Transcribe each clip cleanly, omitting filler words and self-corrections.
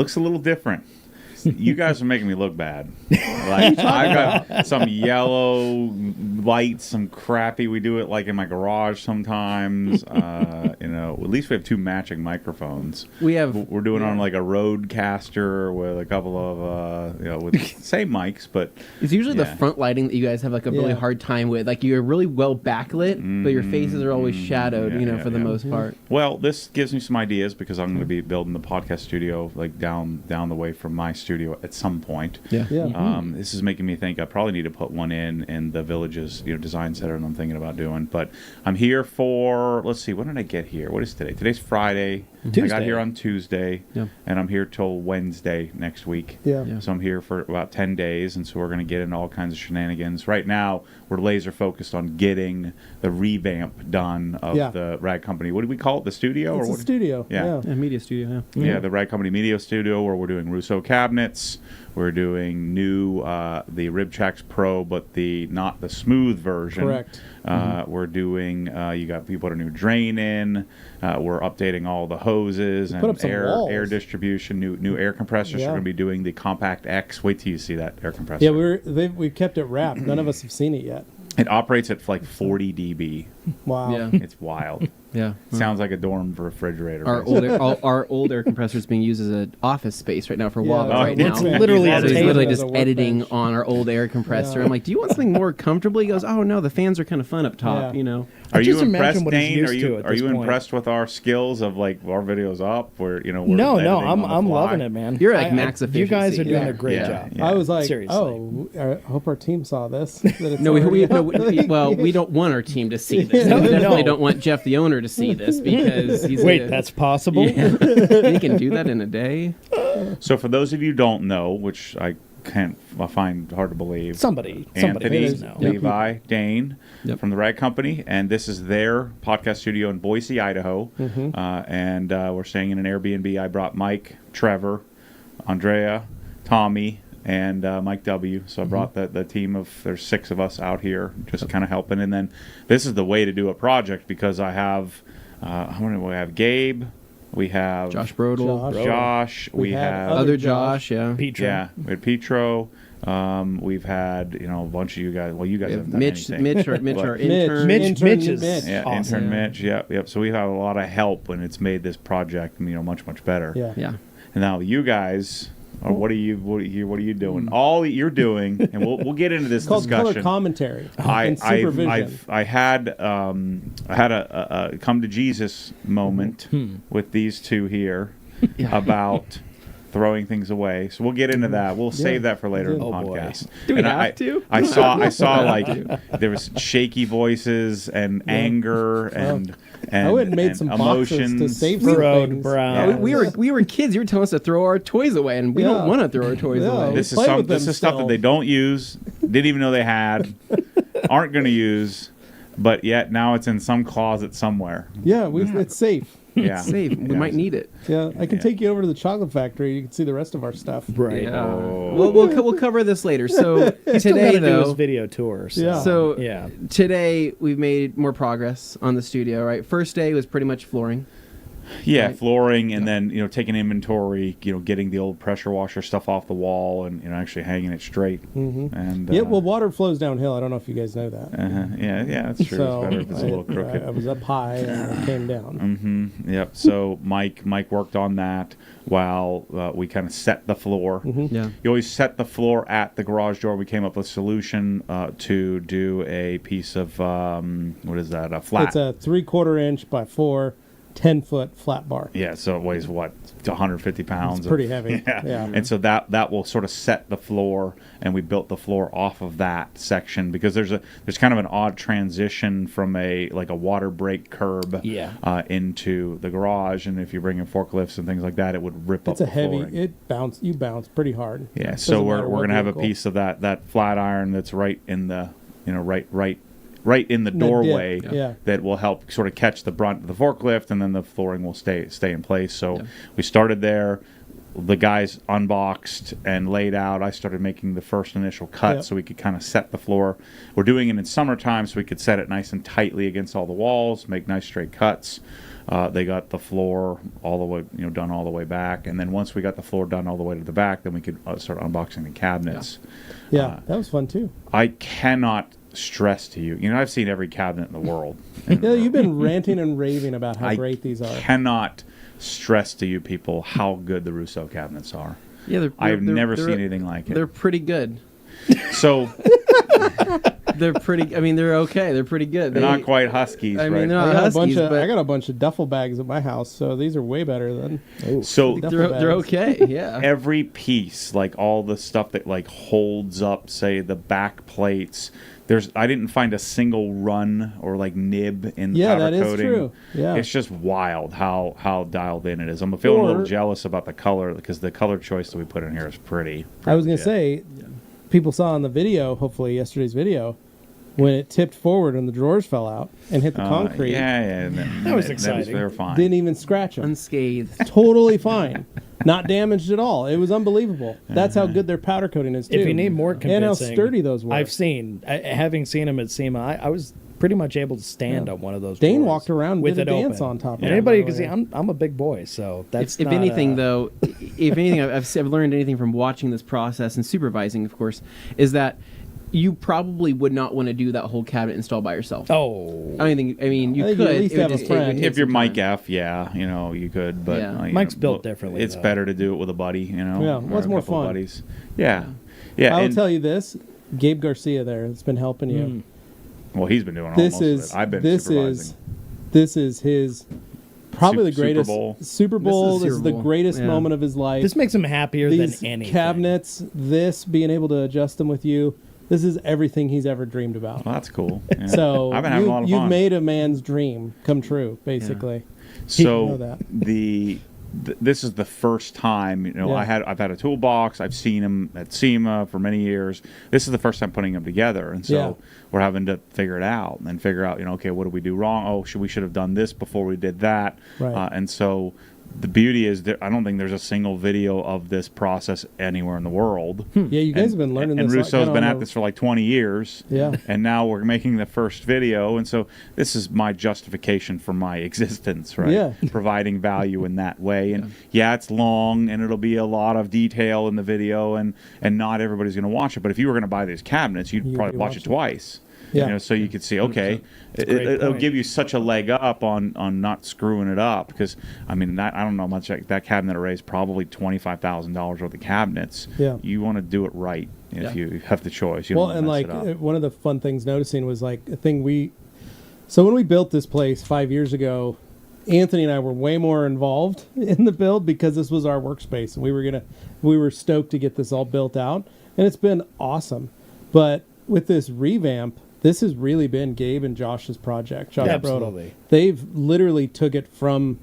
Looks a little different. You guys are making me look bad. Like I got some yellow lights, some crappy. We do it like in my garage sometimes. At least we have 2 matching microphones. We're doing on like a Rodecaster with a couple of with the same mics, but it's usually the front lighting that you guys have like a really hard time with. Like you're really well backlit, but your faces are always shadowed. For the most part. Well, this gives me some ideas because I'm going to be building the podcast studio like down the way from my studio at some point. This is making me think I probably need to put one in the Village's design center that I'm thinking about doing. But I'm here for, let's see, when did I get here? What is today? Today's Friday. Tuesday. I got here on Tuesday, and I'm here till Wednesday next week. So I'm here for about 10 days, and so we're going to get into all kinds of shenanigans. Right now, we're laser focused on getting the revamp done of the Rag Company. What do we call it? The studio? It's a studio. Yeah, media studio. Yeah, the Rag Company Media Studio, where we're doing Rousseau cabinets. We're doing new the Ribchax Pro, but not the smooth version. Correct. We're doing you got people put a new drain in. We're updating all the hoses and air distribution. New air compressors. We're going to be doing the Compact X. Wait till you see that air compressor. Yeah, we've kept it wrapped. None of us have seen it yet. It operates at like 40 dB. Wow. Yeah. It's wild. Yeah. Sounds like a dorm refrigerator. Our old air compressor is being used as an office space right now for Wab right now. It's literally so he's literally just editing bench. on our old air compressor. I'm like, do you want something more comfortable? He goes, oh no, the fans are kind of fun up top. Are you just impressed, imagine what he's Dane? used to at Are this you point. impressed with our skills of like our videos up? Where we're No, editing on the I'm fly? loving it, man. You're like max efficiency. You guys are doing Yeah. a great Yeah. job. Yeah. I was like, Seriously. I hope our team saw this. that it's No, already- we don't want our team to see this. No, We definitely no. don't want Jeff, the owner, to see this because he's Wait, that's possible? Yeah. He can do that in a day. So for those of you who don't know, which I find hard to believe, Somebody Anthony, needs to know. Levi, Dane Yep. from the Rag Company, and this is their podcast studio in Boise, Idaho. And we're staying in an Airbnb. I brought Mike, Trevor, Andrea, Tommy, and Mike W. So I brought the team of, there's 6 of us out here just kind of helping. And then this is the way to do a project because I have, how many do we have? Gabe, we have Josh Brodel. Josh, we have Other Josh, yeah. Petra. yeah, we had Petro. We've had a bunch of you guys. Well, you guys haven't done Mitch, anything. Mitch, our But- intern. Mitch is yeah, awesome. intern Mitch. Yep. So we have a lot of help, and it's made this project much better. Yeah. Yeah. And now you guys, what are you doing? All that you're doing, and we'll get into this It's called color discussion. commentary and supervision. I had a come to Jesus moment with these 2 here about throwing things away. So we'll get into that. We'll save that for later in the podcast. Do we And have to? I saw like there was shaky voices and anger and I went and made some emotions. boxes to save some Road things. brown. Yeah. We were kids. You were telling us to throw our toys away, and we Yeah. don't want to throw our toys Yeah. away. This is Play with this them is stuff that still. they don't use, didn't even know they had, aren't going to use, but yet now it's in some closet somewhere. Yeah, it's safe. Yeah, It's safe. We Yeah. might need it. Yeah, I can take you over to the chocolate factory. You can see the rest of our stuff. Right. Yeah. Oh. We'll cover this later. So Still today, gotta do his though, video tour. Yeah. so yeah. today we've made more progress on the studio. Right, first day was pretty much flooring. Yeah, Right. flooring, and then taking inventory, getting the old pressure washer stuff off the wall, and actually hanging it straight. And Yeah, well, water flows downhill. I don't know if you guys know that. yeah, that's true. So it's better if it's a little crooked. I was up high and it came down. Yep. So Mike worked on that while we kind of set the floor. Yeah. You always set the floor at the garage door. We came up with a solution to do a piece of what is that? A flat. It's a 3/4 inch by 10-foot flat bar. Yeah, so it weighs 150 pounds. It's pretty heavy. Yeah. Yeah. And so that will sort of set the floor, and we built the floor off of that section because there's kind of an odd transition from a water break curb into the garage, and if you bring in forklifts and things like that, it would rip It's up a the heavy. flooring. You bounce pretty hard. Yeah, Doesn't so we're matter going what to have a vehicle. piece of that flat iron that's right in the right in the doorway yeah. that will help sort of catch the brunt of the forklift, and then the flooring will stay in place. So we started there. The guys unboxed and laid out. I started making the first initial cut so we could kind of set the floor. We're doing it in summertime so we could set it nice and tightly against all the walls, make nice straight cuts. They got the floor all the way, done all the way back, and then once we got the floor done all the way to the back, then we could start unboxing the cabinets. Yeah, that was fun too. I cannot stress to you. I've seen every cabinet in the world. Yeah, you've been ranting and raving about how great these are. I cannot stress to you people how good the Russo cabinets are. Yeah, I've never seen anything like it. They're pretty good. So they're pretty. I mean, they're okay. They're pretty good. They're not quite Huskies, I mean, right? they're not Huskies, I got a bunch of duffel bags at my house, so these are way better than. So they're okay. Yeah. Every piece, like all the stuff that like holds up, say the back plates. I didn't find a single run or like nib in the powder coating. Yeah, that is true. Yeah, it's just wild how dialed in it is. I'm feeling a little jealous about the color because the color choice that we put in here is pretty I was gonna say, people saw in the video, hopefully yesterday's video, when it tipped forward and the drawers fell out and hit the concrete. Yeah, that was exciting. They were fine. Didn't even scratch them. Unscathed. Totally fine. Not damaged at all. It was unbelievable. That's how good their powder coating is, too. If you need more convincing, and how sturdy those were. Having seen them at SEMA, I was pretty much able to stand on one of those Dane drawers walked around with a dance on top of it. Anybody can see, I'm a big boy, so that's if anything, though, if anything, I've learned anything from watching this process and supervising, of course, is that you probably would not want to do that whole cabinet install by yourself. Oh, I mean, you could at least have a friend. If you're Mike F, you could, but Mike's built differently. It's better to do it with a buddy, Yeah, what's more fun? Buddies. Yeah. I'll tell you this: Gabe Garcia there has been helping you. Well, he's been doing almost of it. I've been supervising. This is his probably the greatest Super Bowl. This is the greatest moment of his life. This makes him happier than anything. Cabinets, being able to adjust them with you. This is everything he's ever dreamed about. Well, that's cool. Yeah. So I've been having a lot of fun. You've made a man's dream come true, basically. Yeah. So this is the first time I've had a toolbox. I've seen them at SEMA for many years. This is the first time putting them together, and so we're having to figure it out and figure out okay, what did we do wrong? Oh, we should have done this before we did that. Right. And so the beauty is that I don't think there's a single video of this process anywhere in the world. Yeah, you guys have been learning this. And Russo's been at this for like 20 years. Yeah. And now we're making the first video. And so this is my justification for my existence, right? Yeah. Providing value in that way. And it's long and it'll be a lot of detail in the video and not everybody's going to watch it. But if you were going to buy these cabinets, you'd probably watch it twice. Yeah. So you could see, okay, it'll give you such a leg up on not screwing it up because, I mean, I don't know much. That cabinet array is probably $25,000 worth of cabinets. Yeah. You want to do it right if you have the choice. You well, don't and mess like it up. one of the fun things noticing was like a thing so when we built this place 5 years ago, Anthony and I were way more involved in the build because this was our workspace and we were stoked to get this all built out and it's been awesome. But with this revamp, this has really been Gabe and Josh's project. Josh Absolutely. They've literally took it from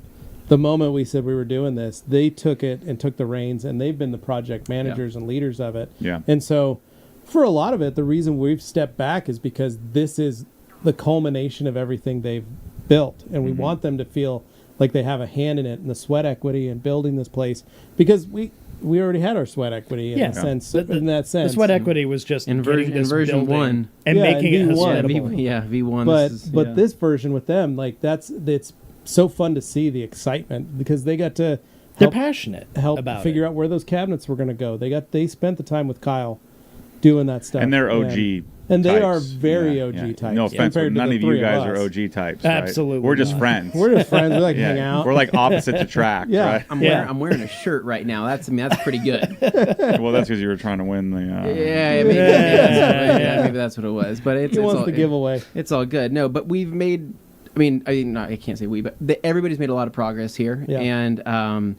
the moment we said we were doing this. They took it and took the reins, and they've been the project managers and leaders of it. Yeah. And so for a lot of it, the reason we've stepped back is because this is the culmination of everything they've built, and we want them to feel like they have a hand in it and the sweat equity in building this place because we already had our sweat equity in that sense. The sweat equity was just in version 1 and making it hospitable. V1. But this version with them, like it's so fun to see the excitement because they got to they're passionate about figure out where those cabinets were going to go. They spent the time with Kyle doing that stuff, and they're OG. And they types. are very OG types. No offense, but none of you guys are OG types. Right? Absolutely, we're just friends. We're just friends. We like to hang out. We're like opposites attract. Right? I'm wearing a shirt right now. That's pretty good. Well, that's because you were trying to win the. Maybe that's what it was. But it's wants all, the giveaway. It's all good. No, but we've made. I can't say we, but everybody's made a lot of progress here, and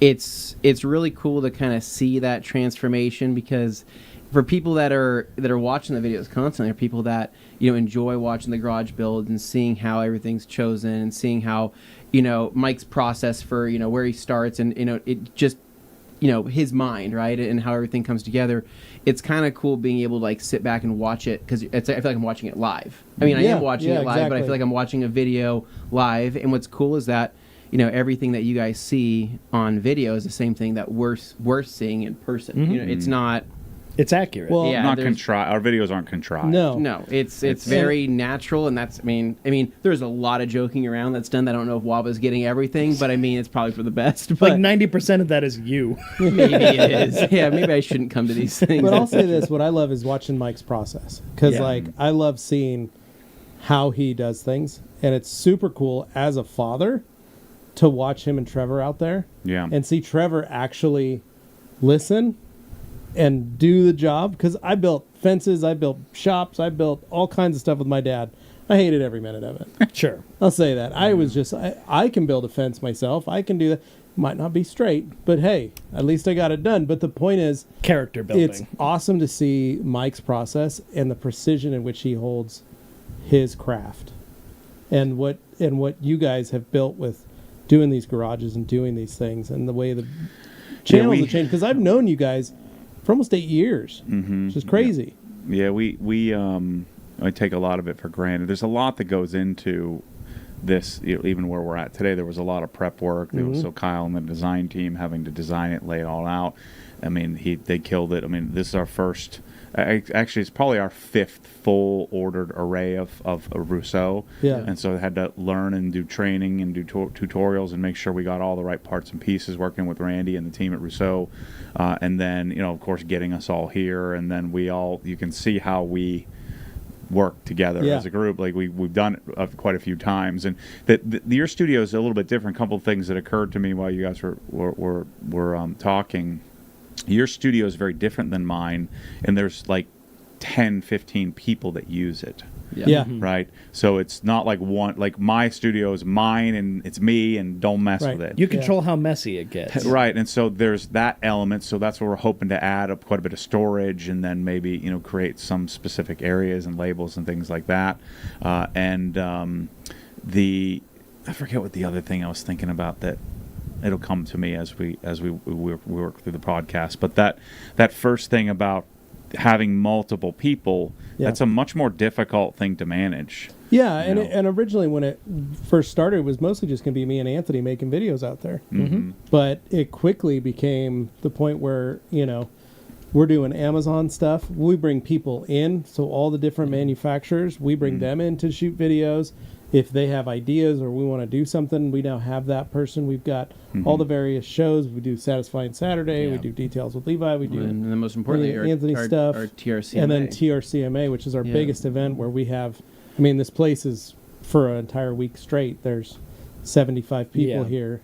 it's really cool to kind of see that transformation because. For people that are watching the videos constantly, or people that enjoy watching the garage build and seeing how everything's chosen and seeing how Mike's process for where he starts and it just his mind, right, and how everything comes together. It's kind of cool being able to like sit back and watch it because I feel like I'm watching it live. I mean, I am watching it live, but I feel like I'm watching a video live. And what's cool is that everything that you guys see on video is the same thing that we're seeing in person. It's not. It's accurate. Well, Yeah, not there's- contrived. Our videos aren't contrived. No, it's very natural, and that's I mean, there's a lot of joking around that's done. I don't know if Waba's getting everything, but I mean, it's probably for the best. But like 90% of that is you. maybe it is. Yeah, maybe I shouldn't come to these things. But I'll say this: what I love is watching Mike's process, because Yeah. like I love seeing how he does things, and it's super cool as a father to watch him and Trevor out there, and see Trevor actually listen and do the job. Because I built fences, I built shops, I built all kinds of stuff with my dad. I hated every minute of it. Sure. I'll say that. I was just, I can build a fence myself. I can do that. Might not be straight, but hey, at least I got it done. But the point is, Character building. it's awesome to see Mike's process and the precision in which he holds his craft, and what you guys have built with doing these garages and doing these things, and the way the channels have changed. Because I've known you guys for almost 8 years, which is crazy. Yeah, I take a lot of it for granted. There's a lot that goes into this, even where we're at today. There was a lot of prep work. There was, so Kyle and the design team having to design it, lay it all out. I mean, they killed it. I mean, this is our first. Actually, it's probably our 5th full ordered array of Rousseau. Yeah. And so I had to learn and do training and do tutorials and make sure we got all the right parts and pieces, working with Randy and the team at Rousseau. And then, of course, getting us all here. And then you can see how we work together as a group. Like we've done it quite a few times. And your studio is a little bit different. A couple of things that occurred to me while you guys were talking. Your studio is very different than mine, and there's like 10, 15 people that use it. Yeah. Right? So it's not like my studio is mine and it's me, and don't mess with it. You control how messy it gets. Right, and so there's that element. So that's what we're hoping to add up quite a bit of storage, and then maybe create some specific areas and labels and things like that. I forget what the other thing I was thinking about that. It'll come to me as we work through the podcast. But that first thing about having multiple people, that's a much more difficult thing to manage. Yeah, and originally when it first started, it was mostly just going to be me and Anthony making videos out there. But it quickly became the point where, we're doing Amazon stuff. We bring people in, so all the different manufacturers, we bring them in to shoot videos. If they have ideas or we want to do something, we now have that person. We've got all the various shows. We do Satisfying Saturday. We do Details with Levi. We do, and the most importantly, Anthony stuff. Our TRCMA. And then TRCMA, which is our biggest event, where we have, this place is for an entire week straight. There's 75 people here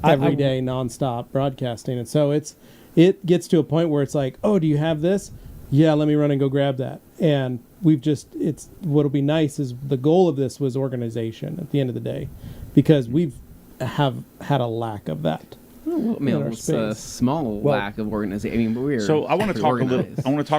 every day, nonstop broadcasting. And so it gets to a point where it's like, oh, do you have this? Yeah, let me run and go grab that. And what'll be nice is the goal of this was organization at the end of the day, because have had a lack of that. It's a small lack of organization. We're so I want to talk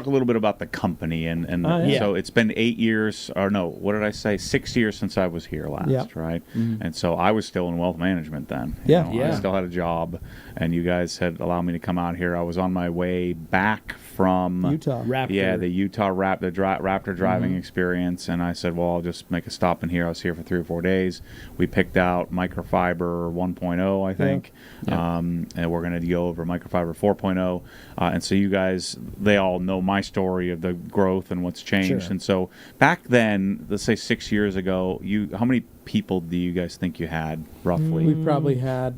a little bit about the company, and so it's been 8 years, or no, what did I say? 6 years since I was here last, right? And so I was still in wealth management then. I still had a job, and you guys had allowed me to come out here. I was on my way back from Utah. Raptor. Yeah, the Utah Raptor driving experience, and I said, well, I'll just make a stop in here. I was here for 3 or 4 days. We picked out microfiber 1.0, I think. And we're going to go over microfiber 4.0. And so you guys, they all know my story of the growth and what's changed. Sure. And so back then, let's say 6 years ago, how many people do you guys think you had, roughly? We probably had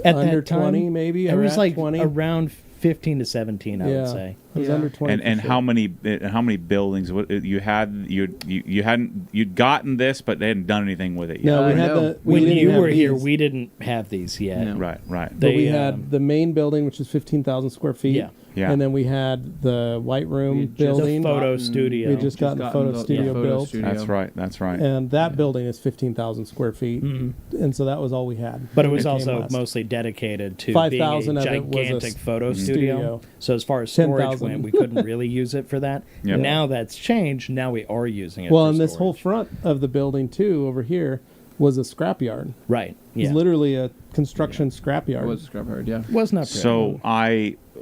At under that time, 20, maybe. It was like 20. around 15 to 17, I would say. It was under 20. And how many buildings you had? You'd gotten this, but they hadn't done anything with it yet. No, we had no. When didn't you have were here, these. we didn't have these yet. No. Right. But we had the main building, which is 15,000 square feet. Yeah. And then we had the White Room just building. The photo studio. We just got the photo studio built. That's right. And that building is 15,000 square feet. And so that was all we had. But it was When also came west. mostly dedicated to 5,000 being a of it was a gigantic photo studio. So as far as 10,000. storage went, we couldn't really use it for that. Yeah. Now that's changed. Now we are using it Well, for and this storage. whole front of the building, too, over here, was a scrapyard. Right. It was literally a construction scrapyard. It was scrapyard, yeah. Was not pretty. So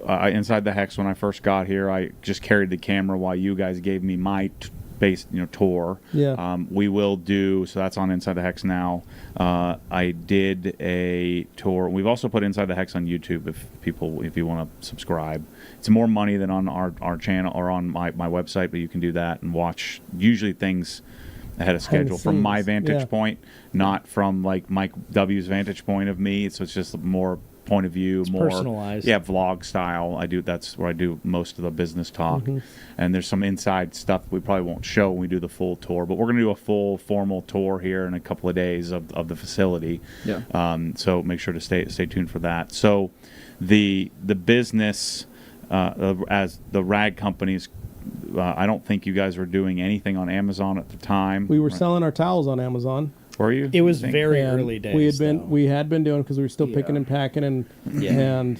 inside the Hex, when I first got here, I just carried the camera while you guys gave me my based tour. Yeah. We will do, so that's on Inside the Hex now. I did a tour. We've also put Inside the Hex on YouTube if you want to subscribe. It's more money than on our channel or on my website, but you can do that and watch usually things ahead of schedule from my vantage point, not from like Mike W's vantage point of me. So it's just more point of view, it's more personalized. Yeah, vlog style. That's where I do most of the business talk. And there's some inside stuff we probably won't show when we do the full tour, but we're going to do a full formal tour here in a couple of days of the facility. So make sure to stay tuned for that. So the business as the rag companies, I don't think you guys were doing anything on Amazon at the time. We were selling our towels on Amazon. Were you? It was very early days. We had been doing, because we were still picking and packing and hand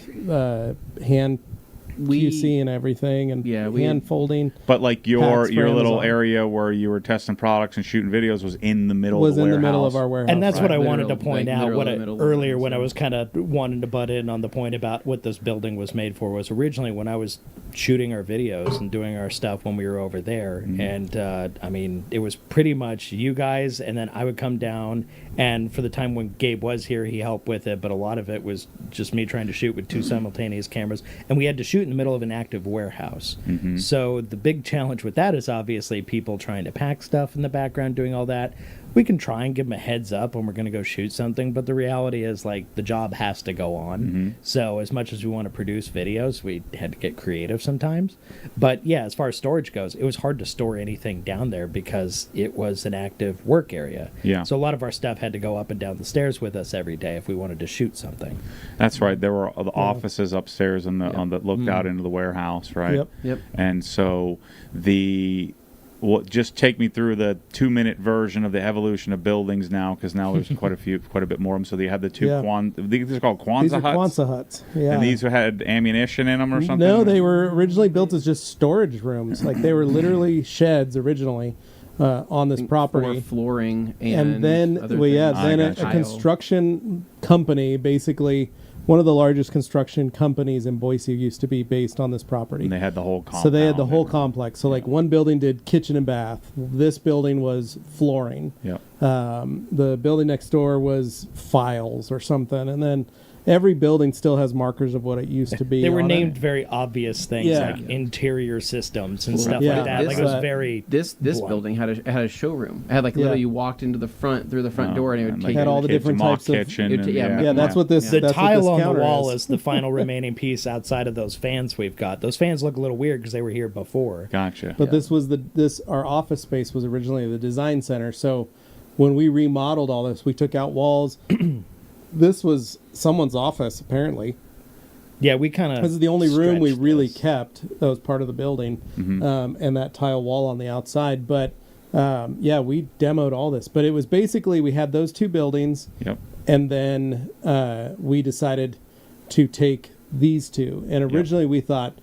QC and everything, and hand folding. But like your little area where you were testing products and shooting videos was in the middle of the warehouse. Was in the middle of our warehouse. And that's what I wanted to point out earlier when I was kind of wanting to butt in on the point about what this building was made for. Was originally when I was shooting our videos and doing our stuff when we were over there. And I mean, it was pretty much you guys, and then I would come down, and for the time when Gabe was here, he helped with it, but a lot of it was just me trying to shoot with two simultaneous cameras, and we had to shoot in the middle of an active warehouse. So the big challenge with that is obviously people trying to pack stuff in the background, doing all that. We can try and give them a heads up when we're going to go shoot something, but the reality is, like, the job has to go on. So as much as we want to produce videos, we had to get creative sometimes. But yeah, as far as storage goes, it was hard to store anything down there because it was an active work area. So a lot of our stuff had to go up and down the stairs with us every day if we wanted to shoot something. That's right. There were the offices upstairs on that looked out into the warehouse, right? Yep. And so just take me through the 2-minute version of the evolution of buildings now, because now there's quite a bit more of them. So they had the two these are called Kwanzaa These are huts. Kwanzaa huts. Yeah. And these had ammunition in them or something? No, they were originally built as just storage rooms. Like, they were literally sheds originally on this property. For flooring and then other then things. a construction company, basically one of the largest construction companies in Boise, used to be based on this property. And they had the whole compound. So they had the whole complex. So like one building did kitchen and bath. This building was flooring. The building next door was files or something. And then every building still has markers of what it used to be. They were named very obvious things, like interior systems and stuff like that. Like, it was very... This building had a showroom. It had, like, literally you walked into the front, through the front door, and it would take... Had all the different types of... kitchen. That's what this... The that's tile what this on the wall is the final remaining piece outside of those fans we've got. Those fans look a little weird because they were here before. Gotcha. But this was our office space was originally the design center. So when we remodeled all this, we took out walls. This was someone's office, apparently. Yeah, we kind of... This is the only room we really kept that was part of the building, and that tile wall on the outside. But, we demoed all this. But it was basically, we had those two buildings, and then we decided to take these two. And originally we thought,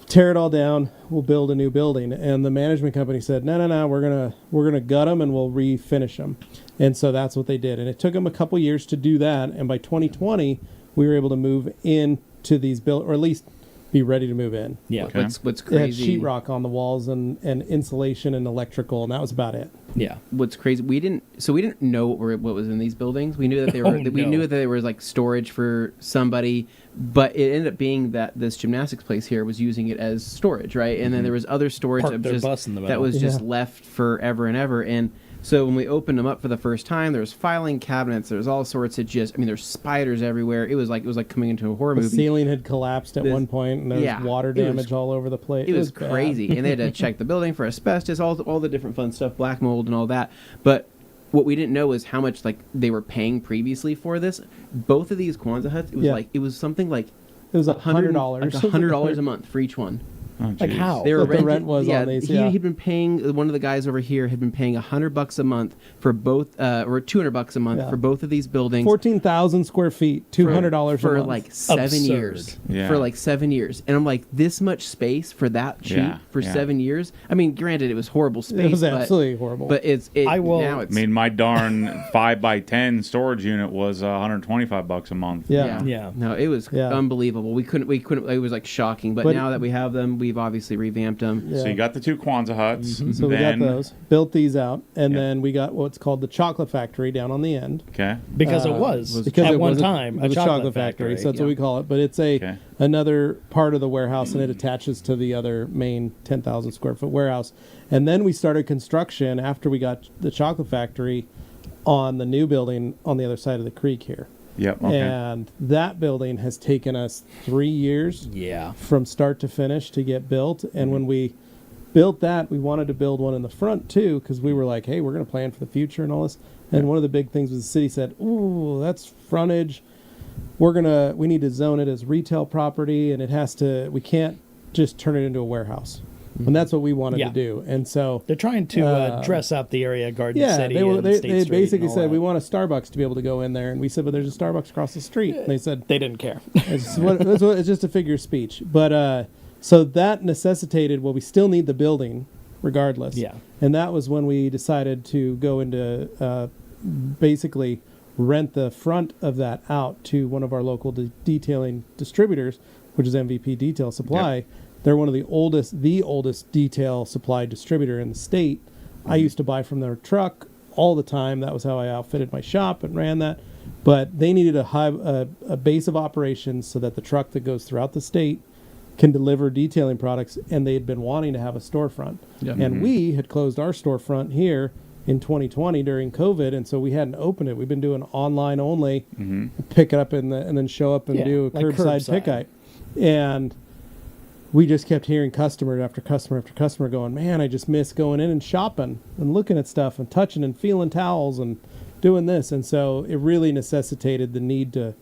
tear it all down, we'll build a new building. And the management company said, no, we're gonna gut them and we'll refinish them. And so that's what they did. And it took them a couple years to do that. And by 2020, we were able to move into these or at least be ready to move in. Yeah. Okay. What's It had crazy? sheetrock on the walls and insulation and electrical, and that was about it. Yeah. What's crazy? We didn't know what was in these buildings. We knew that they were. We knew that there was, like, storage for somebody, but it ended up being that this gymnastics place here was using it as storage, right? And then there was other storage Parked their bus in the that middle. was just left forever and ever. And so when we opened them up for the first time, there was filing cabinets. There was all sorts of there's spiders everywhere. It was like coming into a horror The movie. ceiling had collapsed at one point, and there was water damage all over the place. It was crazy. And they had to check the building for asbestos, all the different fun stuff, black mold and all that. But what we didn't know is how much, like, they were paying previously for this. Both of these Kwanzaa huts, it was something like It was $100. like $100 a month for each one. Oh, Like, geez. how? They were What the rent was on these, He'd been paying, one of the guys over here had been paying $100 a month for both, or $200 a month for both of these buildings. 14,000 square feet, $200 for a month. like 7 Absurd. years. Yeah. For like 7 years. And I'm like, this much space for that cheap for 7 years? I mean, granted, it was horrible space. It was absolutely horrible. But now it's... I mean, my darn 5x10 storage unit was $125 a month. Yeah. Yeah. No, it was unbelievable. We couldn't. It was like shocking. But now that we have them, we've obviously revamped them. So you got the 2 Kwanzaa huts. So we got those, built these out, and then we got what's called the chocolate factory down on the end. Okay. Because it was at one time a chocolate factory. So that's what we call it. But it's another part of the warehouse, and it attaches to the other main 10,000 square foot warehouse. And then we started construction after we got the chocolate factory on the new building on the other side of the creek here. Yep. Okay. And that building has taken us 3 years from start to finish to get built. And when we built that, we wanted to build one in the front too, because we were like, hey, we're going to plan for the future and all this. And one of the big things was the city said, ooh, that's frontage. We need to zone it as retail property, and we can't just turn it into a warehouse. And that's what we wanted to do. And so they're trying to dress up the area, Garden City. They basically said, we want a Starbucks to be able to go in there. And we said, but there's a Starbucks across the street. And they said, they didn't care. It's just a figure of speech. But so that necessitated, we still need the building regardless. Yeah. And that was when we decided to go into basically rent the front of that out to one of our local detailing distributors, which is MVP Detail Supply. Yep. They're one of the oldest detail supply distributor in the state. I used to buy from their truck all the time. That was how I outfitted my shop and ran that. But they needed a base of operations so that the truck that goes throughout the state can deliver detailing products, and they had been wanting to have a storefront. Yep. And we had closed our storefront here in 2020 during COVID, and so we hadn't opened it. We've been doing online only, pick it up and then show up and do a curbside pickup. And we just kept hearing customer after customer after customer going, man, I just miss going in and shopping and looking at stuff and touching and feeling towels and doing this. And so it really necessitated the need to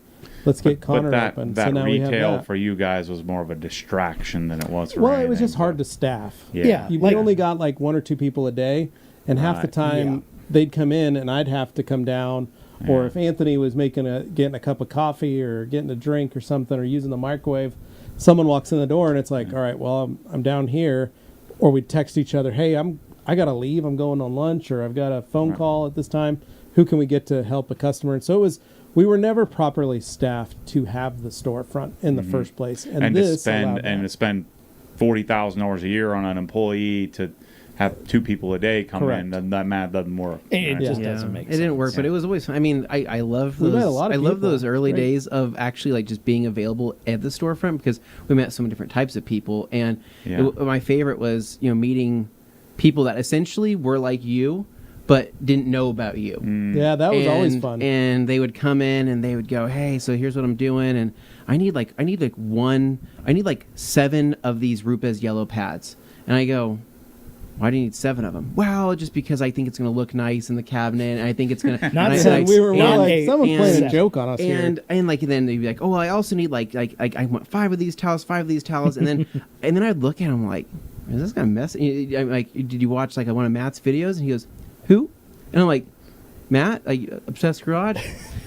let's get Connor open. That so now retail for you guys was more of a distraction than it was for it was just hard to staff. We only got like 1 or 2 people a day, and half the time they'd come in and I'd have to come down. Or if Anthony was getting a cup of coffee or getting a drink or something or using the microwave, someone walks in the door and it's like, all right, well, I'm down here. Or we'd text each other, hey, I got to leave. I'm going on lunch, or I've got a phone call at this time. Who can we get to help a customer? And so we were never properly staffed to have the storefront in the first place. And to spend $40,000 a year on an employee to have 2 people a day come in, and that math doesn't work. It just doesn't make sense. It didn't work, but it was always fun. I mean, I love those. I love those early days of actually like just being available at the storefront, because we met so many different types of people. And my favorite was meeting people that essentially were like you, but didn't know about you. Yeah, that was always fun. And they would come in and they would go, hey, so here's what I'm doing, and I need 7 of these Rupes yellow pads. And I go, why do you need 7 of them? Well, just because I think it's going to look nice in the cabinet, and I think it's going to. We were like, someone's playing a joke on us here. And then they'd be like, oh, well, I also need like I want 5 of these towels, and then I'd look at him like, is this guy messing? I'm like, did you watch like one of Matt's videos? And he goes, who? And I'm like, Matt, Obsessed Garage?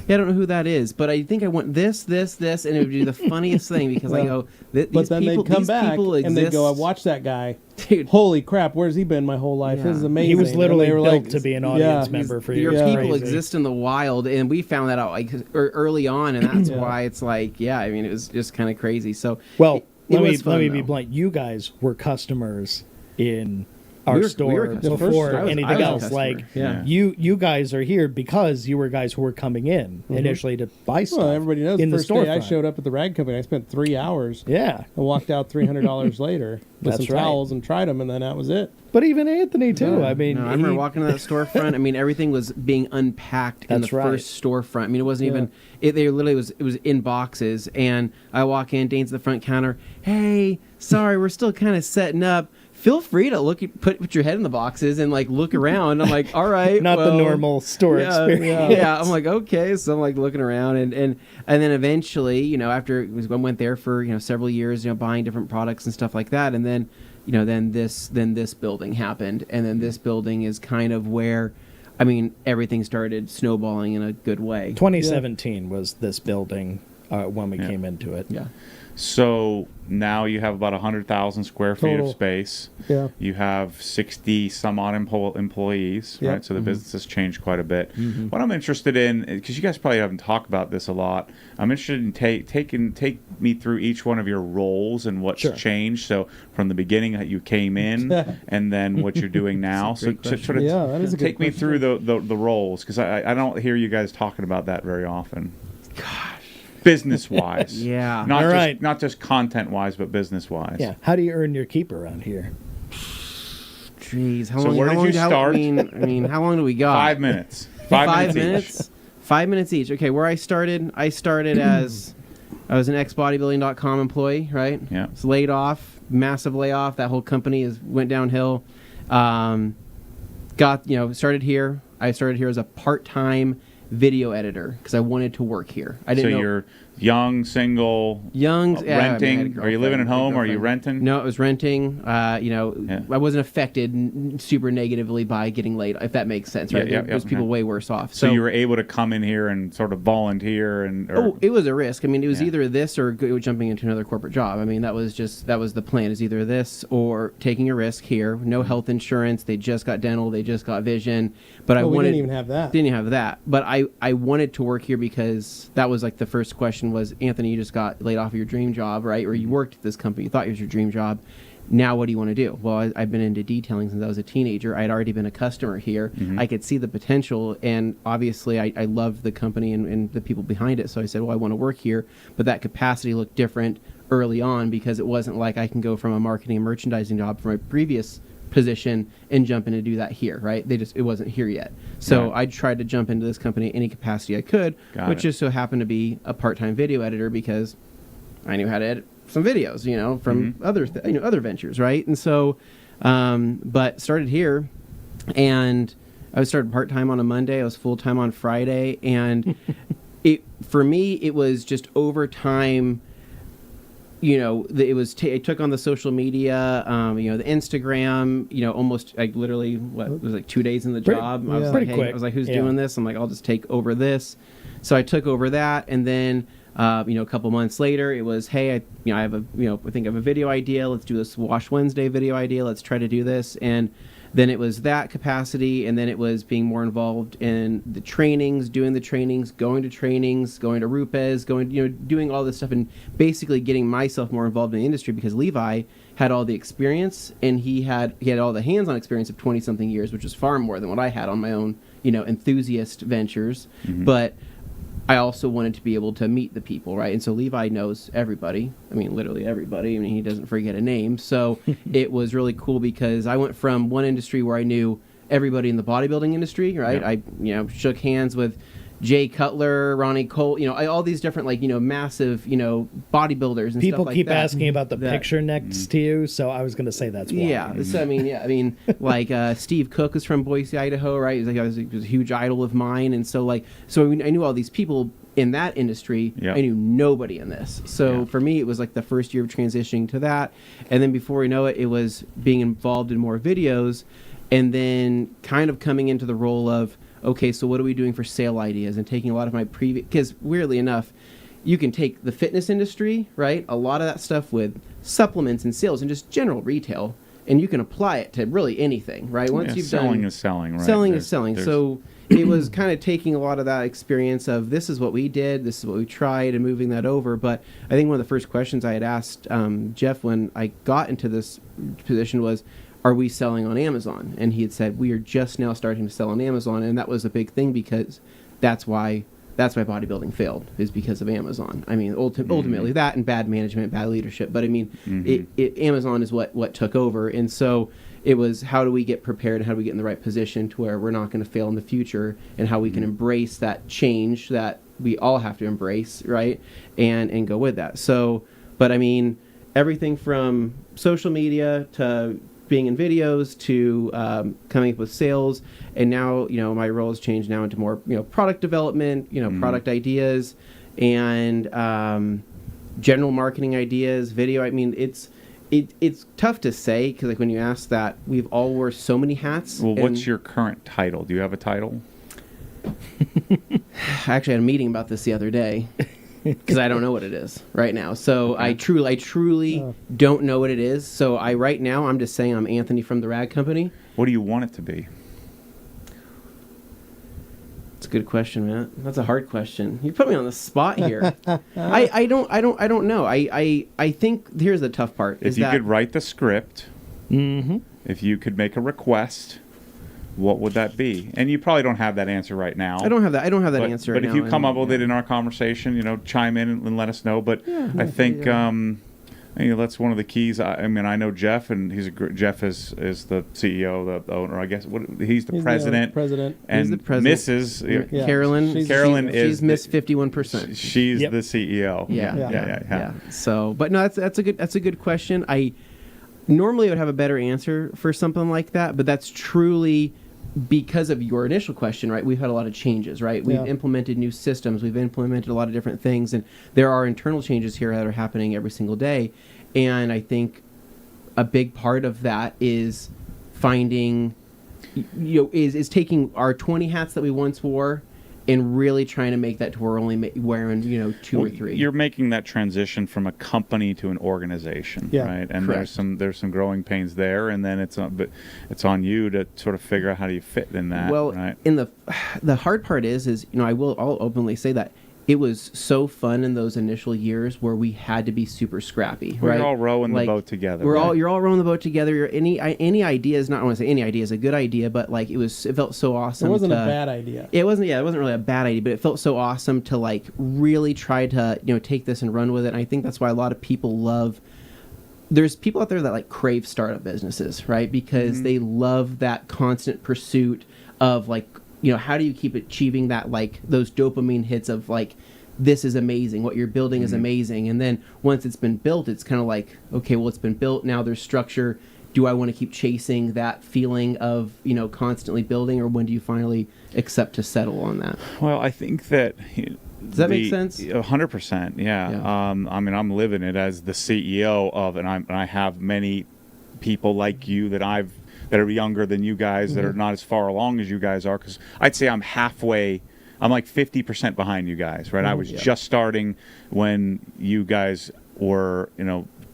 Yeah, I don't know who that is, but I think I want this, and it would be the funniest thing, because I go, but then they'd come back and they'd go, I watched that guy. Dude. Holy crap, where's he been my whole life? This is amazing. He was literally built to be an audience member for you. Your people exist in the wild, and we found that out like early on, and that's why it's like, I mean, it was just kind of crazy. So, let me be blunt. You guys were customers in our store before anything else. Like, you guys are here because you were guys who were coming in initially to buy stuff. Well, everybody knows the first day I showed up at the rag company, I spent 3 hours. Yeah. And walked out $300 later with some towels and tried them, and then that was it. But even Anthony too. Yeah. I mean, I remember walking to that storefront. I mean, everything was being unpacked in the first storefront. I mean, it wasn't even. It was in boxes, and I walk in. Dane's at the front counter. Hey, sorry, we're still kind of setting up. Feel free to put your head in the boxes and like look around. I'm like, all right, not the normal store experience. Yeah, I'm like, okay, so I'm like looking around, and then eventually, after I went there for several years, buying different products and stuff like that, and then then this building happened, and then this building is kind of where, I mean, everything started snowballing in a good way. 2017 was this building when we came into it. Yeah. So now you have about 100,000 square feet Total. of space. Yeah. You have 60 some odd employees, Yep. right? So the business has changed quite a bit. What I'm interested in, because you guys probably haven't talked about this a lot, I'm interested in take me through each one of your roles and what's changed. So from the beginning that you came in, and then what you're doing now. So sort of that is a good take me question. through the roles, because I don't hear you guys talking about that very often. Business-wise. Yeah. Not just content-wise, but business-wise. Yeah. How do you earn your keep around here? Jeez, Where did you start? I mean, how long do we got? 5 minutes. 5 minutes minutes. each. 5 minutes each. Okay, where I started as I was an ex-bodybuilding.com employee, right? Yeah. Was laid off, massive layoff. That whole company went downhill. Started here. I started here as a part-time video editor because I wanted to work here. I didn't know. You're young, single, renting. Are you living at home? Or are you renting? No, I was renting. I wasn't affected super negatively by getting laid, if that makes sense. Right? There was people way worse off. So you were able to come in here and sort of volunteer it was a risk. I mean, it was either this or jumping into another corporate job. I mean, that was the plan. Is either this or taking a risk here. No health insurance. They just got dental. They just got vision. But we didn't even have that. Didn't have that. But I wanted to work here because that was like the first question was, Anthony, you just got laid off of your dream job, right? Or you worked at this company, you thought it was your dream job. Now what do you want to do? Well, I've been into detailing since I was a teenager. I'd already been a customer here. I could see the potential, and obviously I loved the company and the people behind it. So I said, well, I want to work here. But that capacity looked different early on because it wasn't like I can go from a marketing and merchandising job from my previous position and jump in and do that here, right? It wasn't here yet. So I tried to jump into this company any capacity I could, which just so happened to be a part-time video editor because I knew how to edit some videos, from other ventures, right? And so, but started here, and I started part-time on a Monday. I was full-time on Friday, and for me, it was just overtime. I took on the social media, the Instagram, almost literally, it was like 2 days in the job. I was like, hey, I was like, who's doing this? I'm like, I'll just take over this. So I took over that. And then, a couple months later, it was, hey, I have I think I have a video idea. Let's do this Wash Wednesday video idea. Let's try to do this. And then it was that capacity, and then it was being more involved in the trainings, doing the trainings, going to Rupes, doing all this stuff, and basically getting myself more involved in the industry because Levi had all the experience, and he had all the hands-on experience of 20-something years, which is far more than what I had on my own, enthusiast ventures. But I also wanted to be able to meet the people, right? And so Levi knows everybody. I mean, literally everybody. I mean, he doesn't forget a name. So it was really cool because I went from one industry where I knew everybody in the bodybuilding industry, right? I, shook hands with Jay Cutler, Ronnie Cole, all these different, massive, bodybuilders and people stuff like keep that. asking about the picture next to you, so I was going to say that's why. Yeah, so Steve Cook is from Boise, Idaho, right? He was a huge idol of mine, and so I knew all these people in that industry. I knew nobody in this. So for me, it was like the first year of transitioning to that, and then before we know it, it was being involved in more videos, and then kind of coming into the role of, okay, so what are we doing for sale ideas and taking a lot of my previous, because weirdly enough, you can take the fitness industry, right? A lot of that stuff with supplements and sales and just general retail, and you can apply it to really anything, right? Once you've selling is selling, right? Selling is selling. So it was kind of taking a lot of that experience of this is what we did, this is what we tried, and moving that over. But I think one of the first questions I had asked Jeff when I got into this position was, are we selling on Amazon? And he had said, we are just now starting to sell on Amazon. And that was a big thing because that's why bodybuilding failed, is because of Amazon. I mean, ultimately that and bad management, bad leadership. But I mean, Amazon is what took over. And so it was, how do we get prepared and how do we get in the right position to where we're not going to fail in the future, and how we can embrace that change that we all have to embrace, right? And go with that. So, but I mean, everything from social media to being in videos to coming up with sales, and now my role has changed now into more product development, product ideas, and general marketing ideas, video. I mean, it's tough to say because when you ask that, we've all wore so many hats. Well, what's your current title? Do you have a title? I actually had a meeting about this the other day. because I don't know what it is right now. So okay. I truly don't know what it is. So right now I'm just saying I'm Anthony from the Rag Company. What do you want it to be? It's a good question, man. That's a hard question. You put me on the spot here. I don't know. I think here's the tough part. If you could write the script, if you could make a request, what would that be? And you probably don't have that answer right now. I don't have that answer right now. But if you come up with it in our conversation, chime in and let us know. But I think that's one of the keys. I mean, I know Jeff, and Jeff is the CEO, the owner. I guess he's the president. And he's the president. Mrs. Carolyn she's Miss 51%. She's the CEO. Yeah. So, but no, that's a good question. I normally would have a better answer for something like that, but that's truly because of your initial question, right? We've had a lot of changes, right? We've implemented new systems. We've implemented a lot of different things, and there are internal changes here that are happening every single day. And I think a big part of that is finding, is taking our 20 hats that we once wore and really trying to make that to where we're only wearing, 2 or 3. You're making that transition from a company to an organization, right? And correct. there's some growing pains there, and then it's on you to sort of figure out how do you fit in that. Well, right? in the hard part is I'll openly say that it was so fun in those initial years where we had to be super scrappy. We're all rowing the boat together. You're all rowing the boat together. Any idea is not. I want to say any idea is a good idea, but it felt so awesome. It wasn't a bad idea. It wasn't really a bad idea, but it felt so awesome to really try to take this and run with it. And I think that's why a lot of people love. There's people out there that crave startup businesses, right? Because they love that constant pursuit of how do you keep achieving that, those dopamine hits of this is amazing, what you're building is amazing. And then once it's been built, it's kind of okay, well, it's been built, now there's structure. Do I want to keep chasing that feeling of, constantly building, or when do you finally accept to settle on that? Well, I think that... Does that make sense? 100%, yeah. I mean, I'm living it as the CEO of, and I have many people like you that are younger than you guys, that are not as far along as you guys are, because I'd say I'm halfway. I'm 50% behind you guys, right? I was just starting when you guys were,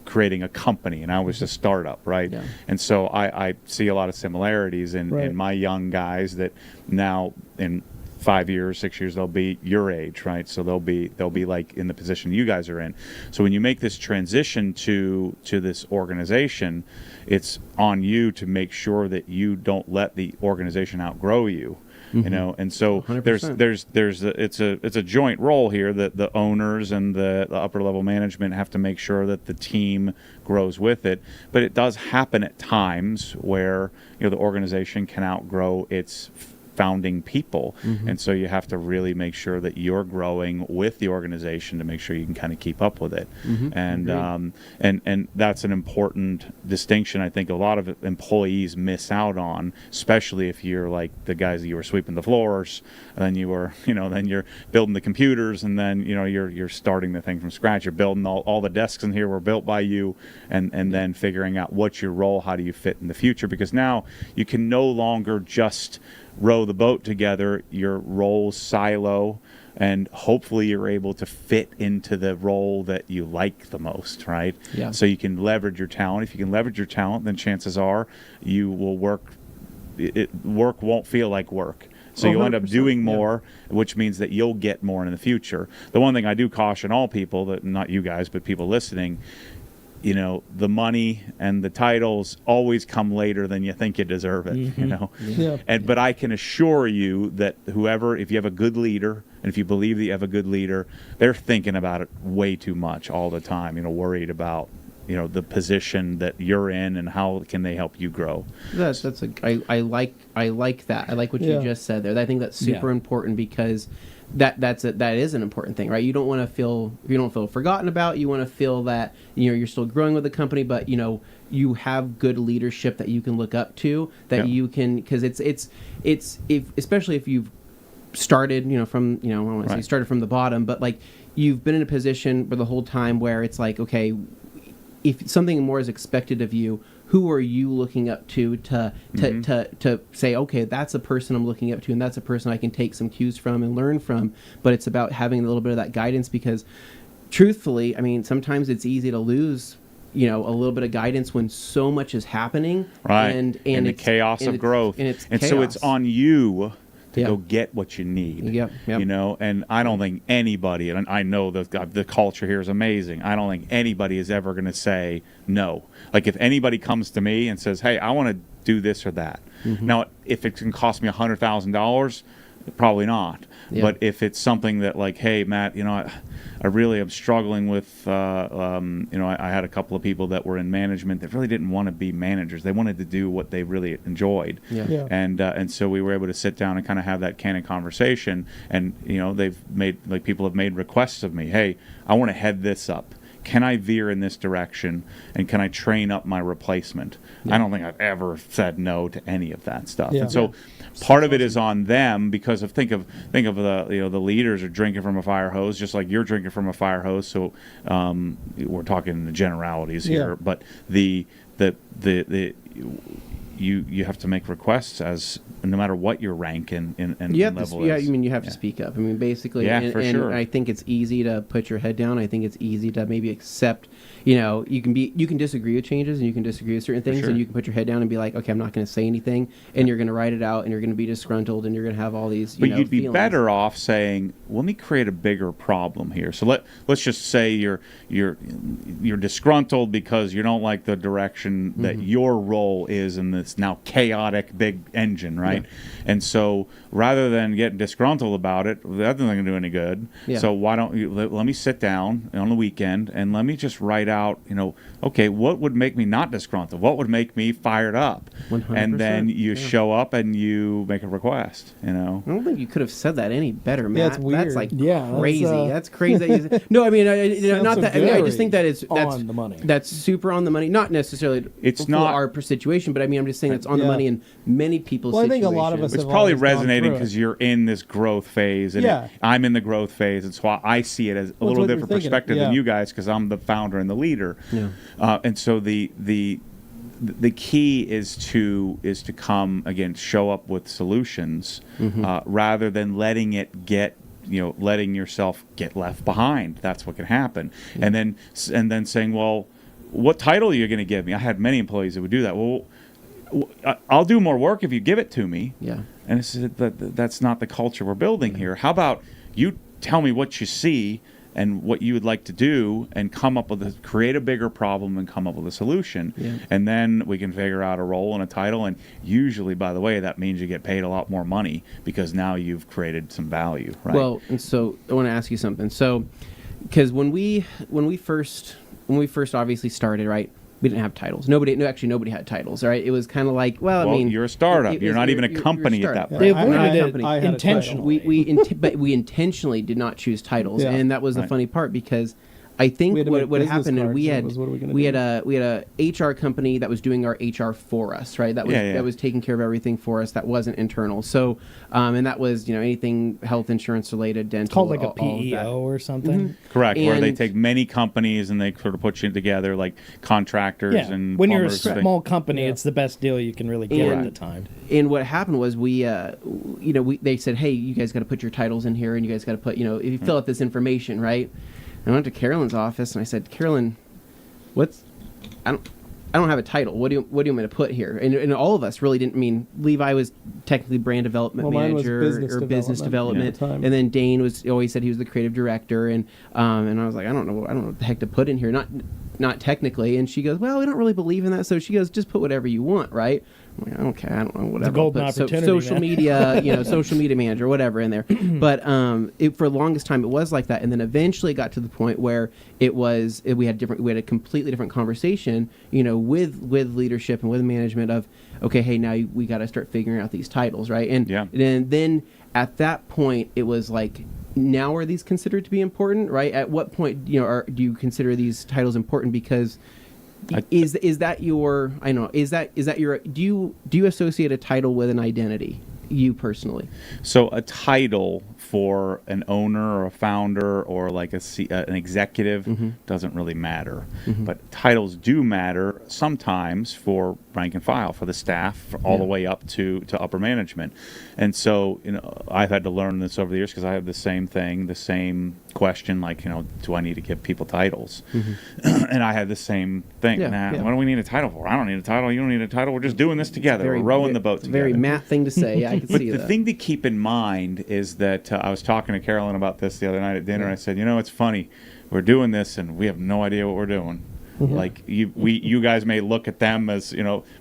creating a company, and I was a startup, right? Yeah. And so I see a lot of similarities in my young guys that now in 5 years, 6 years, they'll be your age, right? So they'll be in the position you guys are in. So when you make this transition to this organization, it's on you to make sure that you don't let the organization outgrow you. And so 100%. It's a joint role here that the owners and the upper level management have to make sure that the team grows with it. But it does happen at times where the organization can outgrow its founding people, and so you have to really make sure that you're growing with the organization to make sure you can kind of keep up with it. And that's an important distinction I think a lot of employees miss out on, especially if you're like the guys that you were sweeping the floors, and then you were then you're building the computers, and then you're starting the thing from scratch. You're building all the desks in here were built by you, and then figuring out what's your role, how do you fit in the future, because now you can no longer just row the boat together. Your roles silo, and hopefully you're able to fit into the role that you like the most, right? Yeah. So you can leverage your talent. If you can leverage your talent, then chances are you will work. Work won't feel like work. So you'll end up doing more, which means that you'll get more in the future. The one thing I do caution all people, that not you guys, but people listening, the money and the titles always come later than you think you deserve it, but I can assure you that if you have a good leader, and if you believe that you have a good leader, they're thinking about it way too much all the time, worried about the position that you're in and how can they help you grow. I like that. I like what you just said there. I think that's super important, because that is an important thing, right? You don't want to feel forgotten about. You want to feel that you're still growing with the company, but you have good leadership that you can look up to, that you can, because especially if you've started from I don't want to say started from the bottom, but you've been in a position for the whole time where it's okay, if something more is expected of you, who are you looking up to say, okay, that's a person I'm looking up to, and that's a person I can take some cues from and learn from. But it's about having a little bit of that guidance, because truthfully, I mean, sometimes it's easy to lose, a little bit of guidance when so much is happening, right? And the chaos of growth, and so it's on you to Yep. go get what you need. Yep. And I don't think anybody, and I know the culture here is amazing, I don't think anybody is ever going to say no. Like, if anybody comes to me and says, hey, I want to do this or that. Mm-hmm. Now, if it can cost me $100,000, probably not. Yeah. But if it's something that, like, hey, Matt, I really am struggling with, I had a couple of people that were in management that really didn't want to be managers. They wanted to do what they really enjoyed. Yeah. Yeah. And so we were able to sit down and kind of have that candid conversation. And, people have made requests of me. Hey, I want to head this up. Can I veer in this direction, and can I train up my replacement? Yeah. I don't think I've ever said no to any of that stuff. Yeah. And so part of it is on them, because think of the leaders are drinking from a fire hose, just like you're drinking from a fire hose. So we're talking the generalities here, but you have to make requests as no matter what your rank and level is. Yeah, you have to speak up. I mean, basically, for sure. I think it's easy to put your head down. I think it's easy to maybe accept. You can disagree with changes, and you can disagree with certain things, and you can put your head down and be like, okay, I'm not going to say anything, and you're going to write it out, and you're going to be disgruntled, and you're going to have all these. But you'd be feelings. better off saying, let me create a bigger problem here. So let's just say you're disgruntled because you don't like the direction that your role is in this now chaotic big engine, right? Yeah. And so rather than getting disgruntled about it, that doesn't going to do any good. Yeah. So why don't you let me sit down on the weekend and let me just write out, okay, what would make me not disgruntled? What would make me fired up? 100%. And then you show up and you make a request, I don't think you could have said that any better, Matt. That's weird. That's like crazy. That's crazy. No, I mean, not that. I just think that that's on the money. That's super on the money. Not necessarily for our situation, but I mean, I'm just saying it's on the money in many people's situations. I think a lot of us it's probably resonating because you're in this growth phase, and I'm in the growth phase, and so I see it as a little different perspective than you guys, because I'm the founder and the leader. Yeah. And so the key is to come again, show up with solutions, rather than letting yourself get left behind. That's what can happen. And then saying, well, what title are you going to give me? I had many employees that would do that. Well, I'll do more work if you give it to me. Yeah. And that's not the culture we're building here. How about you tell me what you see and what you would like to do, and create a bigger problem and come up with a solution. Yeah. And then we can figure out a role and a title. And usually, by the way, that means you get paid a lot more money, because now you've created some value, right? Well, and so I want to ask you something. So, because when we first obviously started, right, we didn't have titles. Nobody had titles, right? It was kind of like, I mean, you're a startup. You're not even a company at that point. They avoided it intentionally. We intentionally did not choose titles, and that was the funny part, because I think what happened, and we had a HR company that was doing our HR for us, right? That was taking care of everything for us. That wasn't internal. So, and that was anything health insurance related, dental. It's called like a PEO or something. Mm-hmm. Correct, where they take many companies and they sort of put you together like contractors and when you're a small company, it's the best deal you can really get at the time. And what happened was they said, hey, you guys got to put your titles in here, and you guys got to put if you fill out this information, right? I went to Carolyn's office and I said, Carolyn, I don't have a title. What do you want me to put here? And all of us really didn't. I mean, Levi was technically brand development manager or business development, and then Dane always said he was the creative director, and I was like, I don't know what the heck to put in here. Not technically. And she goes, well, we don't really believe in that. So she goes, just put whatever you want, right? I'm like, okay, I don't know, whatever. The golden opportunity. Social media, social media manager, whatever in there. But for the longest time, it was like that, and then eventually it got to the point where we had a completely different conversation, with leadership and with management of, okay, hey, now we got to start figuring out these titles, right? And then at that point, it was like, now are these considered to be important, right? At what point, do you consider these titles important? Because is that your do you associate a title with an identity, you personally? So a title for an owner or a founder or like an executive doesn't really matter. But titles do matter sometimes for rank and file, for the staff, all the way up to upper management. And so, I've had to learn this over the years because I have the same thing, the same question, like, do I need to give people titles? And I had the same thing. What do we need a title for? I don't need a title. You don't need a title. We're just doing this together. We're rowing the boat together. Very Matt thing to say. Yeah, I can see that. But the thing to keep in mind is that I was talking to Carolyn about this the other night at dinner. I said, it's funny. We're doing this and we have no idea what we're doing. Like you guys may look at them as,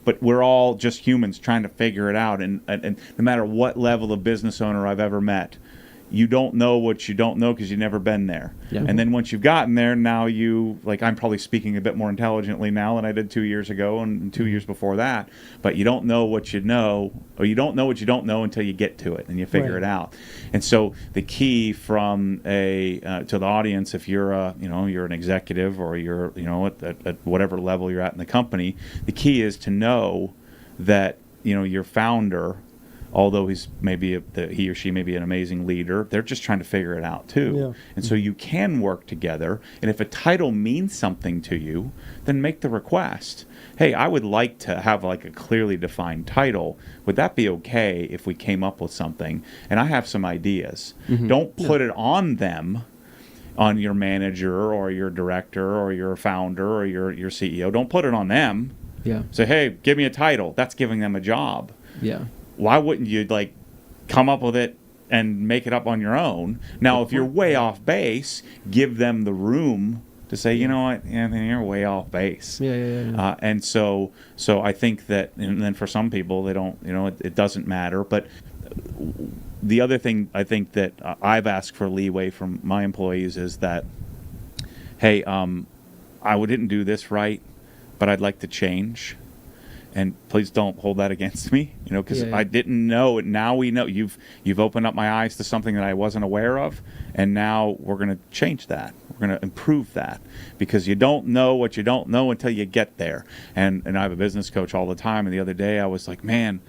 but we're all just humans trying to figure it out. And no matter what level of business owner I've ever met, you don't know what you don't know because you've never been there. Yeah. And then once you've gotten there, now I'm probably speaking a bit more intelligently now than I did 2 years ago and 2 years before that. But you don't know what you know, or you don't know what you don't know until you get to it and you figure it out. And so the key from to the audience, if you're you're an executive or you're at whatever level you're at in the company, the key is to know that your founder, although he or she may be an amazing leader, they're just trying to figure it out too. Yeah. And so you can work together. And if a title means something to you, then make the request. Hey, I would like to have like a clearly defined title. Would that be okay if we came up with something? And I have some ideas. Don't put it on them, on your manager or your director or your founder or your CEO. Don't put it on them. Yeah. Say, hey, give me a title. That's giving them a job. Yeah. Why wouldn't you come up with it and make it up on your own? Now, if you're way off base, give them the room to say, you know what, Anthony, you're way off base. Yeah. And so I think that, and then for some people, they don't, it doesn't matter. But the other thing I think that I've asked for leeway from my employees is that, hey, I didn't do this right, but I'd like to change. And please don't hold that against me, because I didn't know it. Now we know. You've opened up my eyes to something that I wasn't aware of, and now we're going to change that. We're going to improve that, because you don't know what you don't know until you get there. And I have a business coach all the time. And the other day I was like, man,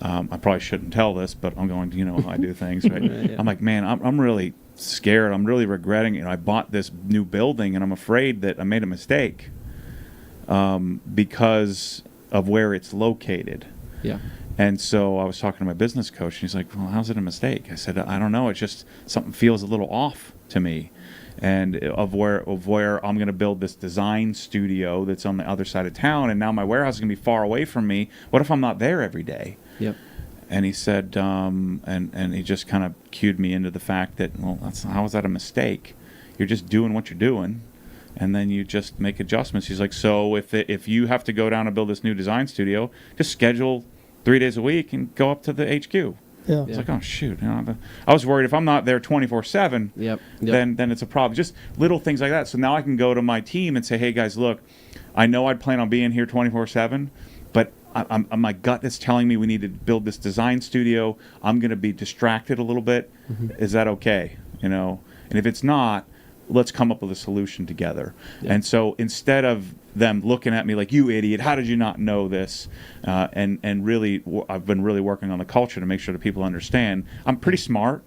I probably shouldn't tell this, but I'm going to, how I do things. Right? I'm like, man, I'm really scared. I'm really regretting it. I bought this new building, and I'm afraid that I made a mistake because of where it's located. Yeah. And so I was talking to my business coach, and he's like, well, how's it a mistake? I said, I don't know. It's just something feels a little off to me. And of where I'm going to build this design studio that's on the other side of town, and now my warehouse is going to be far away from me. What if I'm not there every day? Yep. And he said, and he just kind of cued me into the fact that, well, how is that a mistake? You're just doing what you're doing. And then you just make adjustments. He's like, so if you have to go down and build this new design studio, just schedule 3 days a week and go up to the HQ. Yeah. It's like, oh, shoot. I was worried if I'm not there 24/7, then it's a problem. Just little things like that. So now I can go to my team and say, hey, guys, look, I know I'd plan on being here 24/7, but my gut is telling me we need to build this design studio. I'm going to be distracted a little bit. Is that okay? And if it's not, let's come up with a solution together. Yeah. And so instead of them looking at me like, you idiot, how did you not know this? And really, I've been really working on the culture to make sure that people understand I'm pretty smart.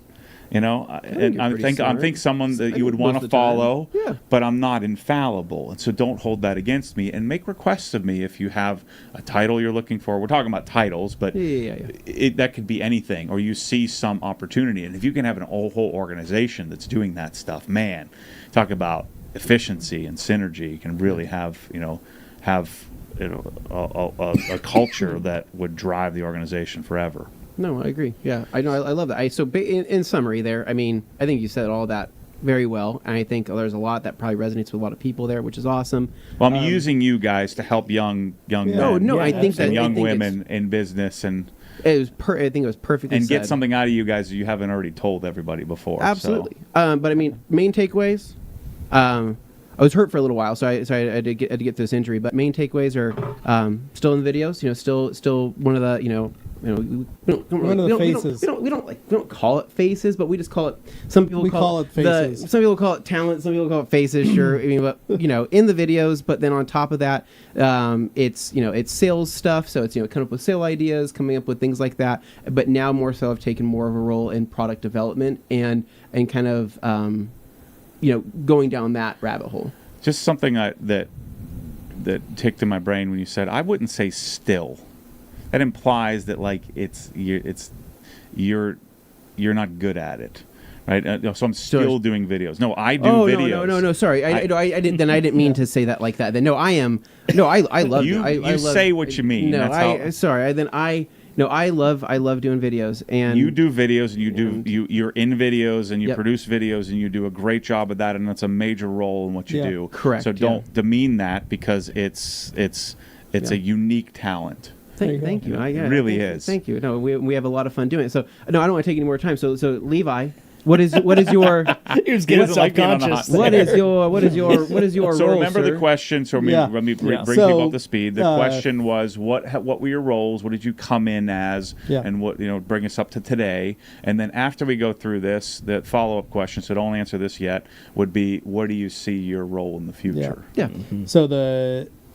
And I think someone that you would want to follow, but I'm not infallible. And so don't hold that against me, and make requests of me if you have a title you're looking for. We're talking about titles, but that could be anything, or you see some opportunity. And if you can have an whole organization that's doing that stuff, man, talk about efficiency and synergy. You can really have a culture that would drive the organization forever. No, I agree. Yeah, I know. I love that. So in summary there, I mean, I think you said all that very well. And I think there's a lot that probably resonates with a lot of people there, which is awesome. Well, I'm using you guys to help young men. I think that young women in business, and I think it was perfectly and said. Get something out of you guys that you haven't already told everybody before. Absolutely. So. But I mean, main takeaways. I was hurt for a little while, so I had to get through this injury. But main takeaways are still in the videos. Still one of the we don't call it faces, but we just call it. Some people call it faces. Some people call it talent. Some people call it faces. Sure, I mean, but in the videos. But then on top of that, it's sales stuff. So it's coming up with sale ideas, coming up with things like that. But now more so, I've taken more of a role in product development and kind of going down that rabbit hole. Just something that ticked in my brain when you said, I wouldn't say still. That implies that you're not good at it, right? So I'm still doing videos. No, I do videos. No. Sorry, I didn't. Then I didn't mean to say that like that. Then no, I am. No, I love you. You say what you mean. No, I love doing videos, and you do videos, and you're in videos, and you produce videos, and you do a great job of that, and that's a major role in what you do. Correct. So don't demean that, because it's a unique talent. Thank you. It really is. Thank you. No, we have a lot of fun doing it. So no, I don't want to take any more time. So Levi, what is your? He was getting self-conscious. What is your So role, remember sir? the question. So let me bring people up to speed. The question was, what were your roles? What did you come in as? And what bring us up to today? And then after we go through this, the follow-up question. So don't answer this yet. Would be, what do you see your role in the future? Yeah. Mm-hmm. So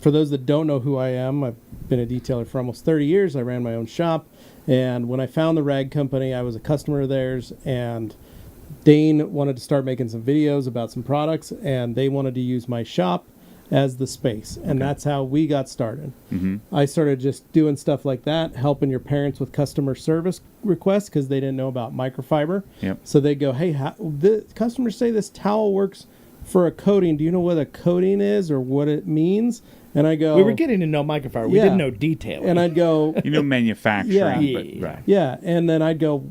for those that don't know who I am, I've been a detailer for almost 30 years. I ran my own shop. And when I found the rag company, I was a customer of theirs. And Dane wanted to start making some videos about some products. And they wanted to use my shop as the space. And that's how we got started. Mm-hmm. I started just doing stuff like that, helping your parents with customer service requests because they didn't know about microfiber. Yep. So they go, hey, the customers say this towel works for a coating. Do you know what a coating is or what it means? And I go, we were getting to know microfiber. We didn't know detailing. And I'd go, manufacturing. But, right. Yeah. And then I'd go,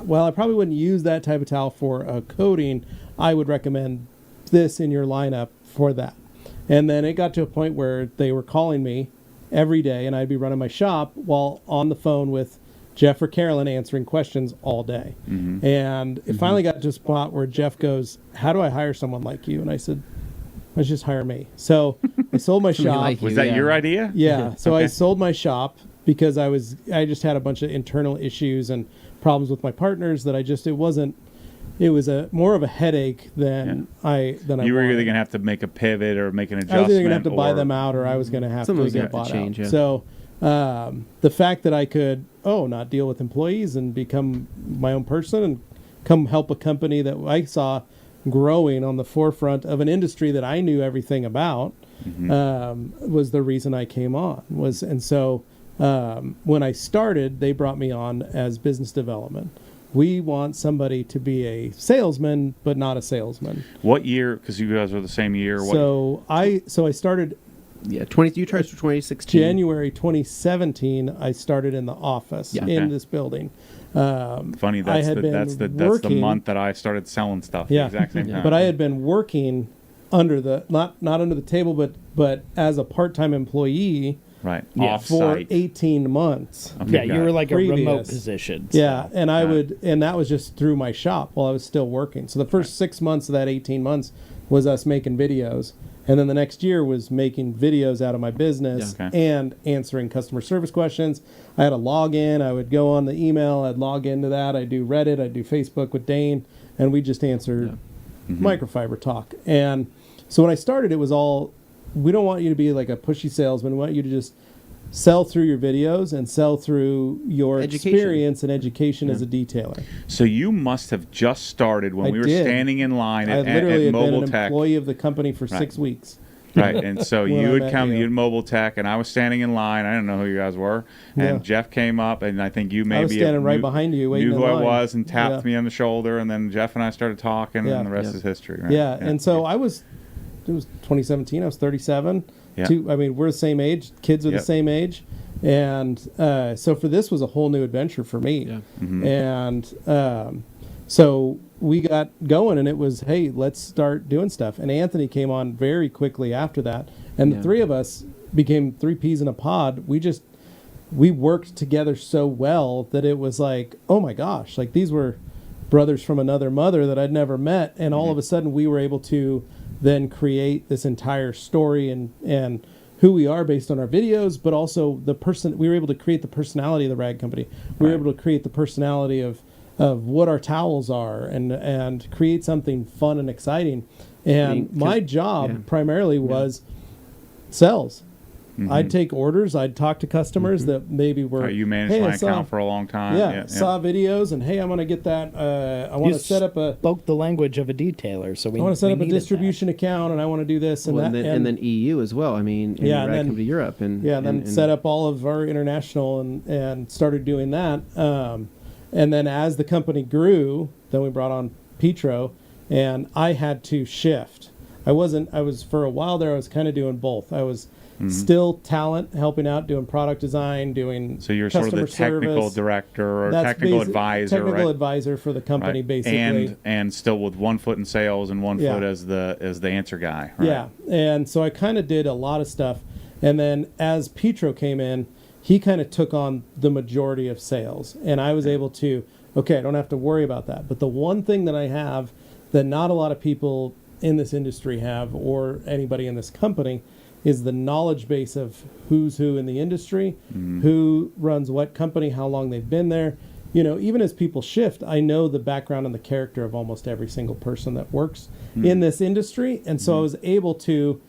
well, I probably wouldn't use that type of towel for a coating. I would recommend this in your lineup for that. And then it got to a point where they were calling me every day, and I'd be running my shop while on the phone with Jeff or Carolyn answering questions all day. Mm-hmm. And it finally got to a spot where Jeff goes, how do I hire someone like you? And I said, let's just hire me. So I sold my shop. Like was that your idea? Yeah. So I sold my shop because I just had a bunch of internal issues and problems with my partners that it was more of a headache than I You were either going to have to make a pivot or make an adjustment. I was either going to have to buy them out, or I was going to have to get bought out. Yeah. So the fact that I could not deal with employees and become my own person and come help a company that I saw growing on the forefront of an industry that I knew everything about was the reason I came on. So when I started, they brought me on as business development. We want somebody to be a salesman, but not a salesman. What year? Because you guys are the same year. So I started. Yeah, you charged for 2016. January 2017, I started in the office in this building. Funny, that's the month that I started selling stuff. Yeah, the exact same time. But I had been working under the not under the table, but as a part-time employee. Right. For 18 months. Okay, you were like previous. A remote position. So. Yeah, and and that was just through my shop while I was still working. So the first 6 months of that 18 months was us making videos. And then the next year was making videos out of my business and answering customer service questions. I had a login. I would go on the email. I'd log into that. I'd do Reddit. I'd do Facebook with Dane. And we just answered microfiber talk. And so when I started, it was all, we don't want you to be like a pushy salesman. We want you to just sell through your videos and sell through your experience and education as a detailer. So you must have just started when we were standing in line at Mobile Tech. I literally had been an employee of the company for 6 weeks. Right, and so you would come, you'd Mobile Tech, and I was standing in line. I didn't know who you guys were. And Jeff came up, and I think you maybe... I was standing right behind you, waiting knew in who line. I was and tapped me on the shoulder, and then Jeff and I started talking, and the rest is history. Right? Yeah, and so it was 2017, I was 37. Yeah. We're the same age. Kids are the same age. And so for this was a whole new adventure for me. Yeah. Mm-hmm. And so we got going, and it was, hey, let's start doing stuff. And Anthony came on very quickly after that. And the three of us became three peas in a pod. We worked together so well that it was like, oh my gosh, like these were brothers from another mother that I'd never met. And all of a sudden we were able to then create this entire story and who we are based on our videos, but also we were able to create the personality of the rag company. We were able to create the personality of what our towels are and create something fun and exciting. And my job primarily was sales. Mm-hmm. I'd take orders. I'd talk to customers that maybe were. You managed my account for a long time. Yeah, saw videos and hey, I'm going to get that. I want to set up spoke the language of a detailer, so I want to set up a distribution account and I want to do this and that, and then EU as well. I mean, and then come to Europe and then set up all of our international and started doing that. And then as the company grew, then we brought on Petro, and I had to shift. I was for a while there. I was kind of doing both. I was still talent, helping out, doing product design, doing so you're sort of the technical service. Director or technical advisor, technical advisor for the company, basically, and still with 1 foot in sales and 1 foot as the answer guy. Right? Yeah, and so I kind of did a lot of stuff, and then as Petro came in, he kind of took on the majority of sales, and I was able to. Okay, I don't have to worry about that. But the one thing that I have that not a lot of people in this industry have, or anybody in this company, is the knowledge base of who's who in the industry, who runs what company, how long they've been there. You know, even as people shift, I know the background and the character of almost every single person that works in this industry. And so I was able to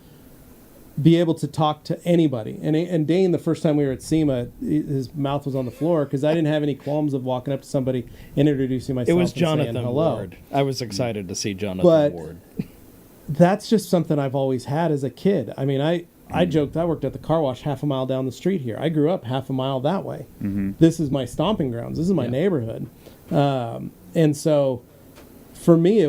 talk to anybody. And Dane, the first time we were at SEMA, his mouth was on the floor because I didn't have any qualms of walking up to somebody and introducing myself. It was and Jonathan saying hello. Ward. I was excited to see Jonathan Ward. That's just something I've always had as a kid. I mean, I joked I worked at the car wash half a mile down the street here. I grew up half a mile that way. This is my stomping grounds. This is my neighborhood. And so for me,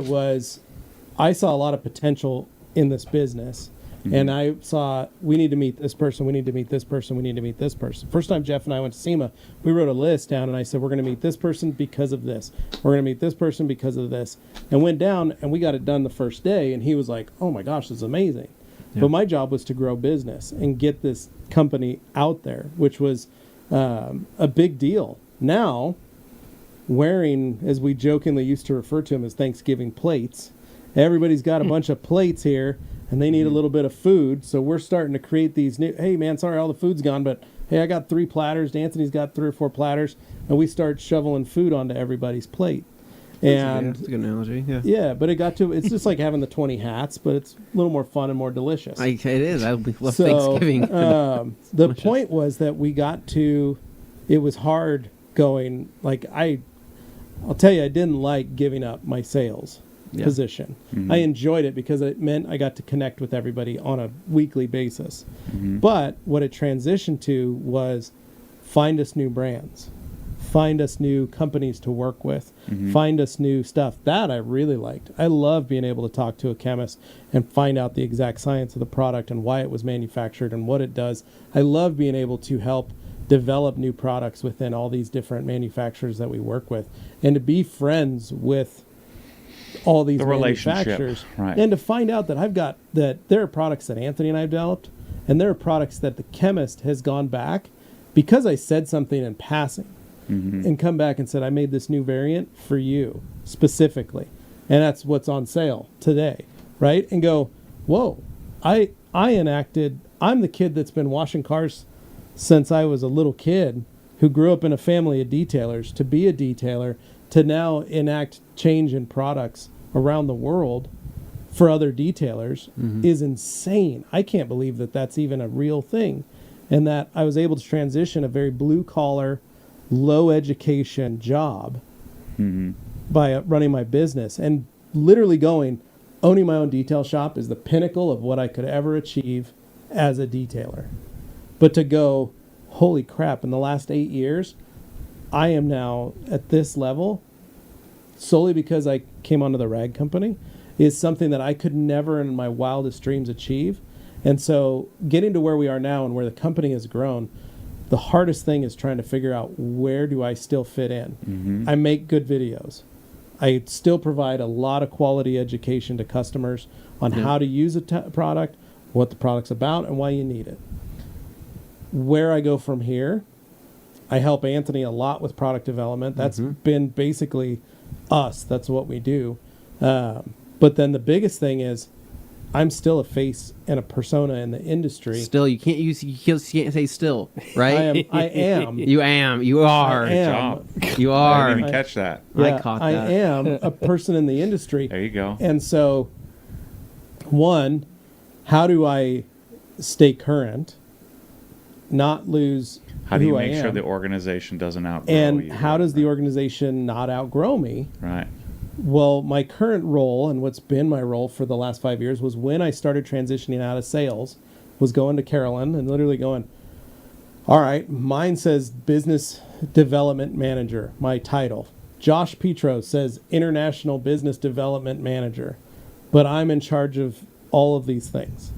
I saw a lot of potential in this business. And I saw, we need to meet this person, we need to meet this person, we need to meet this person. First time Jeff and I went to SEMA, we wrote a list down and I said, we're going to meet this person because of this. We're going to meet this person because of this. And went down and we got it done the first day. And he was like, oh my gosh, this is amazing. Yeah. But my job was to grow business and get this company out there, which was a big deal. Now, wearing, as we jokingly used to refer to them as Thanksgiving plates, everybody's got a bunch of plates here. And they need a little bit of food, so we're starting to create these new. Hey, man, sorry, all the food's gone, but hey, I got 3 platters. Anthony's got 3 or 4 platters, and we start shoveling food onto everybody's plate. And that's a good analogy. Yeah. Yeah, but it's just like having the 20 hats, but it's a little more fun and more delicious. It is. I love Thanksgiving. The point was that we got to. It was hard going. Like I'll tell you, I didn't like giving up my sales position. I enjoyed it because it meant I got to connect with everybody on a weekly basis. But what it transitioned to was find us new brands, find us new companies to work with, find us new stuff. That I really liked. I love being able to talk to a chemist and find out the exact science of the product and why it was manufactured and what it does. I love being able to help develop new products within all these different manufacturers that we work with and to be friends with all these manufacturers, right. And to find out that there are products that Anthony and I have developed, and there are products that the chemist has gone back because I said something in passing, and come back and said, I made this new variant for you specifically, and that's what's on sale today, right? And go, whoa, I'm the kid that's been washing cars since I was a little kid, who grew up in a family of detailers, to be a detailer, to now enact change in products around the world for other detailers is insane. I can't believe that that's even a real thing. And that I was able to transition a very blue-collar, low-education job by running my business. And literally owning my own detail shop is the pinnacle of what I could ever achieve as a detailer. But to go, holy crap, in the last 8 years, I am now at this level solely because I came onto the rag company is something that I could never in my wildest dreams achieve. And so getting to where we are now and where the company has grown, the hardest thing is trying to figure out where do I still fit in. I make good videos. I still provide a lot of quality education to customers on how to use a product, what the product's about, and why you need it. Where I go from here, I help Anthony a lot with product development. That's been basically us. That's what we do. But then the biggest thing is I'm still a face and a persona in the industry. Still, you can't say still, right? I am. You are. I am. You are. I didn't even catch that. Yeah, I caught I that. am a person in the industry. There you go. And so, one, how do I stay current, not lose How do you who make I am? sure the organization doesn't outgrow And you? how does the organization not outgrow me? Right. Well, my current role and what's been my role for the last 5 years was when I started transitioning out of sales, was going to Carolyn and literally going, all right, mine says business development manager, my title. Josh Petro says international business development manager, but I'm in charge of all of these things.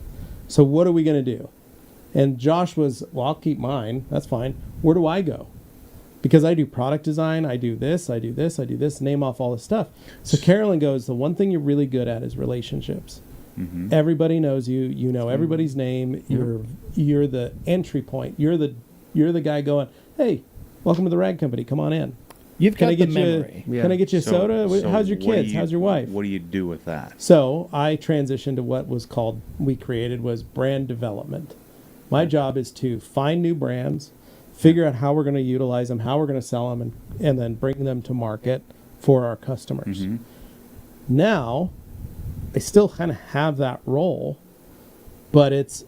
So what are we going to do? And Josh was, well, I'll keep mine. That's fine. Where do I go? Because I do product design, I do this, name off all this stuff. So Carolyn goes, the one thing you're really good at is relationships. Mm-hmm. Everybody knows you. You know everybody's name. You're the entry point. You're the guy going, hey, welcome to the rag company. Come on in. You've got the memory. Can I get you a soda? How's your kids? How's your wife? What do you do with that? So I transitioned to what was called, we created was brand development. My job is to find new brands, figure out how we're going to utilize them, how we're going to sell them, and then bring them to market for our customers. Mm-hmm. Now, I still kind of have that role, but it's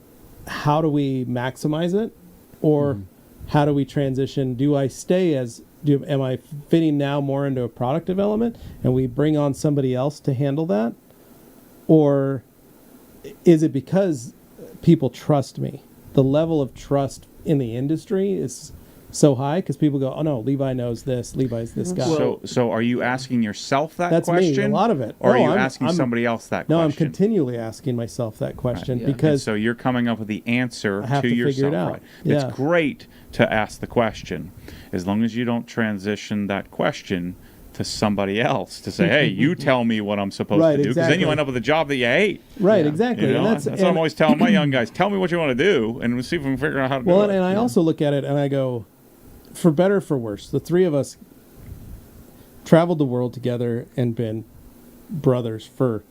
how do we maximize it, or how do we transition? Do I stay am I fitting now more into a product development and we bring on somebody else to handle that? Or is it because people trust me? The level of trust in the industry is so high because people go, oh no, Levi knows this. Levi's this guy. So are you asking yourself that that's question? Me, a lot of it. Or are you asking somebody else that question? No, I'm continually asking myself that question right. because. And so you're coming up with the answer I have to yourself. figure it out. Right? Yeah. It's great to ask the question, as long as you don't transition that question to somebody else to say, hey, you tell me what I'm supposed to do, because then you end up with a job that you hate. Right, exactly. You know? That's what I'm always telling my young guys. Tell me what you want to do, and we'll see if we can figure out how to do it. Well, and I also look at it and I go, for better or for worse, the three of us traveled the world together and been brothers for,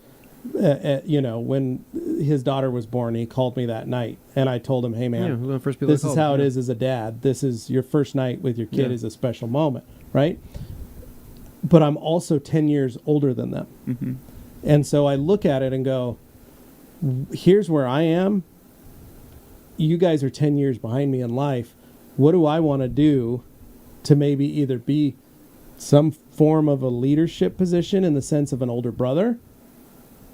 when his daughter was born, he called me that night and I told him, hey man, this is how it is as a dad. This is your first night with your kid is a special moment, right? But I'm also 10 years older than them. Mm-hmm. And so I look at it and go, here's where I am. You guys are 10 years behind me in life. What do I want to do to maybe either be some form of a leadership position in the sense of an older brother,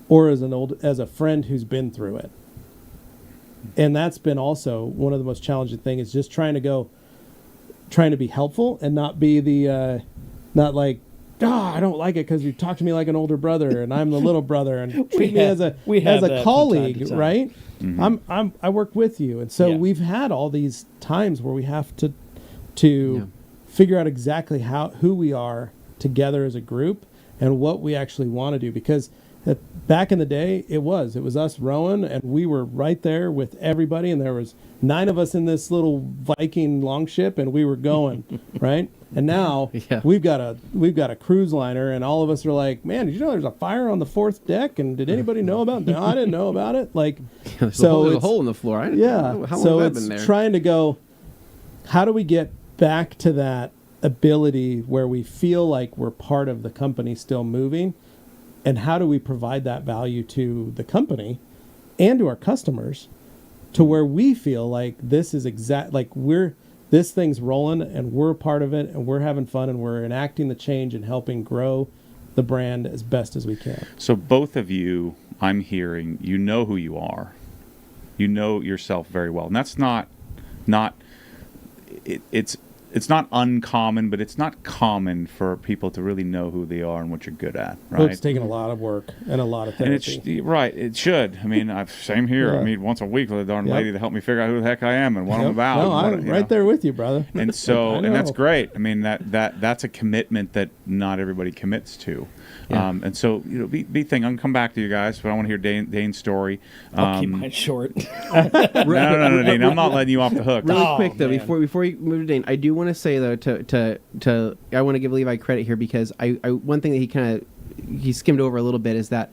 or as a friend who's been through it? And that's been also one of the most challenging things, is just trying to be helpful and not be the, not like, I don't like it because you talk to me like an older brother and I'm the little brother and treat me as a colleague, right? Mm-hmm. I work with you, and so we've had all these times where we have to figure out exactly who we are together as a group and what we actually want to do. Because back in the day, it was us rowing, and we were right there with everybody, and there was 9 of us in this little Viking longship, and we were going right. And now we've got a cruise liner, and all of us are like, man, did you know there's a fire on the 4th deck? And did anybody know about it? No, I didn't know about it. Like, there's a hole in the floor. I didn't know. How so long it's have I been there? Trying to go, how do we get back to that ability where we feel like we're part of the company still moving? And how do we provide that value to the company and to our customers to where we feel like this is this thing's rolling and we're a part of it and we're having fun and we're enacting the change and helping grow the brand as best as we can. So both of you, I'm hearing, you know who you are. You know yourself very well. And that's it's not uncommon, but it's not common for people to really know who they are and what you're good at, right? Well, it's taking a lot of work and a lot of therapy. And it should. I mean, same here. I meet once a week with a darn lady to help me figure out who the heck I am and what I'm about. No, I'm right there with you, brother. And so, and that's great. I mean, that's a commitment that not everybody commits to. Yeah. And so, be thinking. I'm gonna come back to you guys, but I want to hear Dane's story. I'll keep mine short. No, Dane. I'm not letting you off the hook. Really quick though, before you move to Dane, I do want to say though I want to give Levi credit here, because I one thing that he skimmed over a little bit is that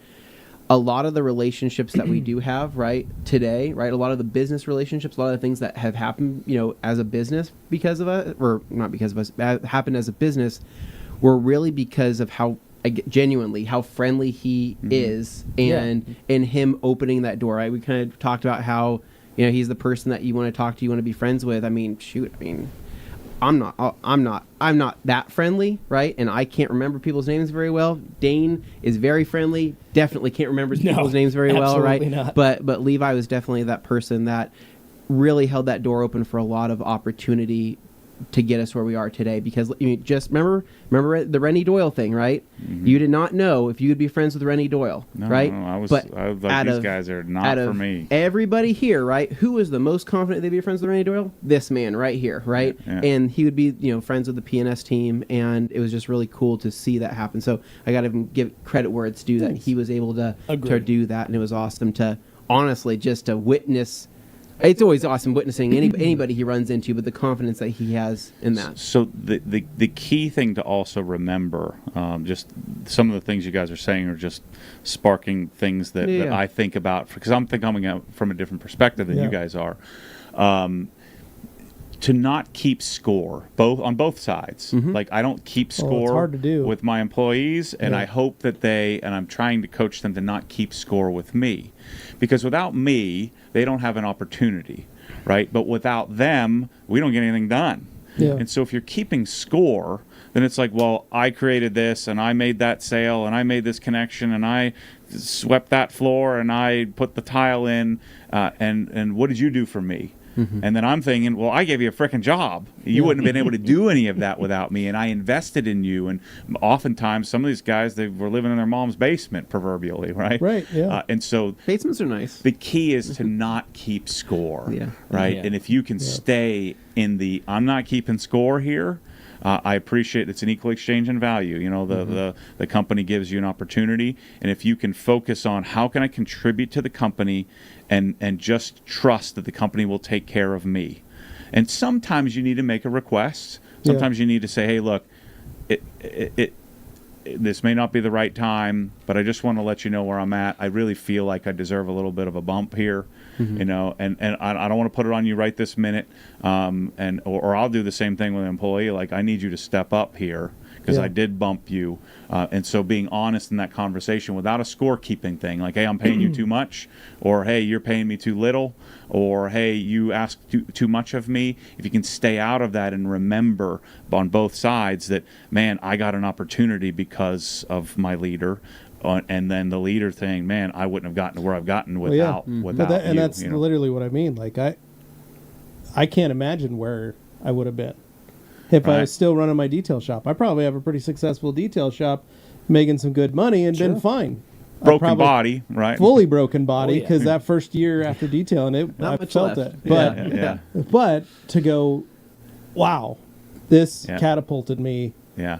a lot of the relationships that we do have right today, right, a lot of the business relationships, a lot of the things that have happened, as a business because of us, or not because of us, happened as a business, were really because of how genuinely how friendly he is, and him opening that door. Right, we kind of talked about how he's the person that you want to talk to, you want to be friends with. I mean, I'm not that friendly, right? And I can't remember people's names very well. Dane is very friendly. Definitely can't remember people's names very well, right? Not. But Levi was definitely that person that really held that door open for a lot of opportunity to get us where we are today. Because just remember the Rennie Doyle thing, right? Mm-hmm. You did not know if you would be friends with Rennie Doyle, right? No, I was like, these guys are not for me. Everybody here, right? Who was the most confident they'd be friends with Rennie Doyle? This man right here, right? Yeah. And he would be, friends with the PNS team, and it was just really cool to see that happen. So I got to give credit where it's due that he was able to do that, and it was awesome to honestly just to witness. It's always awesome witnessing anybody he runs into, but the confidence that he has in that. So the key thing to also remember, just some of the things you guys are saying are just sparking things that I think about, because I'm coming out from a different perspective than you guys are. To not keep score on both sides. Mm-hmm. Like, I don't keep score it's hard to do with my employees, and I hope that and I'm trying to coach them to not keep score with me, because without me, they don't have an opportunity, right? But without them, we don't get anything done. Yeah. And so if you're keeping score, then it's like, well, I created this, and I made that sale, and I made this connection, and I swept that floor, and I put the tile in, and what did you do for me? Mm-hmm. And then I'm thinking, well, I gave you a frickin' job. You wouldn't have been able to do any of that without me, and I invested in you. And oftentimes, some of these guys, they were living in their mom's basement, proverbially, right? Right, yeah. And so basements are nice. The key is to not keep score, right? Yeah. And if you can stay in the I'm not keeping score here, I appreciate it's an equal exchange in value. The company gives you an opportunity, and if you can focus on how can I contribute to the company, and just trust that the company will take care of me. And sometimes you need to make a request. Sometimes you need to say, hey, look, this may not be the right time, but I just want to let you know where I'm at. I really feel like I deserve a little bit of a bump here. Mm-hmm. And I don't want to put it on you right this minute, or I'll do the same thing with an employee. Like, I need you to step up here because I did bump you. And so being honest in that conversation without a scorekeeping thing, like, hey, I'm paying you too much, or hey, you're paying me too little, or hey, you asked too much of me. If you can stay out of that and remember on both sides that, man, I got an opportunity because of my leader. And then the leader thing, man, I wouldn't have gotten to where I've gotten without you. And that's literally what I mean. Like, I can't imagine where I would have been if I was still running my detail shop. I probably have a pretty successful detail shop, making some good money, and been fine. Broken body, right? Fully broken body, because that first year after detailing it, I felt it. But but to go, wow, this catapulted me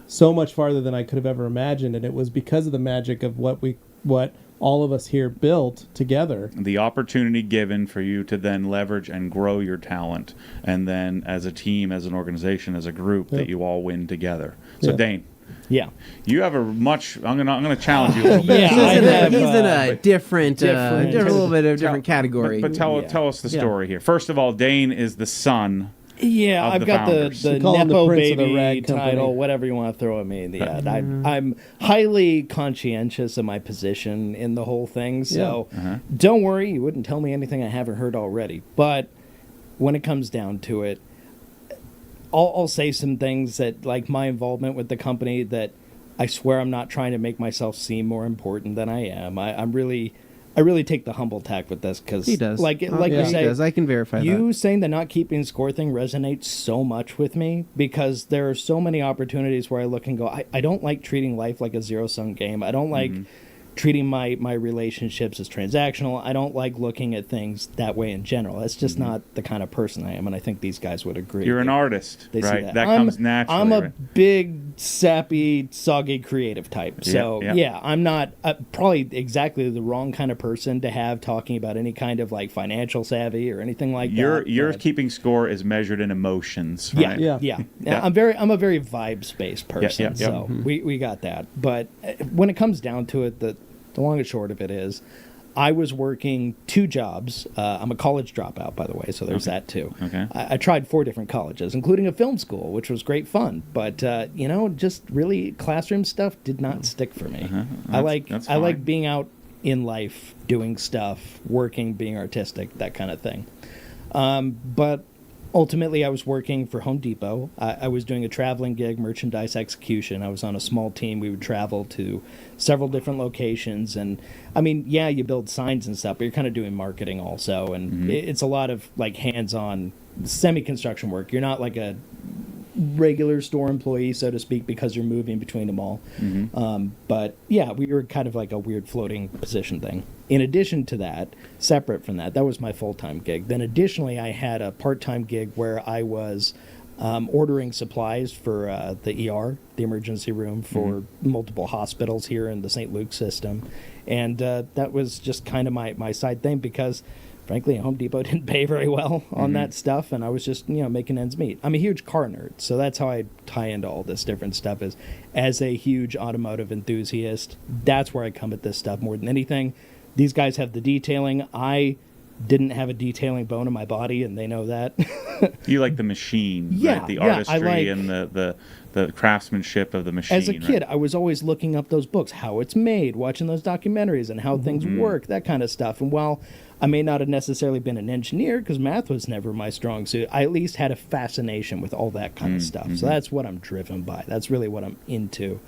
so much farther than I could have ever imagined, and it was because of the magic of what all of us here built together. The opportunity given for you to then leverage and grow your talent, and then as a team, as an organization, as a group, that you all win together. So Dane. Yeah, you have I'm gonna challenge you a little bit. He's in a different a little bit of different category. But tell us the story here. First of all, Dane is the son. Yeah, I've got the Nepo baby title, whatever you want to throw at me. I'm highly conscientious of my position in the whole thing, so don't worry, you wouldn't tell me anything I haven't heard already. But when it comes down to it, I'll say some things that, like my involvement with the company, that I swear I'm not trying to make myself seem more important than I am. I really take the humble tack with this, because he does. Like you say, he does. I can verify you that. saying the not keeping score thing resonates so much with me, because there are so many opportunities where I look and go, I don't like treating life like a zero-sum game. I don't like treating my relationships as transactional. I don't like looking at things that way in general. That's just not the kind of person I am, and I think these guys would agree. You're an artist, they right? See that comes naturally. I'm a big, sappy, soggy creative type. So, I'm not probably exactly the wrong kind of person to have talking about any kind of like financial savvy or anything like that. Your keeping score is measured in emotions, right? Yeah. I'm a very vibes-based person, so we got that. But when it comes down to it, The long and short of it is, I was working 2 jobs. I'm a college dropout, by the way, so there's that too. Okay. I tried 4 different colleges, including a film school, which was great fun. But just really classroom stuff did not stick for me. I like being out in life, doing stuff, working, being artistic, that kind of thing. But ultimately, I was working for Home Depot. I was doing a traveling gig, merchandise execution. I was on a small team. We would travel to several different locations. And, I mean, yeah, you build signs and stuff, but you're kind of doing marketing also. And it's a lot of, like, hands-on semi-construction work. You're not like a regular store employee, so to speak, because you're moving between them all. But, yeah, we were kind of like a weird floating position thing. In addition to that, separate from that, that was my full-time gig. Then additionally, I had a part-time gig where I was ordering supplies for the ER, the emergency room, for multiple hospitals here in the St. Luke system. And that was just kind of my side thing because, frankly, Home Depot didn't pay very well on that stuff, and I was just, making ends meet. I'm a huge car nerd, so that's how I tie into all this different stuff is, as a huge automotive enthusiast, that's where I come at this stuff more than anything. These guys have the detailing. I didn't have a detailing bone in my body, and they know that. You like the machine, right? The artistry and the craftsmanship of the machine. As a kid, I was always looking up those books, how it's made, watching those documentaries and how things work, that kind of stuff. And while I may not have necessarily been an engineer because math was never my strong suit, I at least had a fascination with all that kind of stuff. So that's what I'm driven by. That's really what I'm into.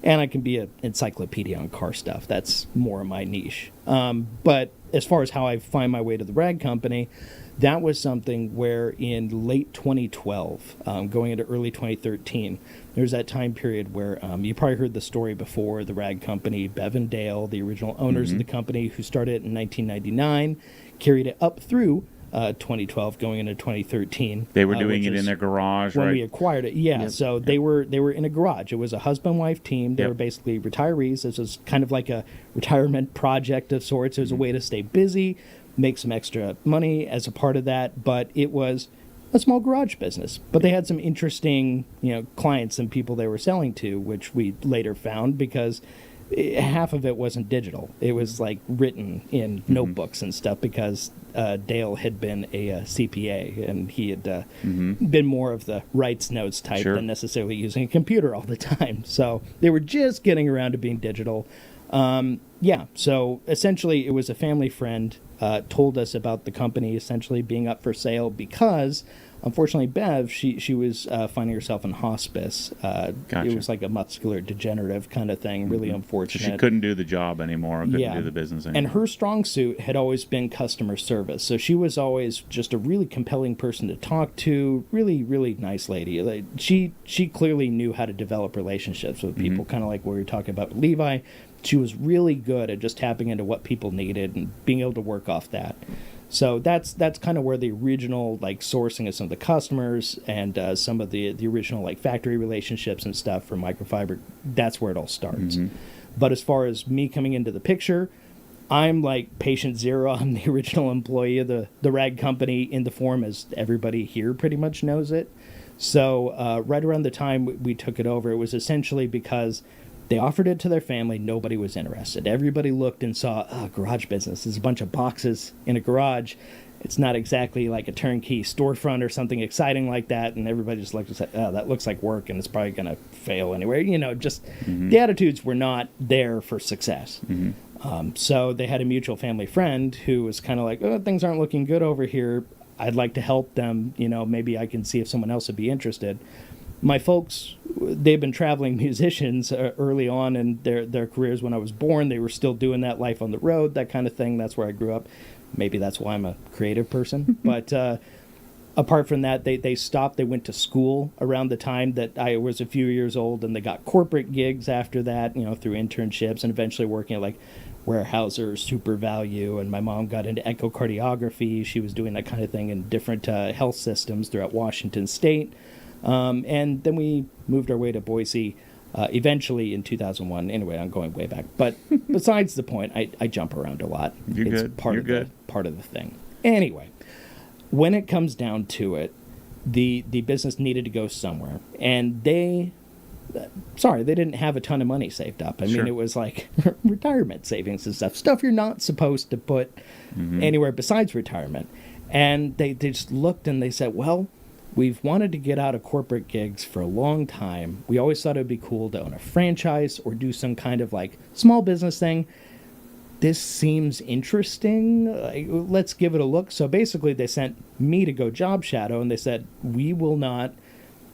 And I can be an encyclopedia on car stuff. That's more of my niche. But as far as how I find my way to the rag company, that was something where in late 2012, going into early 2013, there's that time period where you probably heard the story before, the rag company, Bev and Dale, the original owners of the company who started it in 1999, carried it up through 2012 going into 2013. They were doing it in their garage, when right? we acquired it. Yeah, yep. So they were in a garage. It was a husband-wife team. They were basically retirees. This was kind of like a retirement project of sorts. It was a way to stay busy, make some extra money as a part of that, but it was a small garage business. But they had some interesting, clients and people they were selling to, which we later found because half of it wasn't digital. It was like written in notebooks and stuff because Dale had been a CPA and he had been more of the writes notes type than necessarily using a computer all the time. So they were just getting around to being digital. So essentially it was a family friend told us about the company essentially being up for sale because unfortunately, Bev, she was finding herself in hospice. It was like a muscular degenerative kind of thing, really unfortunate. So she couldn't do the job anymore, couldn't do the business anymore. And her strong suit had always been customer service. So she was always just a really compelling person to talk to, really, really nice lady. Like, she clearly knew how to develop relationships with people, kind of like what we were talking about with Levi. She was really good at just tapping into what people needed and being able to work off that. So that's kind of where the original sourcing of some of the customers and some of the original factory relationships and stuff for microfiber, that's where it all starts. But as far as me coming into the picture, I'm like patient zero. I'm the original employee of the rag company in the form as everybody here pretty much knows it. So right around the time we took it over, it was essentially because they offered it to their family. Nobody was interested. Everybody looked and saw, garage business. There's a bunch of boxes in a garage. It's not exactly like a turnkey storefront or something exciting like that. And everybody just looked and said, that looks like work and it's probably going to fail anyway. The attitudes were not there for success. So they had a mutual family friend who was kind of like, things aren't looking good over here. I'd like to help them. Maybe I can see if someone else would be interested. My folks, they've been traveling musicians early on in their careers. When I was born, they were still doing that life on the road, that kind of thing. That's where I grew up. Maybe that's why I'm a creative person. But apart from that, they stopped. They went to school around the time that I was a few years old, and they got corporate gigs after that, through internships and eventually working at Weyerhaeuser, Super Value. And my mom got into echocardiography. She was doing that kind of thing in different health systems throughout Washington State. And then we moved our way to Boise eventually in 2001. Anyway, I'm going way back. But besides the point, I jump around a lot. It's part of the thing. Anyway, when it comes down to it, the business needed to go somewhere. And they sorry, they didn't have a ton of money saved up. I mean, it was like retirement savings and stuff you're not supposed to put anywhere besides retirement. And they just looked and they said, well, we've wanted to get out of corporate gigs for a long time. We always thought it would be cool to own a franchise or do some kind of like small business thing. This seems interesting. Let's give it a look. So basically they sent me to go job shadow, and they said, we will not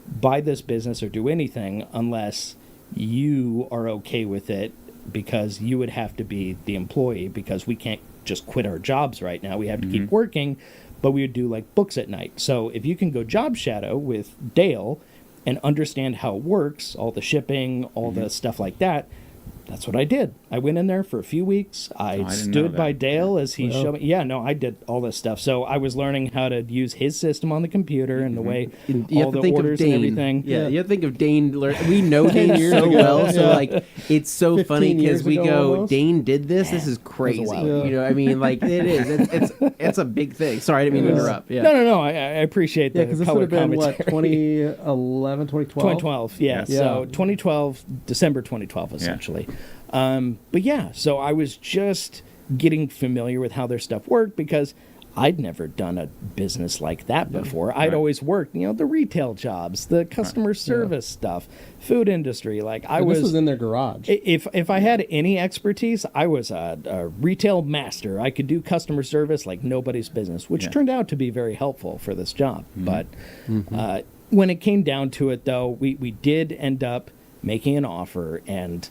buy this business or do anything unless you are okay with it, because you would have to be the employee, because we can't just quit our jobs right now. We have to keep working, but we would do like books at night. So if you can go job shadow with Dale and understand how it works, all the shipping, all the stuff like that, that's what I did. I went in there for a few weeks. I stood by Dale as he showed me. Yeah, no, I did all this stuff. So I was learning how to use his system on the computer and the way all the orders and everything. Yeah, you have to think of Dane. We know Dane so well, so like it's so funny because we go, almost. Dane did this. This is crazy. You know, I mean, like it is. It's a big thing. Sorry, I didn't mean to interrupt. Yeah. No. I appreciate that. Yeah, because this would have been what 2011, 2012. 2012. Yeah. So 2012, December 2012, essentially. But yeah, so I was just getting familiar with how their stuff worked, because I'd never done a business like that before. I'd always worked, the retail jobs, the customer service stuff, food industry. Like this was in their garage. If I had any expertise, I was a retail master. I could do customer service like nobody's business, which turned out to be very helpful for this job. But when it came down to it, though, we did end up making an offer, and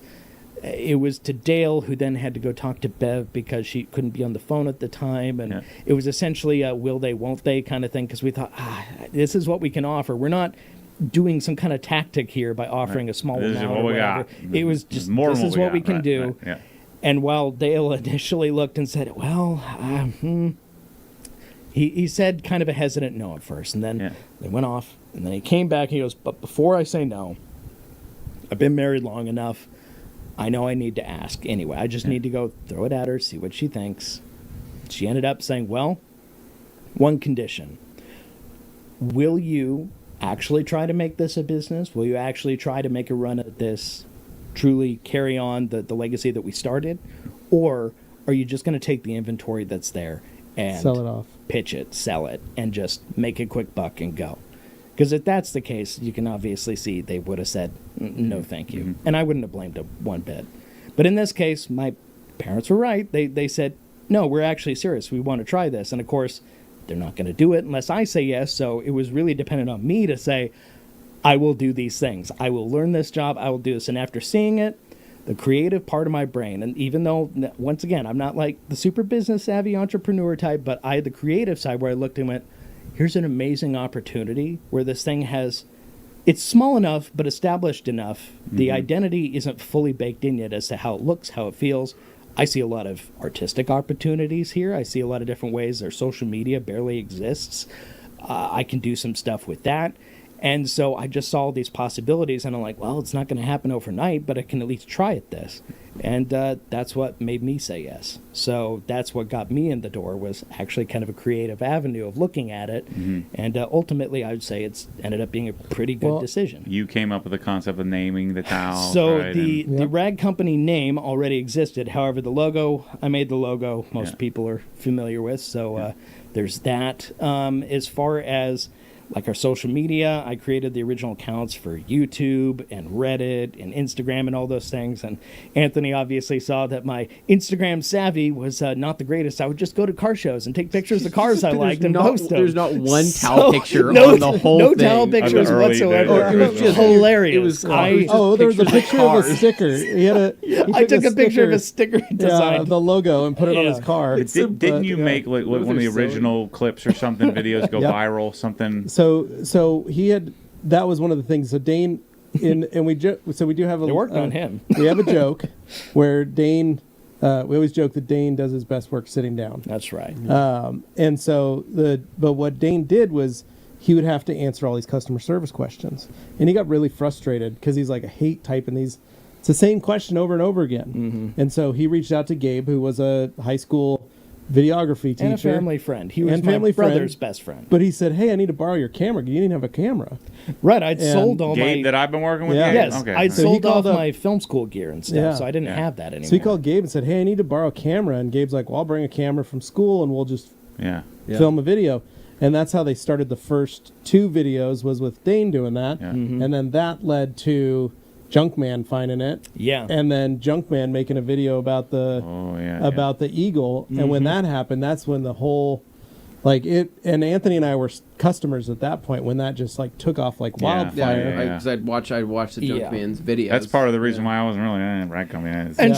it was to Dale, who then had to go talk to Bev because she couldn't be on the phone at the time. And it was essentially a will they, won't they kind of thing, because we thought, this is what we can offer. We're not doing some kind of tactic here by offering a small amount or whatever. It was just, this is what we can do. Right. Yeah. And while Dale initially looked and said, well, he said kind of a hesitant no at first. And then they went off. And then he came back and he goes, but before I say no, I've been married long enough. I know I need to ask. Anyway, I just need to go throw it at her, see what she thinks. She ended up saying, well, one condition. Will you actually try to make this a business? Will you actually try to make a run at this, truly carry on the legacy that we started? Or are you just going to take the inventory that's there and sell it off, pitch it, sell it, and just make a quick buck and go? Because if that's the case, you can obviously see they would have said, no, thank you. And I wouldn't have blamed them one bit. But in this case, my parents were right. They said, no, we're actually serious. We want to try this. And, of course, they're not going to do it unless I say yes. So it was really dependent on me to say, I will do these things. I will learn this job. I will do this. And after seeing it, the creative part of my brain, and even though, once again, I'm not like the super business savvy entrepreneur type, but I had the creative side where I looked and went, here's an amazing opportunity where this thing it's small enough but established enough. The identity isn't fully baked in yet as to how it looks, how it feels. I see a lot of artistic opportunities here. I see a lot of different ways. Their social media barely exists. I can do some stuff with that. And so I just saw these possibilities, and I'm like, well, it's not going to happen overnight, but I can at least try at this. And that's what made me say yes. So that's what got me in the door, was actually kind of a creative avenue of looking at it. And ultimately, I would say it's ended up being a pretty good decision. You came up with the concept of naming the town. So right? the Rag Company name already existed. However, the logo, I made the logo most people are familiar with. So there's that. As far as like our social media, I created the original accounts for YouTube and Reddit and Instagram and all those things. And Anthony obviously saw that my Instagram savvy was not the greatest. I would just go to car shows and take pictures of cars I liked and post them. There's not one towel picture on the whole thing. No towel pictures whatsoever. It was just hilarious. It was there was a picture of a sticker. I took a picture of a sticker design. The logo, and put it on his car. Didn't you make like one of the original clips or something, videos go viral, something? So he had, that was one of the things. So Dane, and we do have It worked on him. We have a joke where Dane, we always joke that Dane does his best work sitting down. That's right. And so but what Dane did was he would have to answer all these customer service questions, and he got really frustrated because he's like, I hate typing these. It's the same question over and over again. And so he reached out to Gabe, who was a high school videography teacher. And a family friend. He was my brother's best friend. But he said, hey, I need to borrow your camera. You didn't have a camera. Right. I'd sold all Gabe my... that I've been working with? Yeah. Yes. Okay. I'd sold off my film school gear and stuff, so I didn't have that anymore. So he called Gabe and said, hey, I need to borrow a camera. And Gabe's like, well, I'll bring a camera from school and we'll just film a video. And that's how they started the first 2 videos, was with Dane doing that. Yeah. Mm-hmm. And then that led to Junkman finding it. Yeah. And then Junkman making a video about the the Eagle. Mm-hmm. And when that happened, that's when the whole and Anthony and I were customers at that point when that just took off like wildfire. Because I'd watch the Junkman's videos. That's part of the reason why I wasn't really right coming in. And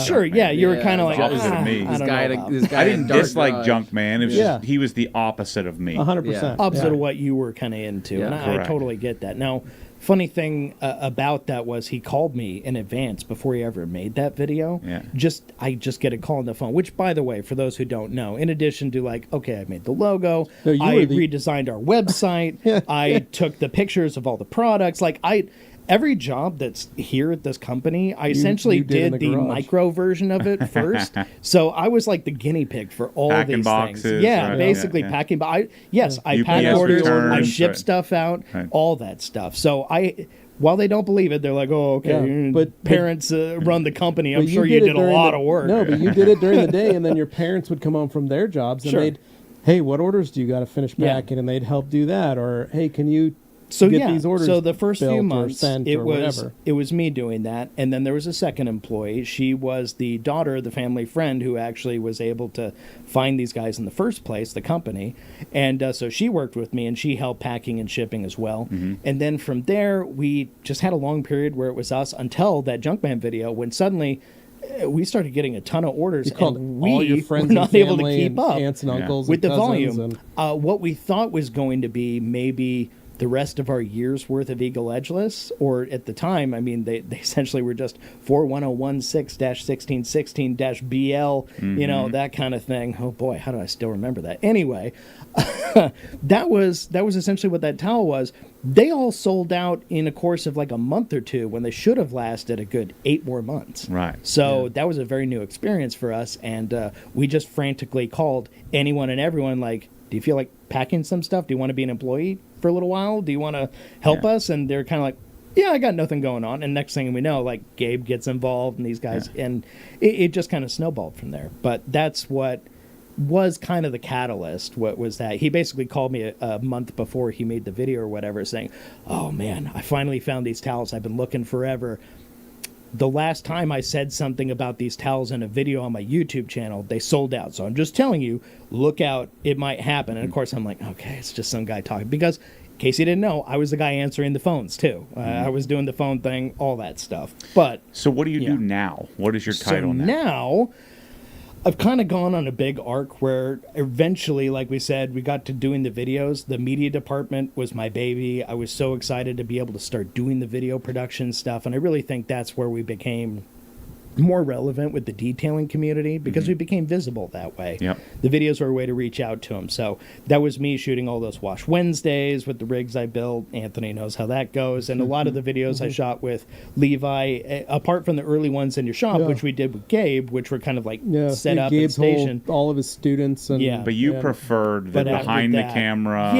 you were kind of like opposite of me. This guy I didn't dislike Junkman. It was just he was the opposite of me. 100%. Opposite of what you were kind of into. Yeah. And I totally get that. Now, funny thing about that was he called me in advance before he ever made that video. Yeah. I just get a call on the phone, which, by the way, for those who don't know, in addition to I made the logo, I redesigned our website, I took the pictures of all the products, every job that's here at this company, I essentially did the micro version of it first. So I was like the guinea pig for all packing these boxes, things. Yeah, right? Packing. I pack orders, I ship stuff out, all that stuff. So while they don't believe it, they're like, oh, okay. Yeah, but parents run the company. I'm sure you did a lot of work. No, but you did it during the day, and then your parents would come home from their jobs, and they'd, hey, what orders do you got to finish packing? And they'd help do that. Or, hey, can you get these orders? So the first few months, it was me doing that, and then there was a second employee. She was the daughter of the family friend who actually was able to find these guys in the first place, the company, and so she worked with me, and she helped packing and shipping as well. Mm-hmm. And then from there, we just had a long period where it was us until that Junkman video, when suddenly we started getting a ton of orders, and we all your friends were not and able to keep up aunts and uncles with and the volume. And what we thought was going to be maybe the rest of our year's worth of Eagle Edgeless, or at the time, I mean, they essentially were just 41016-1616-BL, that kind of thing. Oh boy, how do I still remember that? Anyway, that was essentially what that towel was. They all sold out in a course of a month or two, when they should have lasted a good 8 more months. Right. So that was a very new experience for us, and we just frantically called anyone and everyone, do you feel like packing some stuff? Do you want to be an employee for a little while? Do you want to help us? And they're kind of like, yeah, I got nothing going on. And next thing we know, Gabe gets involved and these guys, and it just kind of snowballed from there. But that's what was kind of the catalyst. What was that? He basically called me a month before he made the video or whatever, saying, oh man, I finally found these towels. I've been looking forever. The last time I said something about these towels in a video on my YouTube channel, they sold out. So I'm just telling you, look out, it might happen. And of course I'm like, okay, it's just some guy talking. Because in case you didn't know, I was the guy answering the phones too. I was doing the phone thing, all that stuff. But so what do you do now? What is your title now? Now I've kind of gone on a big arc where eventually, like we said, we got to doing the videos. The media department was my baby. I was so excited to be able to start doing the video production stuff. And I really think that's where we became more relevant with the detailing community, because we became visible that way. Yep. The videos were a way to reach out to them. So that was me shooting all those Wash Wednesdays with the rigs I built. Anthony knows how that goes. And a lot of the videos I shot with Levi, apart from the early ones in your shop, which we did with Gabe, which were kind of set up and stationed. All of his students. And, But you preferred the behind the camera,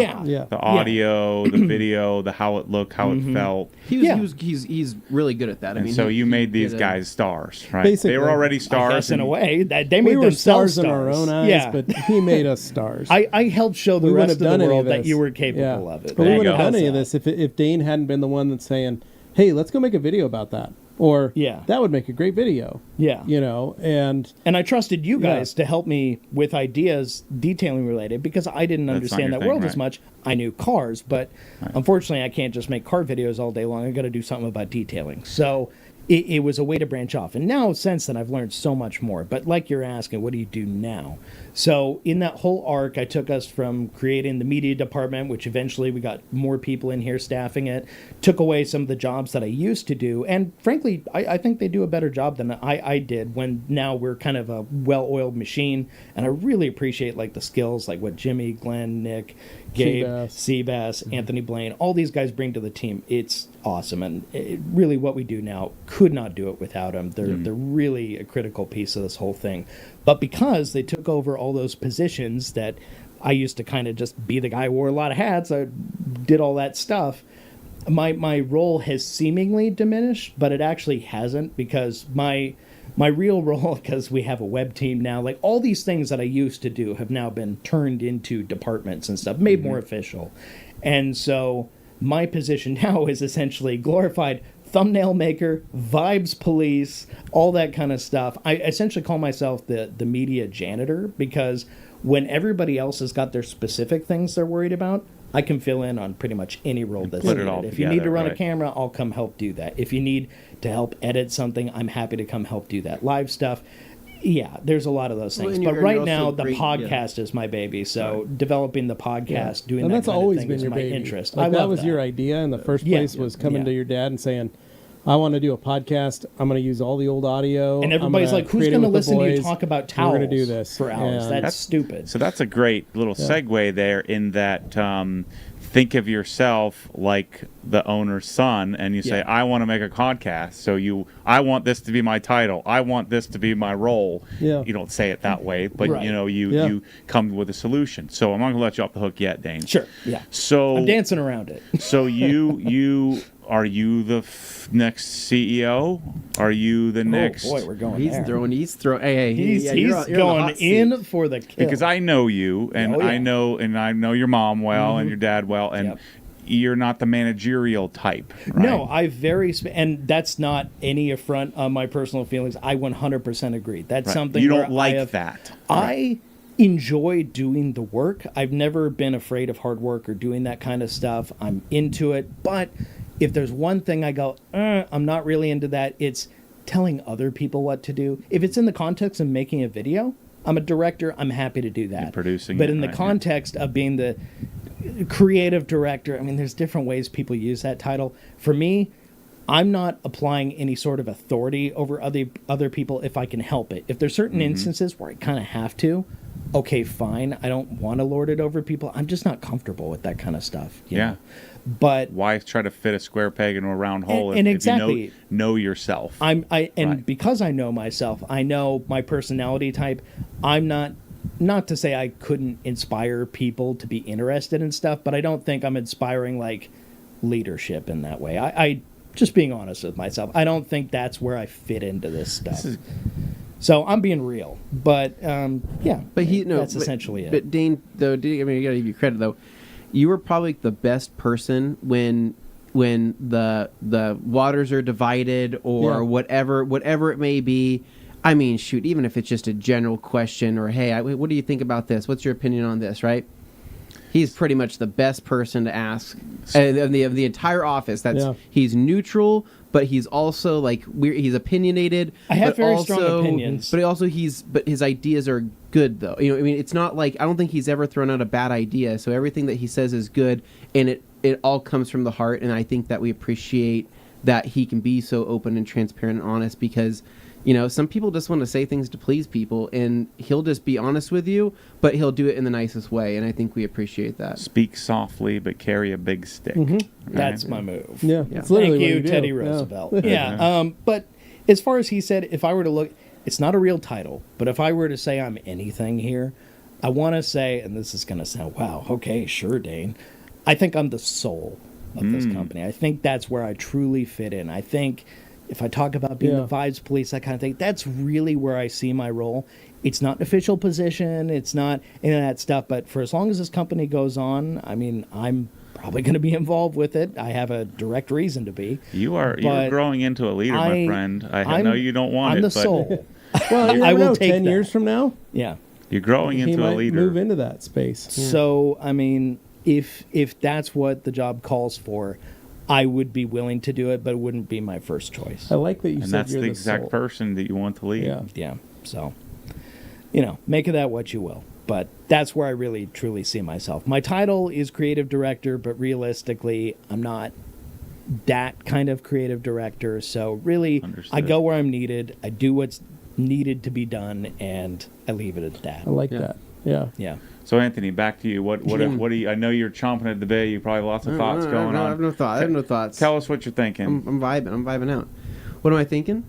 the audio, the video, the how it looked, how it felt. He's really good at that. And so you made these guys stars. Right. Basically, they were already stars. I guess in a way. They made we were themselves stars in our own eyes, but he made us stars. I helped show the rest of the world that you were capable of it. But we wouldn't have done any of this if Dane hadn't been the one that's saying, hey, let's go make a video about that. Or, that would make a great video. Yeah. And I trusted you guys to help me with ideas detailing related, because I didn't understand that world as much. I knew cars, but unfortunately I can't just make car videos all day long. I got to do something about detailing. So it was a way to branch off. And now, since then, I've learned so much more. But like you're asking, what do you do now? So in that whole arc, I took us from creating the media department, which eventually we got more people in here staffing it, took away some of the jobs that I used to do. And frankly, I think they do a better job than I did, when now we're kind of a well-oiled machine. And I really appreciate the skills, like what Jimmy, Glenn, Nick, Gabe, Seabass, Anthony Blaine, all these guys bring to the team. It's awesome. And really what we do now, could not do it without them. They're really a critical piece of this whole thing. But because they took over all those positions that I used to kind of just be the guy who wore a lot of hats, I did all that stuff, my role has seemingly diminished, but it actually hasn't, because my real role, because we have a web team now, like all these things that I used to do have now been turned into departments and stuff, made more official. And so my position now is essentially glorified thumbnail maker, vibes police, all that kind of stuff. I essentially call myself the media janitor, because when everybody else has got their specific things they're worried about, I can fill in on pretty much any role that's needed. If you need to run a camera, I'll come help do that. If you need to help edit something, I'm happy to come help do that. Live stuff, yeah, there's a lot of those things. But right now, the podcast is my baby. So developing the podcast, doing that kind of thing is my interest. Like, that was your idea in the first place, was coming to your dad and saying, I want to do a podcast. I'm going to use all the old audio. And everybody's like, who's going to listen to you talk about towels We're going to do this for hours? That's stupid. So that's a great little segue there, in that think of yourself like the owner's son, and you say, I want to make a podcast. So I want this to be my title. I want this to be my role. Yeah. You don't say it that way, but you come with a solution. So I'm not going to let you off the hook yet, Dane. Sure. Yeah. So I'm dancing around it. So are you the next CEO? Are you the next? Oh boy, we're going He's there. throwing. Hey, he's going in for the kill. Because I know you, and I know your mom well, and your dad well, and you're not the managerial type. Right? No, and that's not any affront on my personal feelings. I 100% agree. That's something you don't like that. I enjoy doing the work. I've never been afraid of hard work or doing that kind of stuff. I'm into it, but if there's one thing I go, I'm not really into that, it's telling other people what to do. If it's in the context of making a video, I'm a director, I'm happy to do that. And producing but in the context of being the creative director, I mean, there's different ways people use that title. For me, I'm not applying any sort of authority over other people if I can help it. If there's certain instances where I kind of have to, okay, fine. I don't want to lord it over people. I'm just not comfortable with that kind of stuff. You know? But why try to fit a square peg into a round hole if you know yourself? Because I know myself, I know my personality type. I'm not to say I couldn't inspire people to be interested in stuff, but I don't think I'm inspiring like leadership in that way. I just being honest with myself, I don't think that's where I fit into this stuff. So I'm being real, but that's essentially it. But Dane, though, I mean, you gotta give you credit though. You were probably the best person when the waters are divided or whatever it may be. I mean, shoot, even if it's just a general question or, hey, what do you think about this? What's your opinion on this, right? He's pretty much the best person to ask of the entire office. He's neutral, but he's also like he's opinionated. I have very strong opinions, but his ideas are good though. You know, I mean, it's not like I don't think he's ever thrown out a bad idea. So everything that he says is good, and it all comes from the heart. And I think that we appreciate that he can be so open and transparent and honest, because some people just want to say things to please people, and he'll just be honest with you, but he'll do it in the nicest way, and I think we appreciate that. Speak softly, but carry a big stick. Mm-hmm. Right? That's my move. Yeah. Thank you, Teddy Roosevelt. Yeah. But as far as he said, if I were to look, it's not a real title, but if I were to say I'm anything here, I want to say, and this is going to sound, wow, okay, sure, Dane, I think I'm the soul of this company. I think that's where I truly fit in. I think if I talk about being the vibes police, that kind of thing, that's really where I see my role. It's not an official position. It's not any of that stuff. But for as long as this company goes on, I mean, I'm probably going to be involved with it. I have a direct reason to be. You're growing into a leader, my friend. I know you don't want I'm it, the soul. Well, I will take 10 years from now. Yeah. You're growing into a leader. Move into that space. Yeah. So, I mean, if that's what the job calls for, I would be willing to do it, but it wouldn't be my first choice. I like that you said that's you're the exact person that you want to lead. Yeah. So, make of that what you will. But that's where I really, truly see myself. My title is creative director, but realistically, I'm not that kind of creative director. So really, I go where I'm needed. I do what's needed to be done, and I leave it at that. I like that. Yeah. Yeah. So Anthony, back to you. What do you? I know you're chomping at the bit. You probably have lots of thoughts going on. I have no thoughts. Tell us what you're thinking. I'm vibing out. What am I thinking?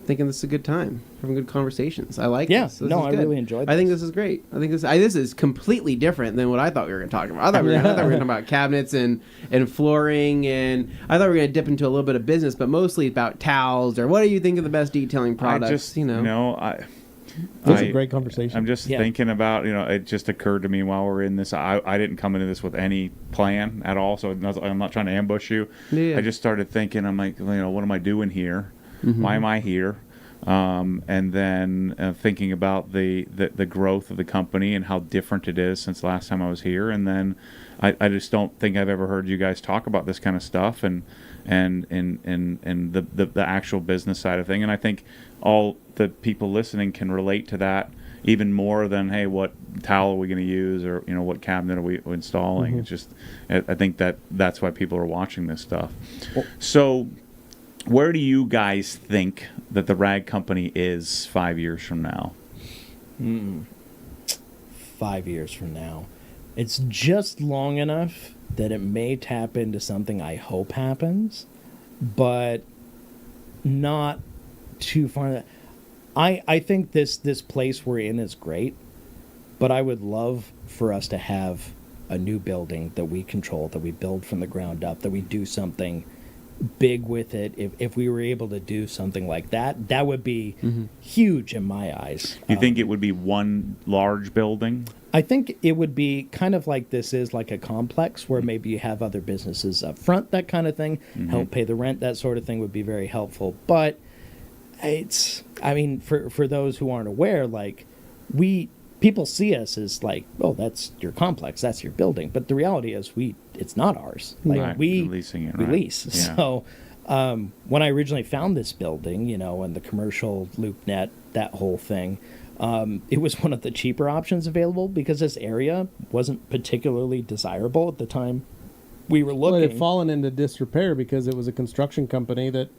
Thinking this is a good time, having good conversations. I like this. This I really enjoyed this. I think this is great. I think this is completely different than what I thought we were going to talk about. I thought we were going to talk about cabinets and flooring, and I thought we were going to dip into a little bit of business, but mostly about towels, or what do you think of the best detailing products? That's a great conversation. I'm just thinking about, it just occurred to me while we're in this. I didn't come into this with any plan at all, so I'm not trying to ambush you. Yeah. I just started thinking, I'm like, what am I doing here? Mm-hmm. Why am I here? And then thinking about the growth of the company and how different it is since last time I was here. And then I just don't think I've ever heard you guys talk about this kind of stuff and the actual business side of thing. And I think all the people listening can relate to that even more than, hey, what towel are we going to use, or what cabinet are we installing? It's just, I think that's why people are watching this stuff. So where do you guys think that the rag company is 5 years from now? 5 years from now. It's just long enough that it may tap into something I hope happens, but not too far. I think this place we're in is great, but I would love for us to have a new building that we control, that we build from the ground up, that we do something big with it. If we were able to do something like that, that would be huge in my eyes. You think it would be one large building? I think it would be kind of like this is like a complex where maybe you have other businesses up front, that kind of thing, help pay the rent, that sort of thing would be very helpful. But for those who aren't aware, like people see us as like, oh, that's your complex, that's your building. But the reality is it's not ours. Like we leasing it, we lease. Yeah. So when I originally found this building, and the commercial loop net, that whole thing, it was one of the cheaper options available because this area wasn't particularly desirable at the time we were looking. Well, it had fallen into disrepair because it was a construction company that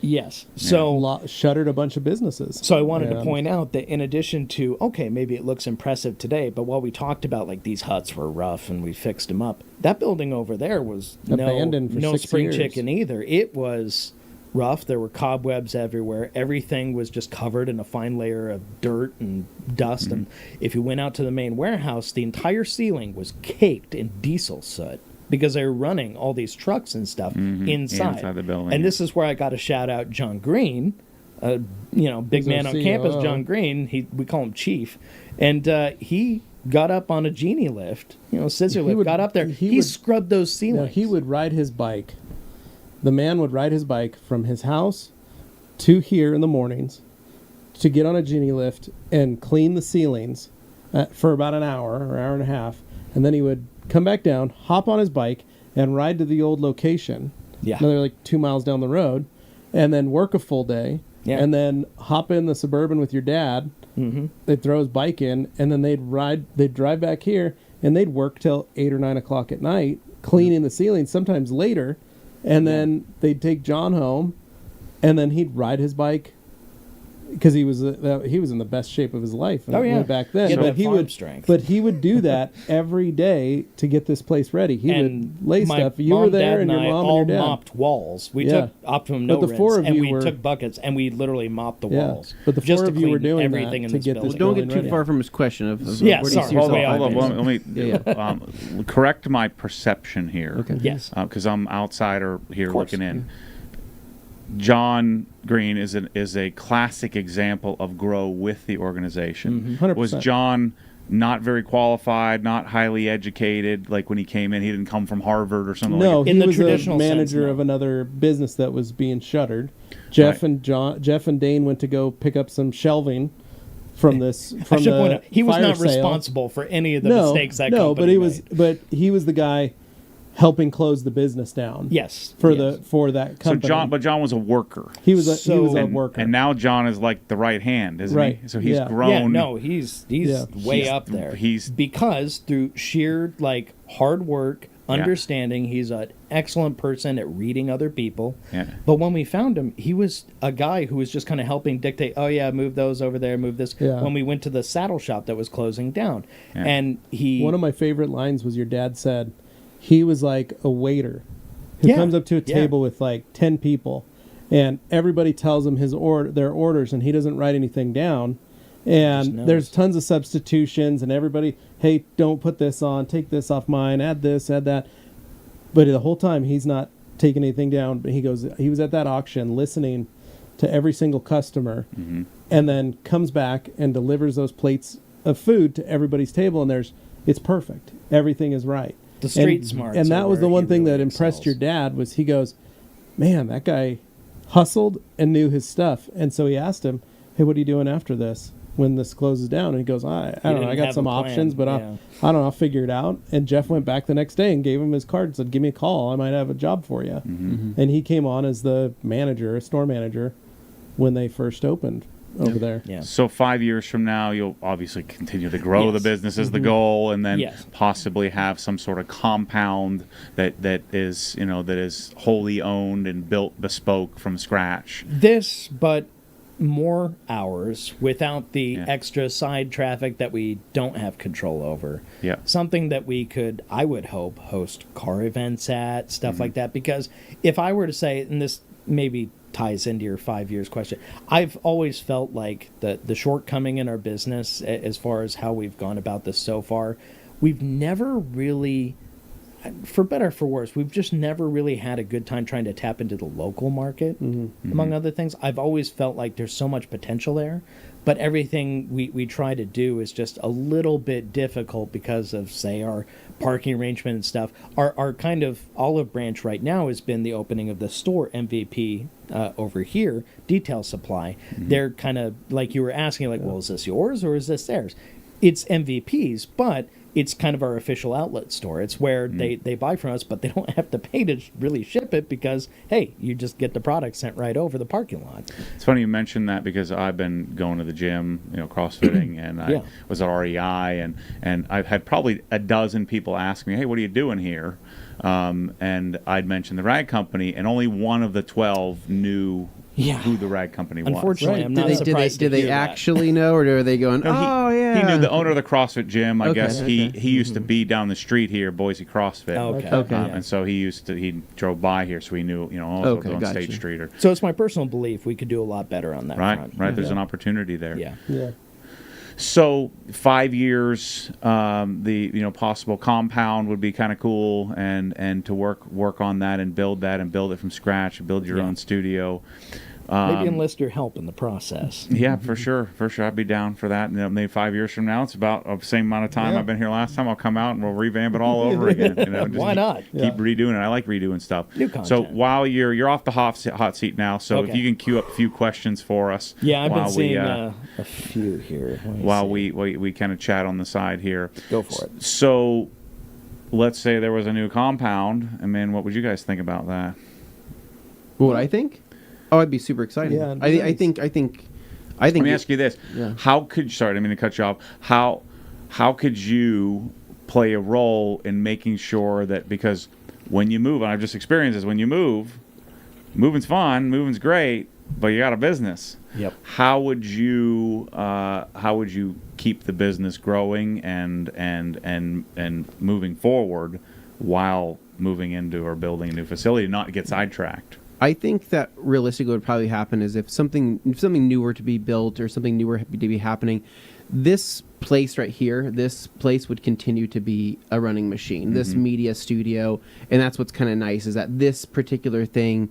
shuttered a bunch of businesses. So I wanted to point out that in addition to, okay, maybe it looks impressive today, but while we talked about like these huts were rough and we fixed them up, that building over there was abandoned for no 6 spring years. chicken either. It was rough. There were cobwebs everywhere. Everything was just covered in a fine layer of dirt and dust. And if you went out to the main warehouse, the entire ceiling was caked in diesel soot, because they were running all these trucks and stuff inside the building. And this is where I got to shout out John Green, big man on campus, John Green. We call him Chief. And he got up on a genie lift, scissor lift, got up there. He scrubbed those ceilings. No, he would ride his bike. The man would ride his bike from his house to here in the mornings to get on a genie lift and clean the ceilings for about an hour or hour and a half. And then he would come back down, hop on his bike, and ride to the old location. Yeah. Another like 2 miles down the road, and then work a full day. Yeah. And then hop in the Suburban with your dad. They'd throw his bike in, and then they'd drive back here, and they'd work till 8 or 9 o'clock at night, cleaning the ceilings, sometimes later. And then they'd take John home, and then he'd ride his bike because he was in the best shape of his life. Back then, but he would do that every day to get this place ready. He would lay stuff. You were there, and your mom and your dad mopped walls. We took Optimum No Rinse, and we took buckets, and we literally mopped the walls. But the four of you were doing everything that to get this. Don't get too far from his question of where do you see hold on. Let me correct my perception here. Okay. Yes, because I'm outsider here looking in. John Green is a classic example of grow with the organization. 100%. Was John not very qualified, not highly educated? Like when he came in, he didn't come from Harvard or something. No, like he was a manager of another business that was being shuttered. Jeff and Dane went to go pick up some shelving from this. From I should point out, he was not sale. Responsible for any of the mistakes that company made. But he was the guy helping close the business down. Yes. For that company. So John was a worker. He was a worker. And now John is like the right hand, isn't he? So he's grown. Yeah, no, he's way up there. Because through sheer like hard work, understanding, he's an excellent person at reading other people. Yeah. But when we found him, he was a guy who was just kind of helping dictate, move those over there, move this. Yeah. When we went to the saddle shop that was closing down. Yeah. And one of my favorite lines was your dad said, he was like a waiter who comes up to a table with like 10 people, and everybody tells him their orders, and he doesn't write anything down. And there's tons of substitutions, and everybody, hey, don't put this on, take this off mine, add this, add that. But the whole time he's not taking anything down. But he was at that auction listening to every single customer, and then comes back and delivers those plates of food to everybody's table, and it's perfect. Everything is right. The street smarts. And that was the one thing that impressed your dad was he goes, man, that guy hustled and knew his stuff. And so he asked him, hey, what are you doing after this when this closes down? And he goes, I don't know. I got some options, but I don't know. I'll figure it out. And Jeff went back the next day and gave him his card and said, give me a call. I might have a job for you. And he came on as the store manager, when they first opened over there. Yeah. So 5 years from now, you'll obviously continue to grow the business as the goal, and then possibly have some sort of compound that is wholly owned and built bespoke from scratch. But more hours without the extra side traffic that we don't have control over. Yeah. Something that we could, I would hope, host car events at, stuff like that. Because if I were to say, and this maybe ties into your 5 years question, I've always felt like the shortcoming in our business, as far as how we've gone about this so far, we've never really, for better or for worse, we've just never really had a good time trying to tap into the local market, among other things. I've always felt like there's so much potential there, but everything we try to do is just a little bit difficult because of, say, our parking arrangement and stuff. Our kind of olive branch right now has been the opening of the store MVP over here, Detail Supply. They're kind of, like you were asking, like, well, is this yours or is this theirs? It's MVP's, but it's kind of our official outlet store. It's where they buy from us, but they don't have to pay to really ship it because, hey, you just get the product sent right over the parking lot. It's funny you mentioned that because I've been going to the gym, CrossFitting, and I was at REI, and I've had probably a dozen people ask me, hey, what are you doing here? And I'd mentioned the rag company, and only one of the 12 knew who the rag company was. Unfortunately, I'm not surprised. Do they actually know, or are they going, He knew the owner of the CrossFit gym. I guess he used to be down the street here, Boise CrossFit. And so he drove by here, so he knew, also on State Street. So it's my personal belief we could do a lot better on that front. Right. There's an opportunity there. Yeah. So 5 years, the possible compound would be kind of cool, and to work on that and build it from scratch, and build your own studio. Maybe enlist your help in the process. Yeah, for sure. I'd be down for that. And maybe 5 years from now, it's about the same amount of time I've been here last time. I'll come out and we'll revamp it all over again. Why not? Keep redoing it. I like redoing stuff. New content. So while you're off the hot seat now, so if you can queue up a few questions for us. Yeah, I've been seeing a few here. While we kind of chat on the side here. Go for it. So let's say there was a new compound. I mean, what would you guys think about that? What I think? Oh, I'd be super excited. Yeah, I think. Let me ask you this: how could sorry, I didn't mean to cut you off. How could you play a role in making sure that, because when you move, and I've just experienced this, when you move, moving's fun, moving's great, but you got a business. Yep. How would you keep the business growing and moving forward while moving into or building a new facility, not get sidetracked? I think that realistically what would probably happen is if something newer to be built or something newer to be happening, this place right here, this place would continue to be a running machine, this media studio. And that's what's kind of nice, is that this particular thing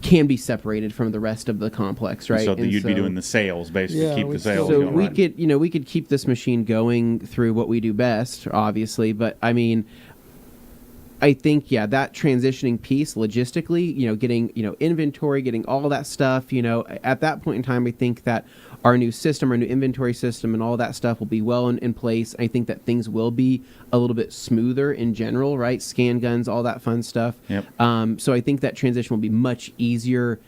can be separated from the rest of the complex, right? So you'd be doing the sales, basically, keep the sales going. So we could keep this machine going through what we do best, obviously. But I mean, I think, that transitioning piece logistically, getting, inventory, getting all that stuff, at that point in time, I think that our new system, our new inventory system and all that stuff will be well in place. I think that things will be a little bit smoother in general, right? Scan guns, all that fun stuff. Yep. So I think that transition will be much easier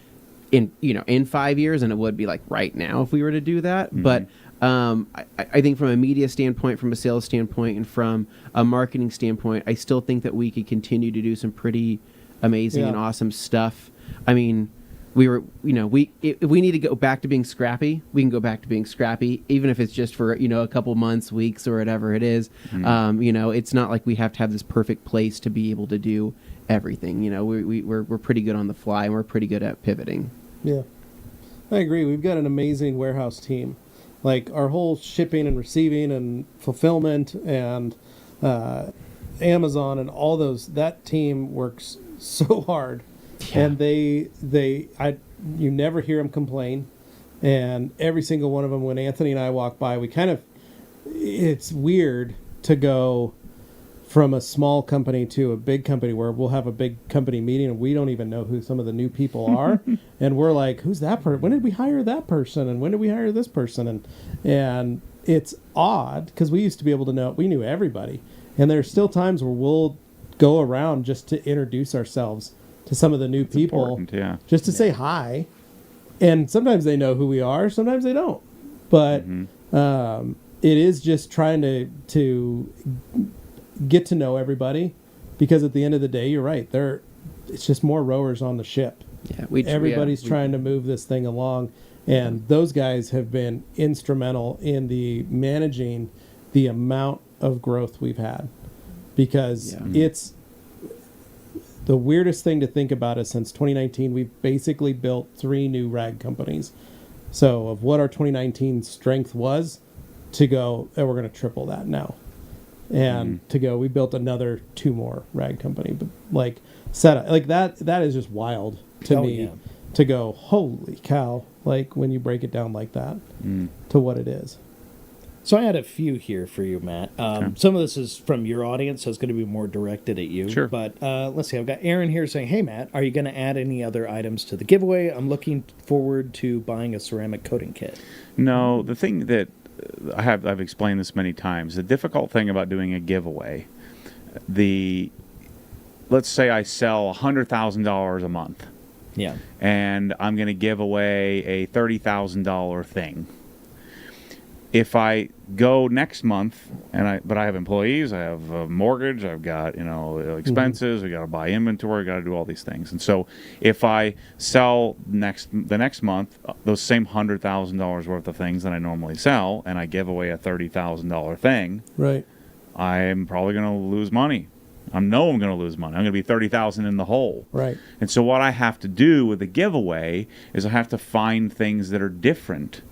in 5 years than it would be like right now if we were to do that. But I think from a media standpoint, from a sales standpoint, and from a marketing standpoint, I still think that we could continue to do some pretty amazing and awesome stuff. I mean, we were, if we need to go back to being scrappy, we can go back to being scrappy, even if it's just for, a couple months, weeks, or whatever it is. It's not like we have to have this perfect place to be able to do everything. We're pretty good on the fly, and we're pretty good at pivoting. Yeah, I agree. We've got an amazing warehouse team. Like our whole shipping and receiving and fulfillment and Amazon and all those, that team works so hard. Yeah. And you never hear them complain. And every single one of them, when Anthony and I walk by, it's weird to go from a small company to a big company where we'll have a big company meeting and we don't even know who some of the new people are. And we're like, who's that person? When did we hire that person? And when did we hire this person? And it's odd because we used to be able to know, we knew everybody. And there's still times where we'll go around just to introduce ourselves to some of the new people, just to say hi. And sometimes they know who we are, sometimes they don't. But it is just trying to get to know everybody, because at the end of the day, you're right. It's just more rowers on the ship. Yeah, everybody's trying to move this thing along, and those guys have been instrumental in the managing the amount of growth we've had, because it's the weirdest thing to think about is since 2019, we've basically built 3 new rag companies. So of what our 2019 strength was, to go, we're going to triple that now. And to go, we built another 2 more rag company. But that is just wild to me. Yeah. To go, holy cow, like when you break it down like that to what it is. So I had a few here for you, Matt. Some of this is from your audience, so it's going to be more directed at you. Sure. But let's see. I've got Aaron here saying, hey, Matt, are you going to add any other items to the giveaway? I'm looking forward to buying a ceramic coating kit. No, the thing that I've explained this many times, the difficult thing about doing a giveaway, let's say I sell $100,000 a month. Yeah. And I'm going to give away a $30,000 thing. If I go next month, but I have employees, I have a mortgage, I've got expenses, we got to buy inventory, got to do all these things, and so if I sell the next month those same $100,000 worth of things that I normally sell, and I give away a $30,000 thing, right, I'm probably going to lose money. I know I'm going to lose money. I'm going to be $30,000 in the hole. Right. And so what I have to do with the giveaway is I have to find things that are different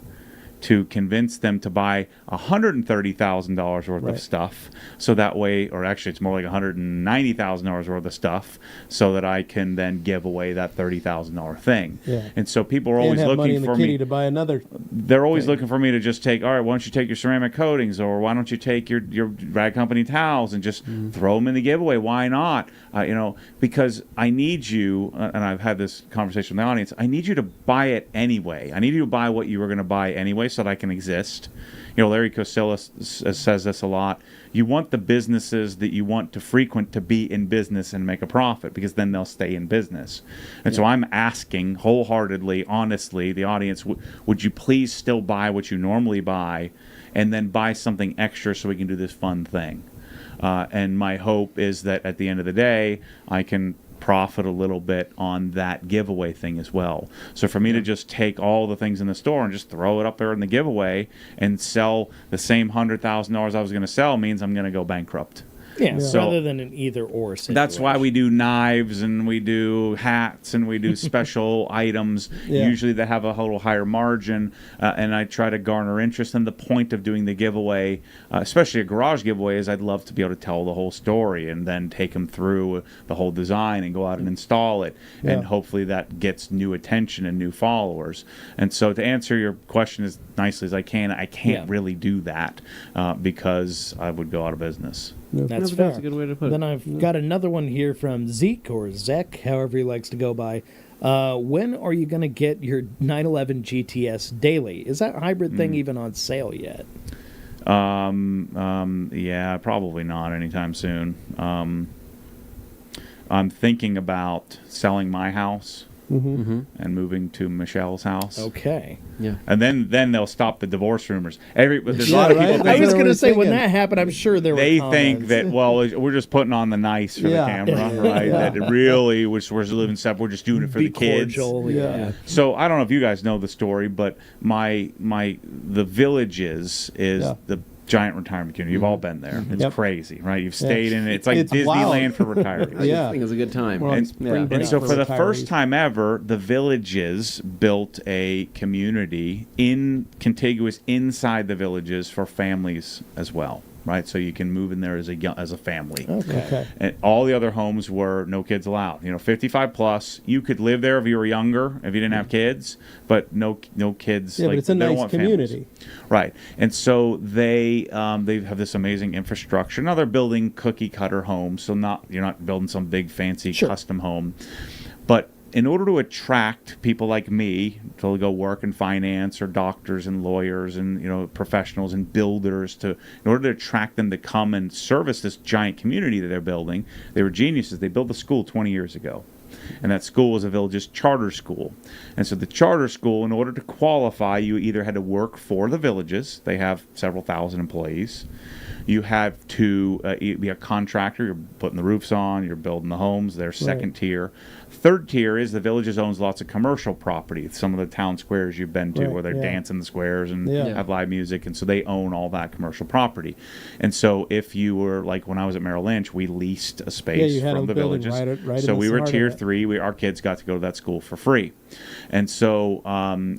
to convince them to buy $130,000 worth of stuff, so that way, or actually it's more like $190,000 worth of stuff, so that I can then give away that $30,000 thing. Yeah. And so people are always looking for me to buy another. They're always looking for me to just take, all right, why don't you take your ceramic coatings, or why don't you take your rag company towels and just throw them in the giveaway? Why not? Because I need you, and I've had this conversation with the audience, I need you to buy it anyway. I need you to buy what you were going to buy anyway, so that I can exist. Larry Kosilis says this a lot. You want the businesses that you want to frequent to be in business and make a profit, because then they'll stay in business. And so I'm asking wholeheartedly, honestly, the audience, would you please still buy what you normally buy, and then buy something extra so we can do this fun thing? And my hope is that at the end of the day, I can profit a little bit on that giveaway thing as well. So for me to just take all the things in the store and just throw it up there in the giveaway and sell the same $100,000 I was going to sell means I'm going to go bankrupt. Yeah, so, rather than an either-or situation. That's why we do knives, and we do hats, and we do special items, usually that have a little higher margin, and I try to garner interest. And the point of doing the giveaway, especially a garage giveaway, is I'd love to be able to tell the whole story and then take them through the whole design and go out and install it, and hopefully that gets new attention and new followers. And so to answer your question as nicely as I can't really do that because I would go out of business. That's fair. That's a good way to put it. Then I've got another one here from Zeke, or Zek, however he likes to go by. When are you going to get your 911 GTS daily? Is that hybrid thing even on sale yet? Yeah, probably not anytime soon. I'm thinking about selling my house and moving to Michelle's house. Okay. Yeah. And then they'll stop the divorce rumors. There's a lot of people. I was going to say when that happened, I'm sure there were. They comments. think that we're just putting on the nice for the camera, right? That it really we're living stuff. We're just doing it for the kids. Cordial, yeah. So I don't know if you guys know the story, but the Villages is the giant retirement community. You've all been there. It's crazy, right? You've stayed in it. It's like Disneyland for retirees. I think it's a good time. And so for the first time ever, the Villages built a community contiguous inside the Villages for families as well. Right, so you can move in there as a family. Okay. And all the other homes were no kids allowed. 55 plus. You could live there if you were younger, if you didn't have kids, but no kids. Yeah, but it's a nice community. Families. Right, and so they have this amazing infrastructure. Now they're building cookie cutter homes, so you're not building some big fancy custom home, but in order to attract people like me to go work in finance or doctors and lawyers and professionals and builders, in order to attract them to come and service this giant community that they're building, they were geniuses. They built a school 20 years ago. And that school was a Village's charter school. And so the charter school, in order to qualify, you either had to work for the Villages. They have several thousand employees. You have to be a contractor. You're putting the roofs on. You're building the homes. They're second tier. Third tier is the Villages owns lots of commercial property. Some of the town squares you've been to where they're dancing the squares and have live music. And so they own all that commercial property. And so if you were, like when I was at Merrill Lynch, we leased a space from the Villages. Right so we were tier 3. Our kids got to go to that school for free. And so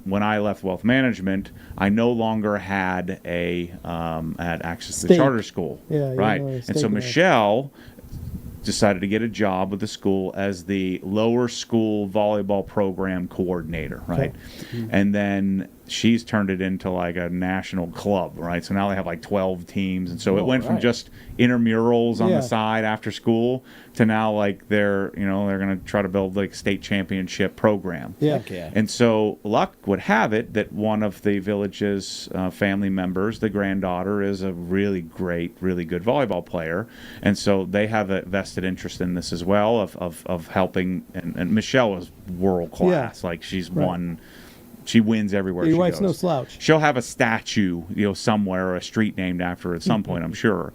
when I left wealth management, I no longer had had access to the charter school. Right. And so Michelle decided to get a job with the school as the lower school volleyball program coordinator, right? And then she's turned it into like a national club, right? So now they have like 12 teams. And so it went from just intramurals on the side after school to now like they're going to try to build like state championship program. And so luck would have it that one of the Village's family members, the granddaughter, is a really great, really good volleyball player. And so they have a vested interest in this as well of helping. And Michelle is world class. Like she's won. She wins everywhere she goes. Your wife's no slouch. She'll have a statue, somewhere, or a street named after her at some point, I'm sure.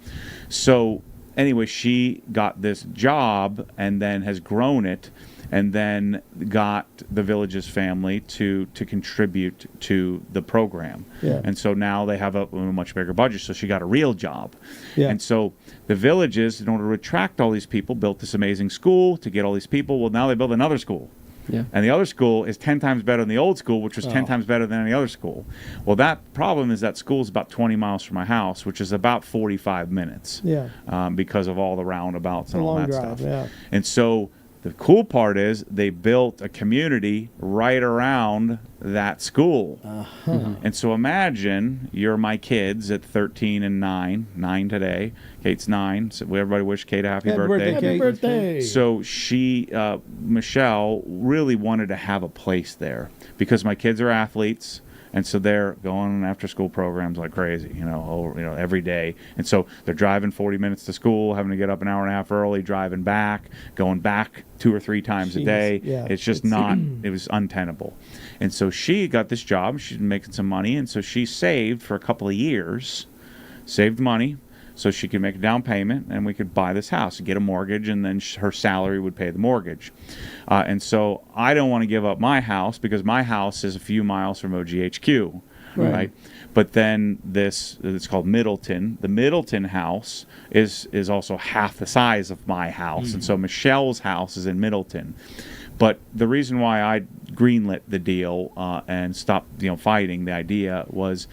So anyway, she got this job and then has grown it and then got the Villages family to contribute to the program. And so now they have a much bigger budget, so she got a real job. And so the Villages, in order to attract all these people, built this amazing school to get all these people. Well, now they build another school. And the other school is 10 times better than the old school, which was 10 times better than any other school. Well, that problem is that school is about 20 miles from my house, which is about 45 minutes because of all the roundabouts and all that stuff. And so the cool part is they built a community right around that school. And so imagine you're my kids at 13 and 9 today. Kate's 9. So everybody wish Kate a happy birthday. Happy birthday. So she, Michelle, really wanted to have a place there because my kids are athletes. And so they're going after school programs like crazy, every day. And so they're driving 40 minutes to school, having to get up an hour and a half early, driving back, going back 2 or 3 times a day. It's just it was untenable. And so she got this job. She's making some money. And so she saved for a couple of years, saved money so she could make a down payment and we could buy this house and get a mortgage, and then her salary would pay the mortgage. And so I don't want to give up my house because my house is a few miles from OGHQ, right? But then it's called Middleton. The Middleton house is also half the size of my house. And so Michelle's house is in Middleton. But the reason why I greenlit the deal and stopped fighting the idea was,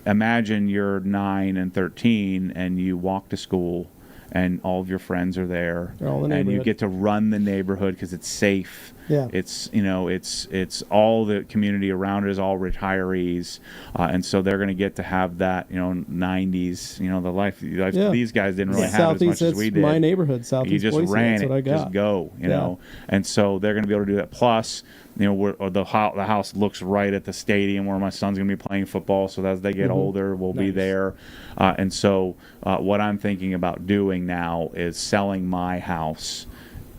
imagine you're 9 and 13 and you walk to school and all of your friends are there and you get to run the neighborhood because it's safe. It's it's all the community around it is all retirees, and so they're going to get to have that 90s the life these guys didn't really have as much as we did. My neighborhood, Southeast. You just Boise, ran that's it, what I got. just go, know, and so they're going to be able to do that. Plus, the house looks right at the stadium where my son's going to be playing football. So as they get older, we'll be there. And so what I'm thinking about doing now is selling my house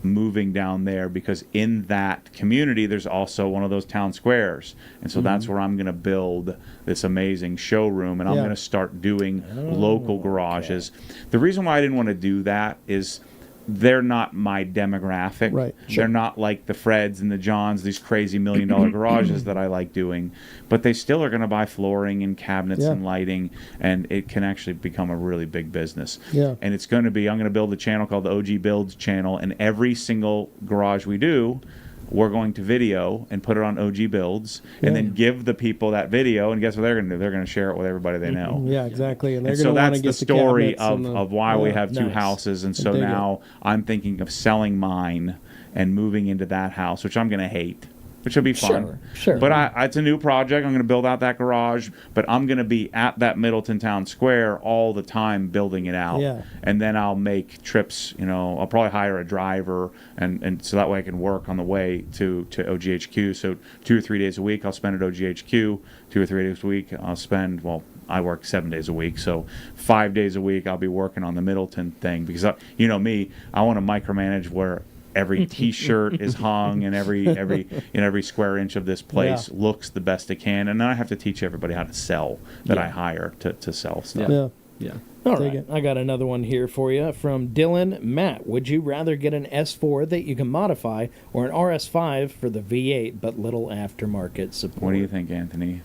moving down there, because in that community there's also one of those town squares, and so that's where I'm going to build this amazing showroom, and I'm going to start doing local garages. The reason why I didn't want to do that is they're not my demographic. Right. They're not like the Freds and the Johns, these crazy $1 million garages that I like doing, but they still are going to buy flooring and cabinets and lighting, and it can actually become a really big business. Yeah. And it's going to be, I'm going to build a channel called the OG Builds channel, and every single garage we do, we're going to video and put it on OG Builds, and then give the people that video, and guess what they're going to do? They're going to share it with everybody they know. Yeah, exactly. And they're going so to want that's to get the story of of why we have two houses, and so now I'm thinking of selling mine and moving into that house, which I'm going to hate, which will be fun. Sure. But it's a new project. I'm going to build out that garage, but I'm going to be at that Middleton Town Square all the time building it out. Yeah. And then I'll make trips, I'll probably hire a driver, and so that way I can work on the way to OGHQ. So 2 or 3 days a week I'll spend at OGHQ. 2 or 3 days a week I'll spend, I work 7 days a week, so 5 days a week I'll be working on the Middleton thing, because me, I want to micromanage where every T-shirt is hung, and every square inch of this place looks the best it can, and then I have to teach everybody how to sell that I hire to sell stuff. Yeah. All right, I got another one here for you from Dylan. Matt, would you rather get an S4 that you can modify or an RS5 for the V8 but little aftermarket support? What do you think, Anthony?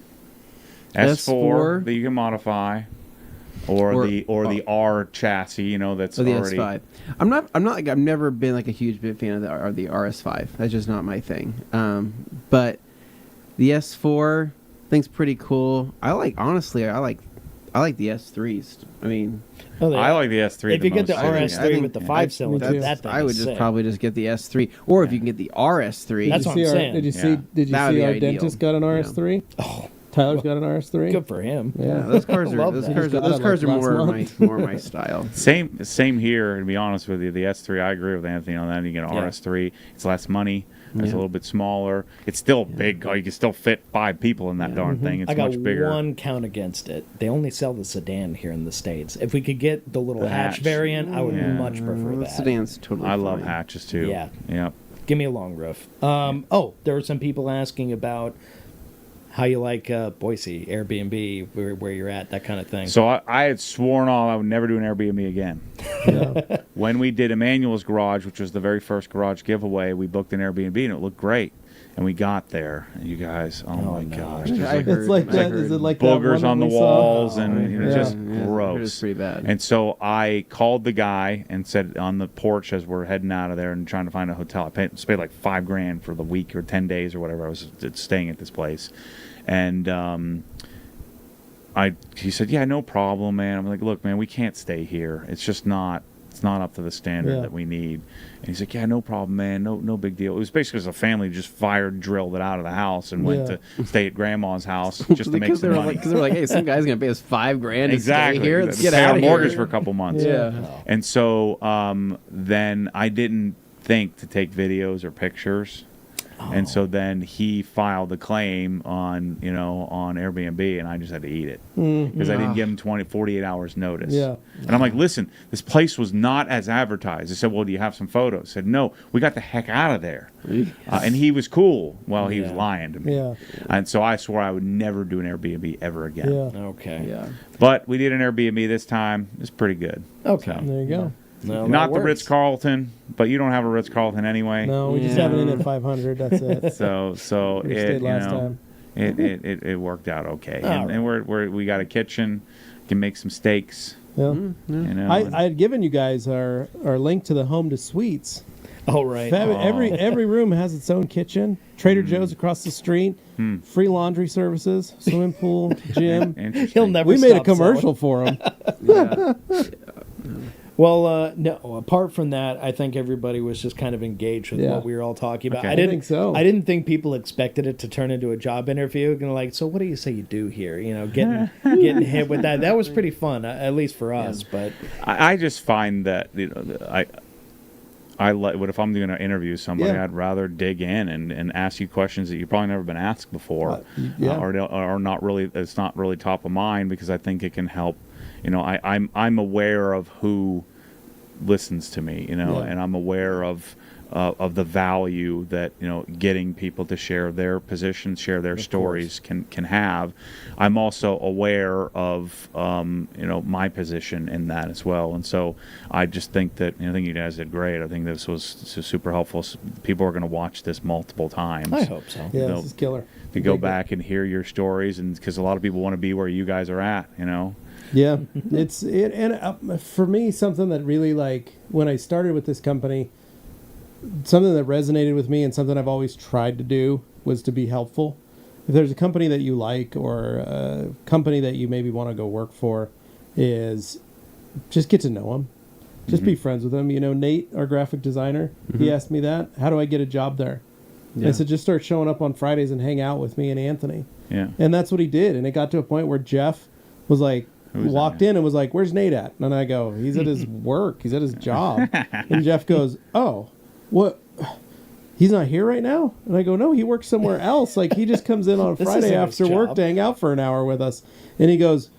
S4 that you can modify, or the R chassis, that's the already. S5. I've never been like a huge big fan of the RS5. That's just not my thing. But the S4 thing's pretty cool. I like the S3s. I mean, I like the S3. If you get the RS3 with the 5-cylinder, I would probably just get the S3, or if you can get the RS3. That's what I'm saying. Did you see our dentist got an RS3? Oh. Tyler's got an RS3. Good for him. Yeah, those cars are more my style. Same here. To be honest with you, the S3, I agree with Anthony on that. You get an RS3. It's less money. It's a little bit smaller. It's still big. You can still fit 5 people in that darn thing. It's much bigger. I got one count against it. They only sell the sedan here in the States. If we could get the little hatch variant, I would much prefer that. Sedan's totally I love hatches too. Yeah. Yep. Give me a long roof. There were some people asking about how you like Boise, Airbnb, where you're at, that kind of thing. So I had sworn off I would never do an Airbnb again. Yeah. When we did Emmanuel's garage, which was the very first garage giveaway, we booked an Airbnb, and it looked great. And we got there, and you guys, oh my gosh. It's like that. Is it like boogers that on the walls, and just gross. It was pretty bad. And so I called the guy and said on the porch as we're heading out of there and trying to find a hotel, I paid like $5,000 for the week or 10 days or whatever I was staying at this place. And he said, yeah, no problem, man. I'm like, look, man, we can't stay here. It's just not up to the standard that we need. And he's like, yeah, no problem, man. No big deal. It was basically because a family just drilled it out of the house and went to stay at grandma's house just to make some money. Because they're like, hey, some guy's going to pay us $5,000 to stay here. Let's get out out of here. Mortgage for a couple months. Yeah. And so then I didn't think to take videos or pictures. And so then he filed a claim on Airbnb, and I just had to eat it because I didn't give him 48 hours notice. Yeah. And I'm like, listen, this place was not as advertised. They said, well, do you have some photos? I said, no, we got the heck out of there. And he was cool. Well, he was lying to me. Yeah. And so I swore I would never do an Airbnb ever again. Yeah. Okay. Yeah. But we did an Airbnb this time. It's pretty good. Okay. So. There you go. No, not the Ritz-Carlton, but you don't have a Ritz-Carlton anyway. No, we just have it in at 500. That's it. So it last time. It worked out okay, and we got a kitchen, can make some steaks. Yeah. I had given you guys our link to the Home to Suites. Oh right. Every room has its own kitchen. Trader Joe's across the street. Free laundry services, swimming pool, gym. He'll never. We made a commercial for him. Yeah. Well, no. Apart from that, I think everybody was just kind of engaged with what we were all talking about. Okay. I think so. I didn't think people expected it to turn into a job interview. And like, so what do you say you do here? Getting hit with that. That was pretty fun, at least for us. But I just find that I like. What if I'm going to interview somebody? I'd rather dig in and ask you questions that you've probably never been asked before, or not really. It's not really top of mind because I think it can help. I'm aware of who listens to me, and I'm aware of the value that getting people to share their positions, share their stories can have. I'm also aware of my position in that as well, and so I just think that I think you guys did great. I think this was super helpful. People are going to watch this multiple times. I hope so. Yeah, this is killer. To go back and hear your stories, and because a lot of people want to be where you guys are at, Yeah, and for me, something that really, like, when I started with this company, something that resonated with me and something I've always tried to do was to be helpful. If there's a company that you like or a company that you maybe want to go work for, is just get to know them. Just be friends with them. Nate, our graphic designer, he asked me that. How do I get a job there? Yeah. I said, just start showing up on Fridays and hang out with me and Anthony. Yeah. And that's what he did. And it got to a point where Jeff was like, walked in and was like, where's Nate at? And I go, he's at his work. He's at his job. And Jeff goes, oh, what? He's not here right now? And I go, no, he works somewhere else. Like, he just comes in on a Friday after work to hang out for an hour with us. And he goes,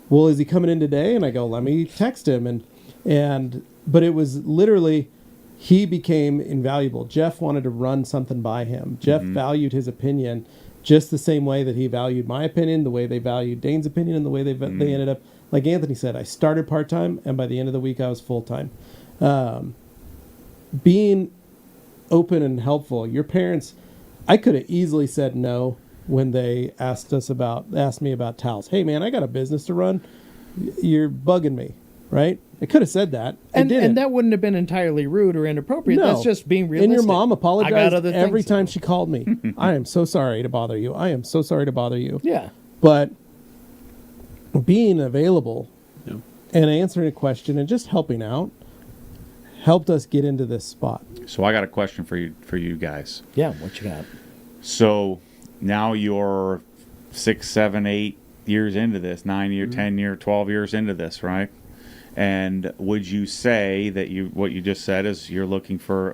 well, is he coming in today? And I go, let me text him. But it was literally, he became invaluable. Jeff wanted to run something by him. Jeff valued his opinion just the same way that he valued my opinion, the way they valued Dane's opinion, and the way they ended up, like Anthony said, I started part-time, and by the end of the week, I was full-time. Being open and helpful. Your parents, I could have easily said no when they asked me about towels. Hey, man, I got a business to run. You're bugging me, right? I could have said that. And that wouldn't have been entirely rude or inappropriate. No. That's just being realistic. And your mom apologized every time she called me. I am so sorry to bother you. I am so sorry to bother you. Yeah. But being available and answering a question and just helping out helped us get into this spot. So I got a question for you guys. Yeah, what you got? So now you're 6, 7, 8 years into this, 9 year, 10 year, 12 years into this, right? And would you say that what you just said is you're looking for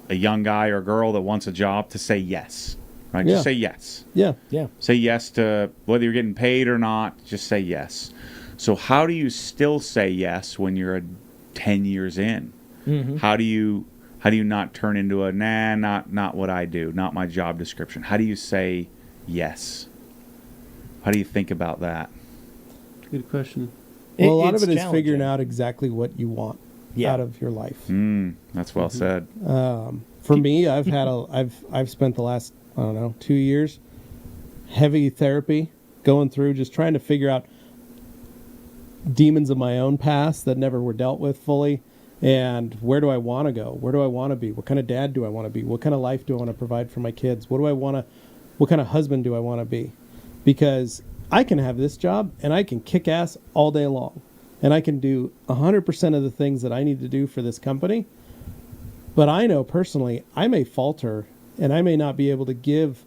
a young guy or girl that wants a job to say yes, right? Yeah. Just say yes. Yeah. Yeah. Say yes to whether you're getting paid or not. Just say yes. So how do you still say yes when you're 10 years in? Mm-hmm. How do you not turn into a not what I do, not my job description? How do you say yes? How do you think about that? Good question. Well, a lot of it is figuring out exactly what you want out of your life. That's well said. For me, I've spent the last 2 years heavy therapy, going through just trying to figure out demons of my own past that never were dealt with fully, and where do I want to go? Where do I want to be? What kind of dad do I want to be? What kind of life do I want to provide for my kids? What kind of husband do I want to be? Because I can have this job and I can kick ass all day long, and I can do 100% of the things that I need to do for this company. But I know personally I may falter and I may not be able to give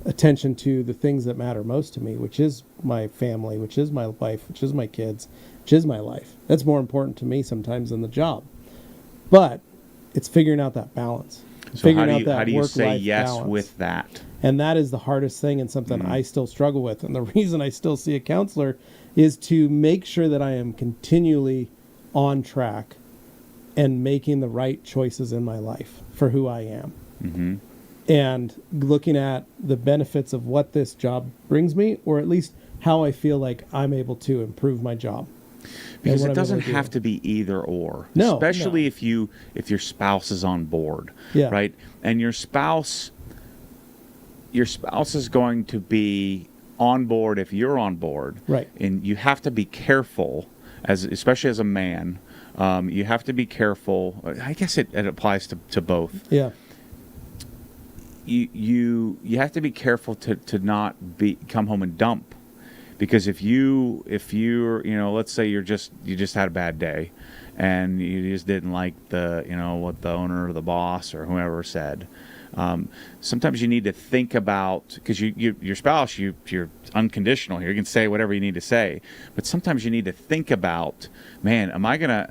attention to the things that matter most to me, which is my family, which is my wife, which is my kids, which is my life. That's more important to me sometimes than the job. But it's figuring out that balance. So how do you say yes balance with that? And that is the hardest thing, and something I still struggle with. And the reason I still see a counselor is to make sure that I am continually on track and making the right choices in my life for who I am. Mm-hmm. And looking at the benefits of what this job brings me, or at least how I feel like I'm able to improve my job. Because it doesn't have to be either or. No, especially if your spouse is on board, right? And your spouse is going to be on board if you're on board, right? And you have to be careful, especially as a man. You have to be careful. I guess it applies to both. Yeah. You have to be careful to not come home and dump. Because if you're let's say you just had a bad day, and you just didn't like what the owner or the boss or whoever said, sometimes you need to think about, because your spouse, you're unconditional here. You can say whatever you need to say, but sometimes you need to think about, man, am I gonna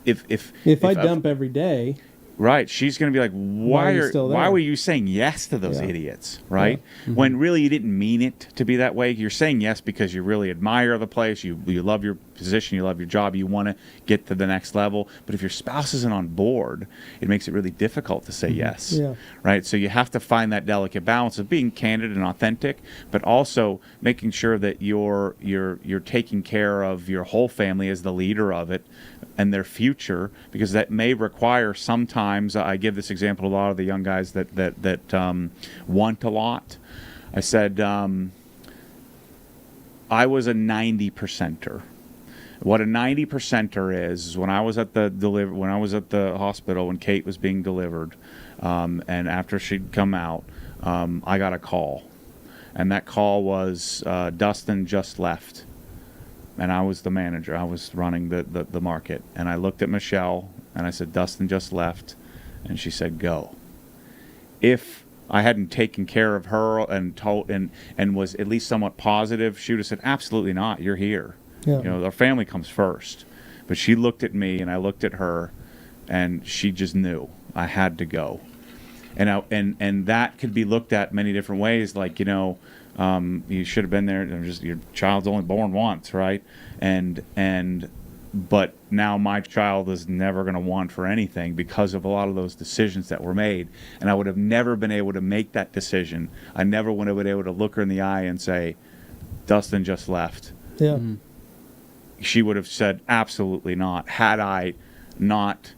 if I dump every day. Right, she's going to be like, why were you saying yes to those idiots, right? Yeah. Mm-hmm. When really you didn't mean it to be that way. You're saying yes because you really admire the place, you love your position, you love your job, you want to get to the next level. But if your spouse isn't on board, it makes it really difficult to say yes. Yeah. Right? So you have to find that delicate balance of being candid and authentic, but also making sure that you're taking care of your whole family as the leader of it and their future, because that may require sometimes, I give this example to a lot of the young guys that want a lot. I said, I was a 90%er. What a 90%er is when I was at the hospital when Kate was being delivered, and after she'd come out, I got a call, and that call was Dustin just left, and I was the manager. I was running the market, and I looked at Michelle and I said, Dustin just left, and she said, go. If I hadn't taken care of her and told and was at least somewhat positive, she would have said, absolutely not, you're here. Yeah. You know, our family comes first. But she looked at me and I looked at her, and she just knew I had to go. And that could be looked at many different ways, like, you know, you should have been there. Your child's only born once, right? But now my child is never going to want for anything because of a lot of those decisions that were made. And I would have never been able to make that decision. I never would have been able to look her in the eye and say, Dustin just left. Yeah. She would have said, absolutely not. Had I not,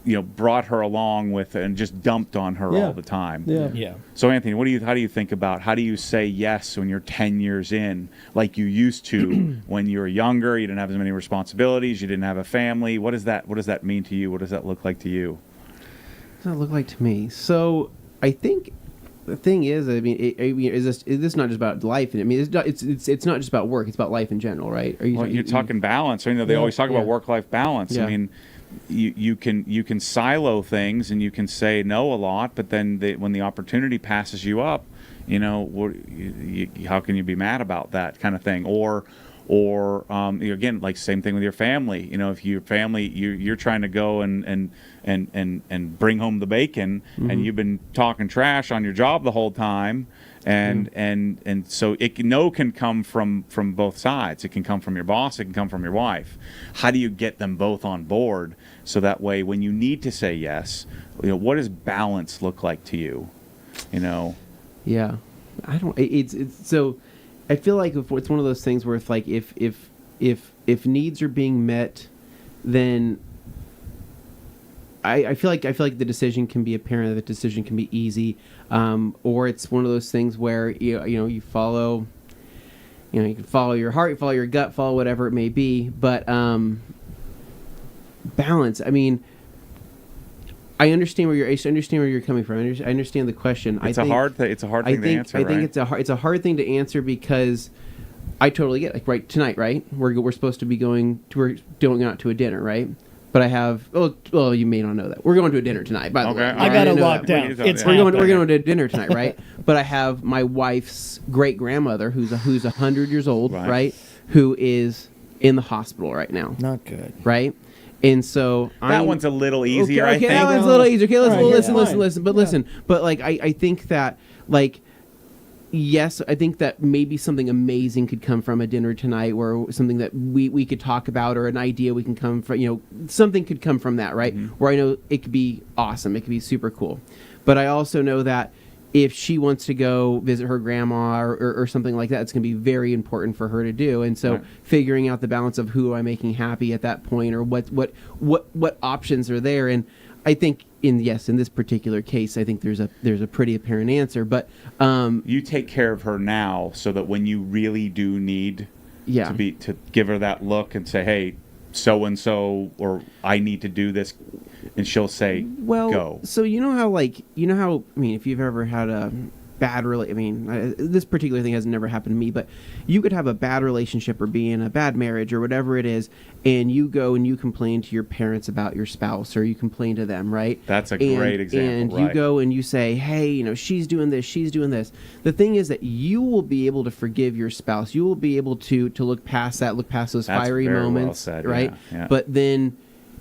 you know, brought her along with and just dumped on her all the time. Yeah. So Anthony, how do you think about, how do you say yes when you're 10 years in, like you used to when you were younger, you didn't have as many responsibilities, you didn't have a family? What does that mean to you? What does that look like to you? What does that look like to me? So I think the thing is, is this not just about life? I mean, it's not just about work. It's about life in general, right? You're talking balance. You know, they always talk about work-life balance. Yeah. I mean, you can silo things and you can say no a lot, but then when the opportunity passes you up, you know, how can you be mad about that kind of thing? Or again, like same thing with your family. You know, if your family you're trying to go and bring home the bacon, and you've been talking trash on your job the whole time. And so no can come from both sides. It can come from your boss. It can come from your wife. How do you get them both on board so that way when you need to say yes, you know, what does balance look like to you? You know. Yeah, I don't. It's so. I feel like it's one of those things where if needs are being met, then I feel like the decision can be apparent. The decision can be easy. Or it's one of those things where you follow, you can follow your heart, you follow your gut, follow whatever it may be. But balance. I mean, I understand where you're coming from. I understand the question. It's a hard thing to answer. I think it's a hard thing to answer because I totally get it. Like right tonight, right? We're supposed to be going out to a dinner, right? But I have. Well, you may not know that we're going to a dinner tonight. By the way, I got it locked down. We're going to dinner tonight, right? But I have my wife's great grandmother, who's 100 years old, right? Who is in the hospital right now. Not good, right? And so that one's a little easier. I think that one's a little easier. Okay, listen. But yeah. listen. But like, I think that like. Yes, I think that maybe something amazing could come from a dinner tonight, or something that we could talk about, or an idea we can come from, something could come from that, right? Mm-hmm. Where I know it could be awesome, it could be super cool. But I also know that if she wants to go visit her grandma or something like that, it's going to be very important for her to do. And so figuring out the balance of who am I making happy at that point, or what options are there. And I think in this particular case, I think there's a pretty apparent answer. But you take care of her now, so that when you really do need to give her that look and say, hey, so and so, or I need to do this, and she'll say, go. So I mean, if you've ever had a bad this particular thing has never happened to me, but you could have a bad relationship or be in a bad marriage or whatever it is, and you go and you complain to your parents about your spouse, or you complain to them, right? That's a great example. And you go and you say, hey, she's doing this, she's doing this. The thing is that you will be able to forgive your spouse. You will be able to look past that, look past those fiery moments, well said, right? Yeah. But then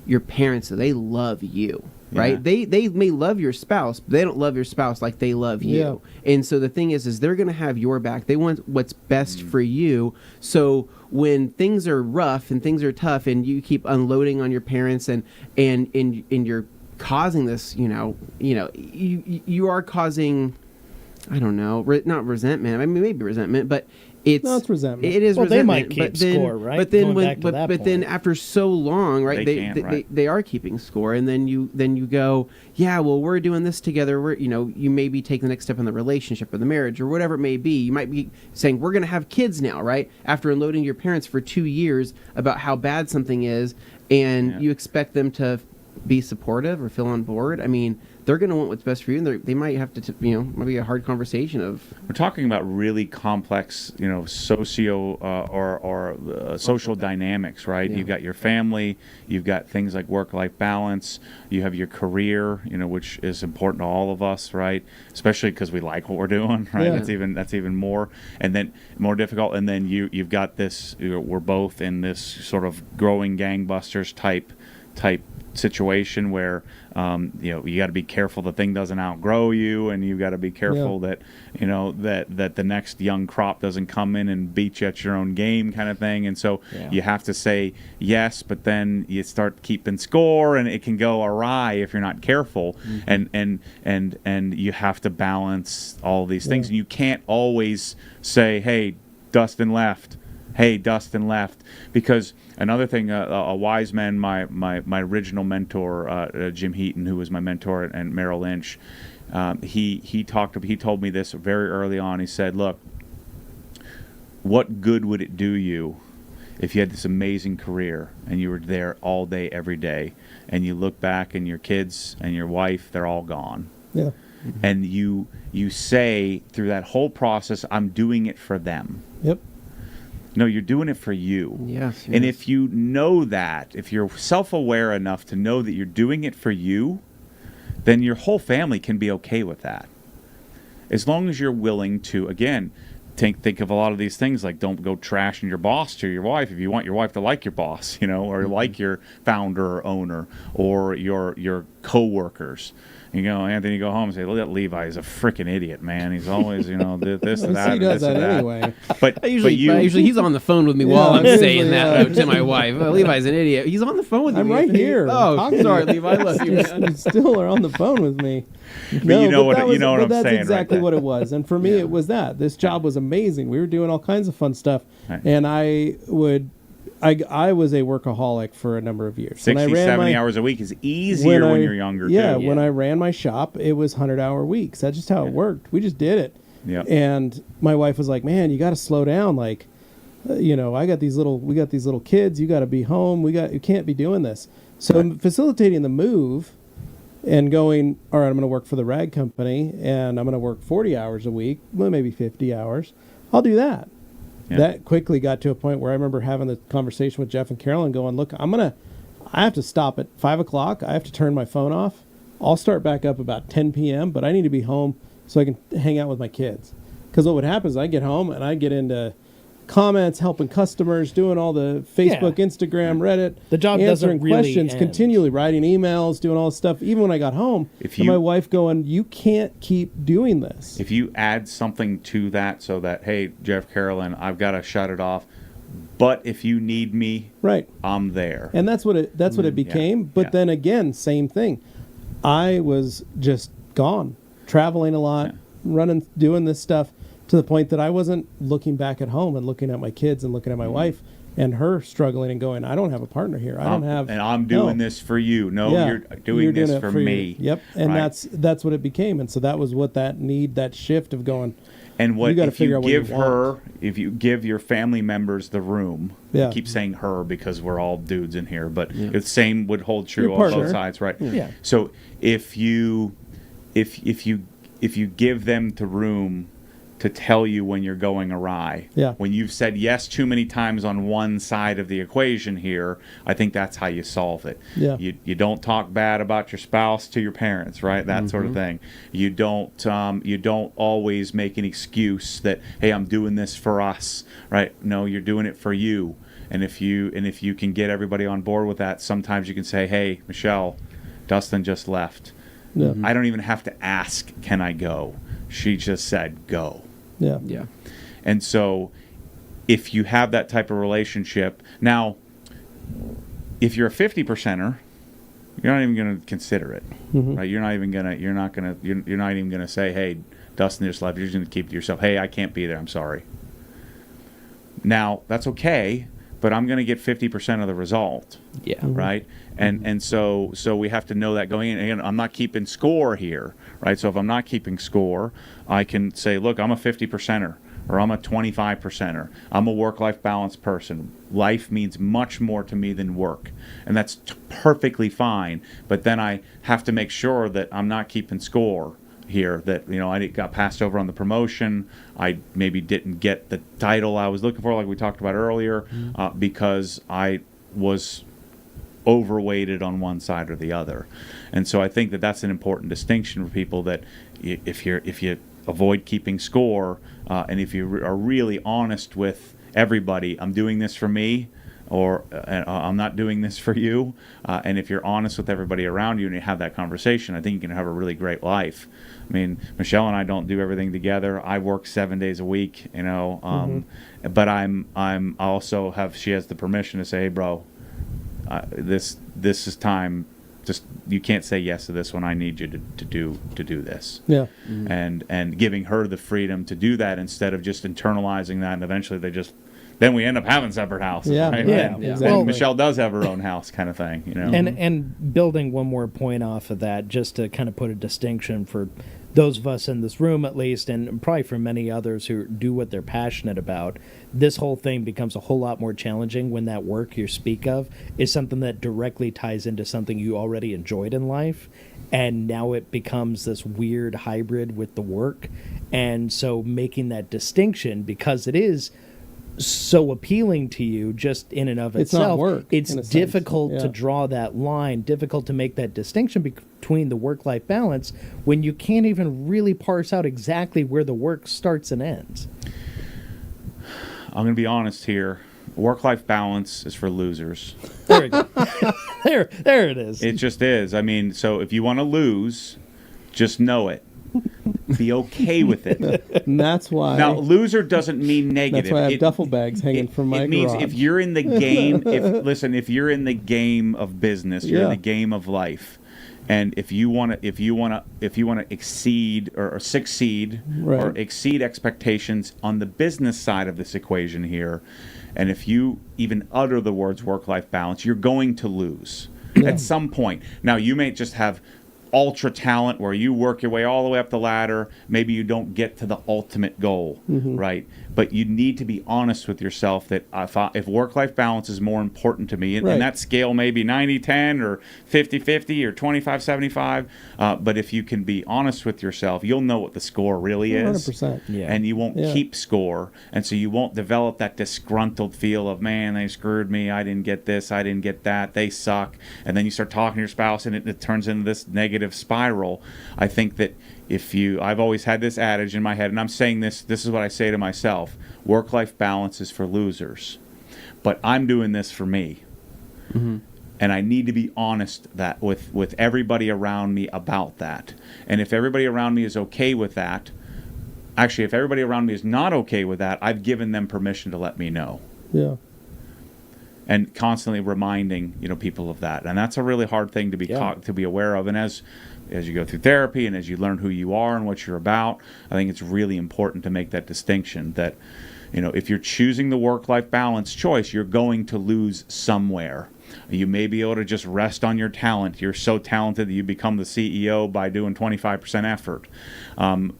your parents, they love you. right? They may love your spouse, but they don't love your spouse like they love you. And so the thing is they're going to have your back. They want what's best for you. So when things are rough and things are tough and you keep unloading on your parents and you're causing this, you are causing, I don't know, not resentment. I mean, maybe resentment, but it's resentment. It is resentment. They might keep score, right? But then, then after so long, right? They are keeping score, and then you go, yeah, well, we're doing this together. We're you maybe take the next step in the relationship or the marriage or whatever it may be. You might be saying we're going to have kids now, right? After unloading your parents for 2 years about how bad something is, and you expect them to be supportive or feel on board. I mean, they're going to want what's best for you, and they might have to, might be a hard conversation of. We're talking about really complex, social dynamics, right? You've got your family, you've got things like work-life balance, you have your career, which is important to all of us, right? Especially because we like what we're doing, right? That's even more, and then more difficult. And then you've got this. We're both in this sort of growing gangbusters type situation where you got to be careful the thing doesn't outgrow you, and you've got to be careful that that the next young crop doesn't come in and beat you at your own game, kind of thing. And so you have to say yes, but then you start keeping score, and it can go awry if you're not careful. And you have to balance all these things, and you can't always say, hey, Dustin left, because another thing, a wise man, my original mentor, Jim Heaton, who was my mentor at Merrill Lynch, he told me this very early on. He said, look, what good would it do you if you had this amazing career and you were there all day, every day, and you look back and your kids and your wife, they're all gone. Yeah. And you say through that whole process, I'm doing it for them. Yep. No, you're doing it for you. Yes. And if you know that, if you're self-aware enough to know that you're doing it for you, then your whole family can be okay with that. As long as you're willing to, again, think of a lot of these things, like don't go trashing your boss to your wife if you want your wife to like your boss, or like your founder or owner or your co-workers. Anthony, you go home and say, look, Levi is a freaking idiot, man. He's always, this and that. He does that anyway. But usually he's on the phone with me while I'm saying that to my wife. Oh, Levi's an idiot. He's on the phone with me. I'm right here. Oh, sorry, Levi. I love you, man. You still are on the phone with me. But you know what I'm saying, right? That's exactly what it was. And for me, it was that. This job was amazing. We were doing all kinds of fun stuff. Right. And I was a workaholic for a number of years. 60, 70 hours a week is easier when you're younger, too. When I ran my shop, it was 100-hour weeks. That's just how it worked. We just did it. Yeah. And my wife was like, man, you got to slow down. Like, we got these little kids. You got to be home. You can't be doing this. So facilitating the move and going, all right, I'm going to work for the rag company, and I'm going to work 40 hours a week, well, maybe 50 hours. I'll do that. Yeah. That quickly got to a point where I remember having the conversation with Jeff and Carolyn going, look, I have to stop at 5 o'clock. I have to turn my phone off. I'll start back up about 10 p.m., but I need to be home so I can hang out with my kids. Because what would happen is I get home and I get into comments, helping customers, doing all the Facebook, Instagram, Reddit. The job answering doesn't really questions, end. continually writing emails, doing all this stuff. Even when I got home, and my wife going, you can't keep doing this. If you add something to that so that, hey, Jeff, Carolyn, I've got to shut it off. But if you need me, right, I'm there. And that's what it became. But then again, same thing. I was just gone, traveling a lot, running, doing this stuff, to the point that I wasn't looking back at home and looking at my kids and looking at my wife and her struggling and going, I don't have a partner here. And I'm doing this for you. No, you're doing this for me. Yep. And that's what it became. And so that was what that shift of going. And if you give your family members the room, I keep saying her because we're all dudes in here, but the same would hold true on both sides, right? Yeah. So if you give them the room to tell you when you're going awry. Yeah. When you've said yes too many times on one side of the equation here, I think that's how you solve it. Yeah. You don't talk bad about your spouse to your parents, right? That sort of thing. You don't always make an excuse that, hey, I'm doing this for us, right? No, you're doing it for you. And if you can get everybody on board with that, sometimes you can say, hey, Michelle, Dustin just left. Yeah. I don't even have to ask, can I go? She just said, go. Yeah. Yeah. And so if you have that type of relationship, now, if you're a 50%er, you're not even going to consider it, right? You're not even going to say, hey, Dustin just left. You're just going to keep it to yourself. Hey, I can't be there. I'm sorry. Now, that's okay, but I'm going to get 50% of the result. Yeah. Right? And so we have to know that going in. Again, I'm not keeping score here, right? So if I'm not keeping score, I can say, look, I'm a 50%er. Or I'm a 25%er. I'm a work-life balance person. Life means much more to me than work. And that's perfectly fine. But then I have to make sure that I'm not keeping score here, that, I got passed over on the promotion. I maybe didn't get the title I was looking for, like we talked about earlier, because I was overweighted on one side or the other. And so I think that that's an important distinction for people, that if you avoid keeping score, and if you are really honest with everybody, I'm doing this for me, or I'm not doing this for you, and if you're honest with everybody around you and you have that conversation, I think you can have a really great life. I mean, Michelle and I don't do everything together. I work 7 days a week, but I also have, she has the permission to say, hey, bro, this is time. Just, you can't say yes to this one. I need you to do this. Yeah. And giving her the freedom to do that, instead of just internalizing that, and eventually then we end up having separate houses. Yeah. Right? Yeah. And, Exactly. and Michelle does have her own house, kind of thing. And building one more point off of that, just to kind of put a distinction for those of us in this room, at least, and probably for many others who do what they're passionate about, this whole thing becomes a whole lot more challenging when that work you speak of is something that directly ties into something you already enjoyed in life, and now it becomes this weird hybrid with the work. And so making that distinction, because it is so appealing to you just in and of itself, not work, it's difficult to draw that line, difficult to make that distinction between the work-life balance when you can't even really parse out exactly where the work starts and ends. I'm going to be honest here. Work-life balance is for losers. There we go. there it is. It just is. I mean, so if you want to lose, just know it. Be okay with it. And that's why. Now, loser doesn't mean negative. That's why I have duffel bags hanging from my garage. It means if you're in the game, if you're in the game of business, you're in the game of life, and if you want to exceed or succeed, right, or exceed expectations on the business side of this equation here, and if you even utter the words work-life balance, you're going to lose at some point. Now, you may just have ultra talent where you work your way all the way up the ladder. Maybe you don't get to the ultimate goal, right? But you need to be honest with yourself that if work-life balance is more important to me, and that scale may be 90-10 or 50-50 or 25-75, but if you can be honest with yourself, you'll know what the score really is. 100%. And you won't keep score, and so you won't develop that disgruntled feel of, man, they screwed me, I didn't get this, I didn't get that, they suck, and then you start talking to your spouse and it turns into this negative spiral. I think that I've always had this adage in my head, and I'm saying this is what I say to myself: work-life balance is for losers, but I'm doing this for me. And I need to be honest that with everybody around me about that. And if everybody around me is okay with that, actually, if everybody around me is not okay with that, I've given them permission to let me know. Yeah. And constantly reminding people of that, and that's a really hard thing to be aware of. And as you go through therapy and as you learn who you are and what you're about, I think it's really important to make that distinction. That if you're choosing the work-life balance choice, you're going to lose somewhere. You may be able to just rest on your talent. You're so talented that you become the CEO by doing 25% effort,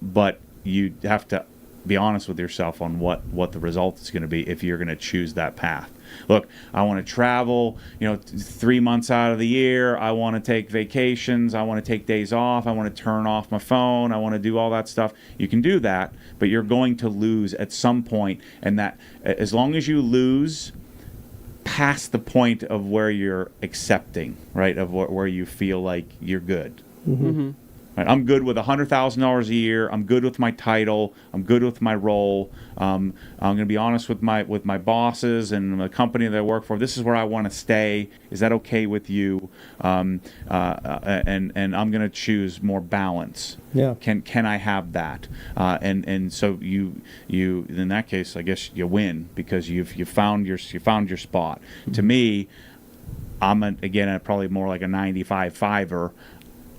but you have to be honest with yourself on what the result is going to be if you're going to choose that path. Look, I want to travel, 3 months out of the year. I want to take vacations. I want to take days off. I want to turn off my phone. I want to do all that stuff. You can do that, but you're going to lose at some point. And that, as long as you lose past the point of where you're accepting, right, of where you feel like you're good. Right? I'm good with $100,000 a year. I'm good with my title. I'm good with my role. I'm going to be honest with my bosses and the company that I work for. This is where I want to stay. Is that okay with you? And I'm going to choose more balance. Yeah. Can I have that? And so you in that case, I guess you win because you found your spot. To me, I'm probably more like a 95-5er.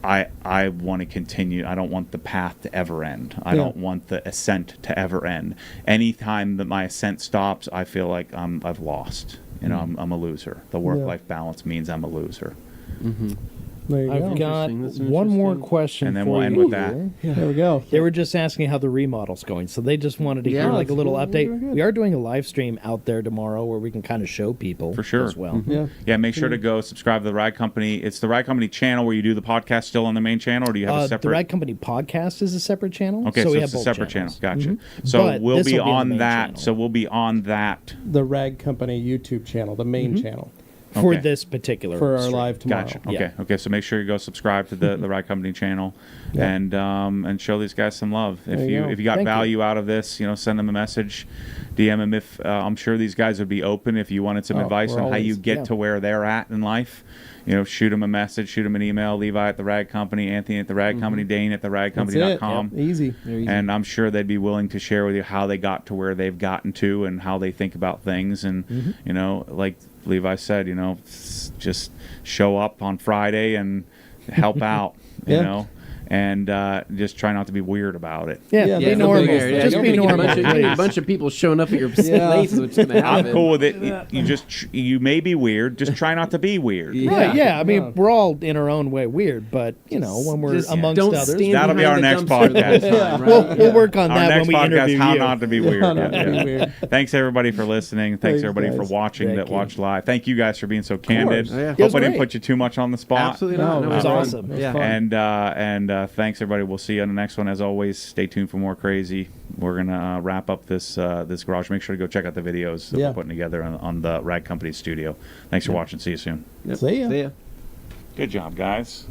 I want to continue. I don't want the path to ever end. I don't want the ascent to ever end. Anytime that my ascent stops, I feel like I've lost. I'm a loser. The work-life balance means I'm a loser. Mm-hmm. There you I've got one more question, and then for we'll end you. with that. Yeah. There we go. They were just asking how the remodel's going, so they just wanted to hear like a little update. We are doing a live stream out there tomorrow where we can kind of show people for sure as well. Mm-hmm. Yeah. Make sure to go subscribe to the Ride Company. It's the Ride Company channel where you do the podcast still on the main channel, or do you have a separate? The Ride Company podcast is a separate channel. Okay, so we it's have a separate channels. channel. Gotcha. Mm-hmm. So but we'll be on that. channel. So we'll be on that. The Rag Company YouTube channel, the main channel. For this particular for our stream. live tomorrow. Gotcha. Okay. So make sure you go subscribe to the Ride Company channel, and show these guys some love. If you got value out of this, send them a message, DM them. If I'm sure these guys would be open if you wanted some advice on how you get to where they're at in life. Shoot them a message, shoot them an email. Levi at the Rag Company, Anthony at the Rag Company, Dane at the ragcompany.com. Yep. Easy. And I'm sure they'd be willing to share with you how they got to where they've gotten to and how they think about things. And like Levi said, just show up on Friday and help out, and just try not to be weird about it. Be normal. Just be normal. A bunch of people showing up at your place, which is going to happen. I'm cool with it. You may be weird. Just try not to be weird. Right? Yeah. I mean, we're all in our own way weird, but when we're amongst others, that'll be our next podcast. We'll work on that next when we podcast, interview how you. not to be weird. Thanks everybody for listening. Thanks everybody for watching that watched live. Thank you guys for being so candid. Hope I didn't put you too much on the spot. Absolutely not. It was awesome. And thanks everybody. We'll see you on the next one. As always, stay tuned for more crazy. We're gonna wrap up this garage. Make sure to go check out the videos that we're putting together on the Rag Company studio. Thanks for watching. See you soon. See ya. Good job, guys.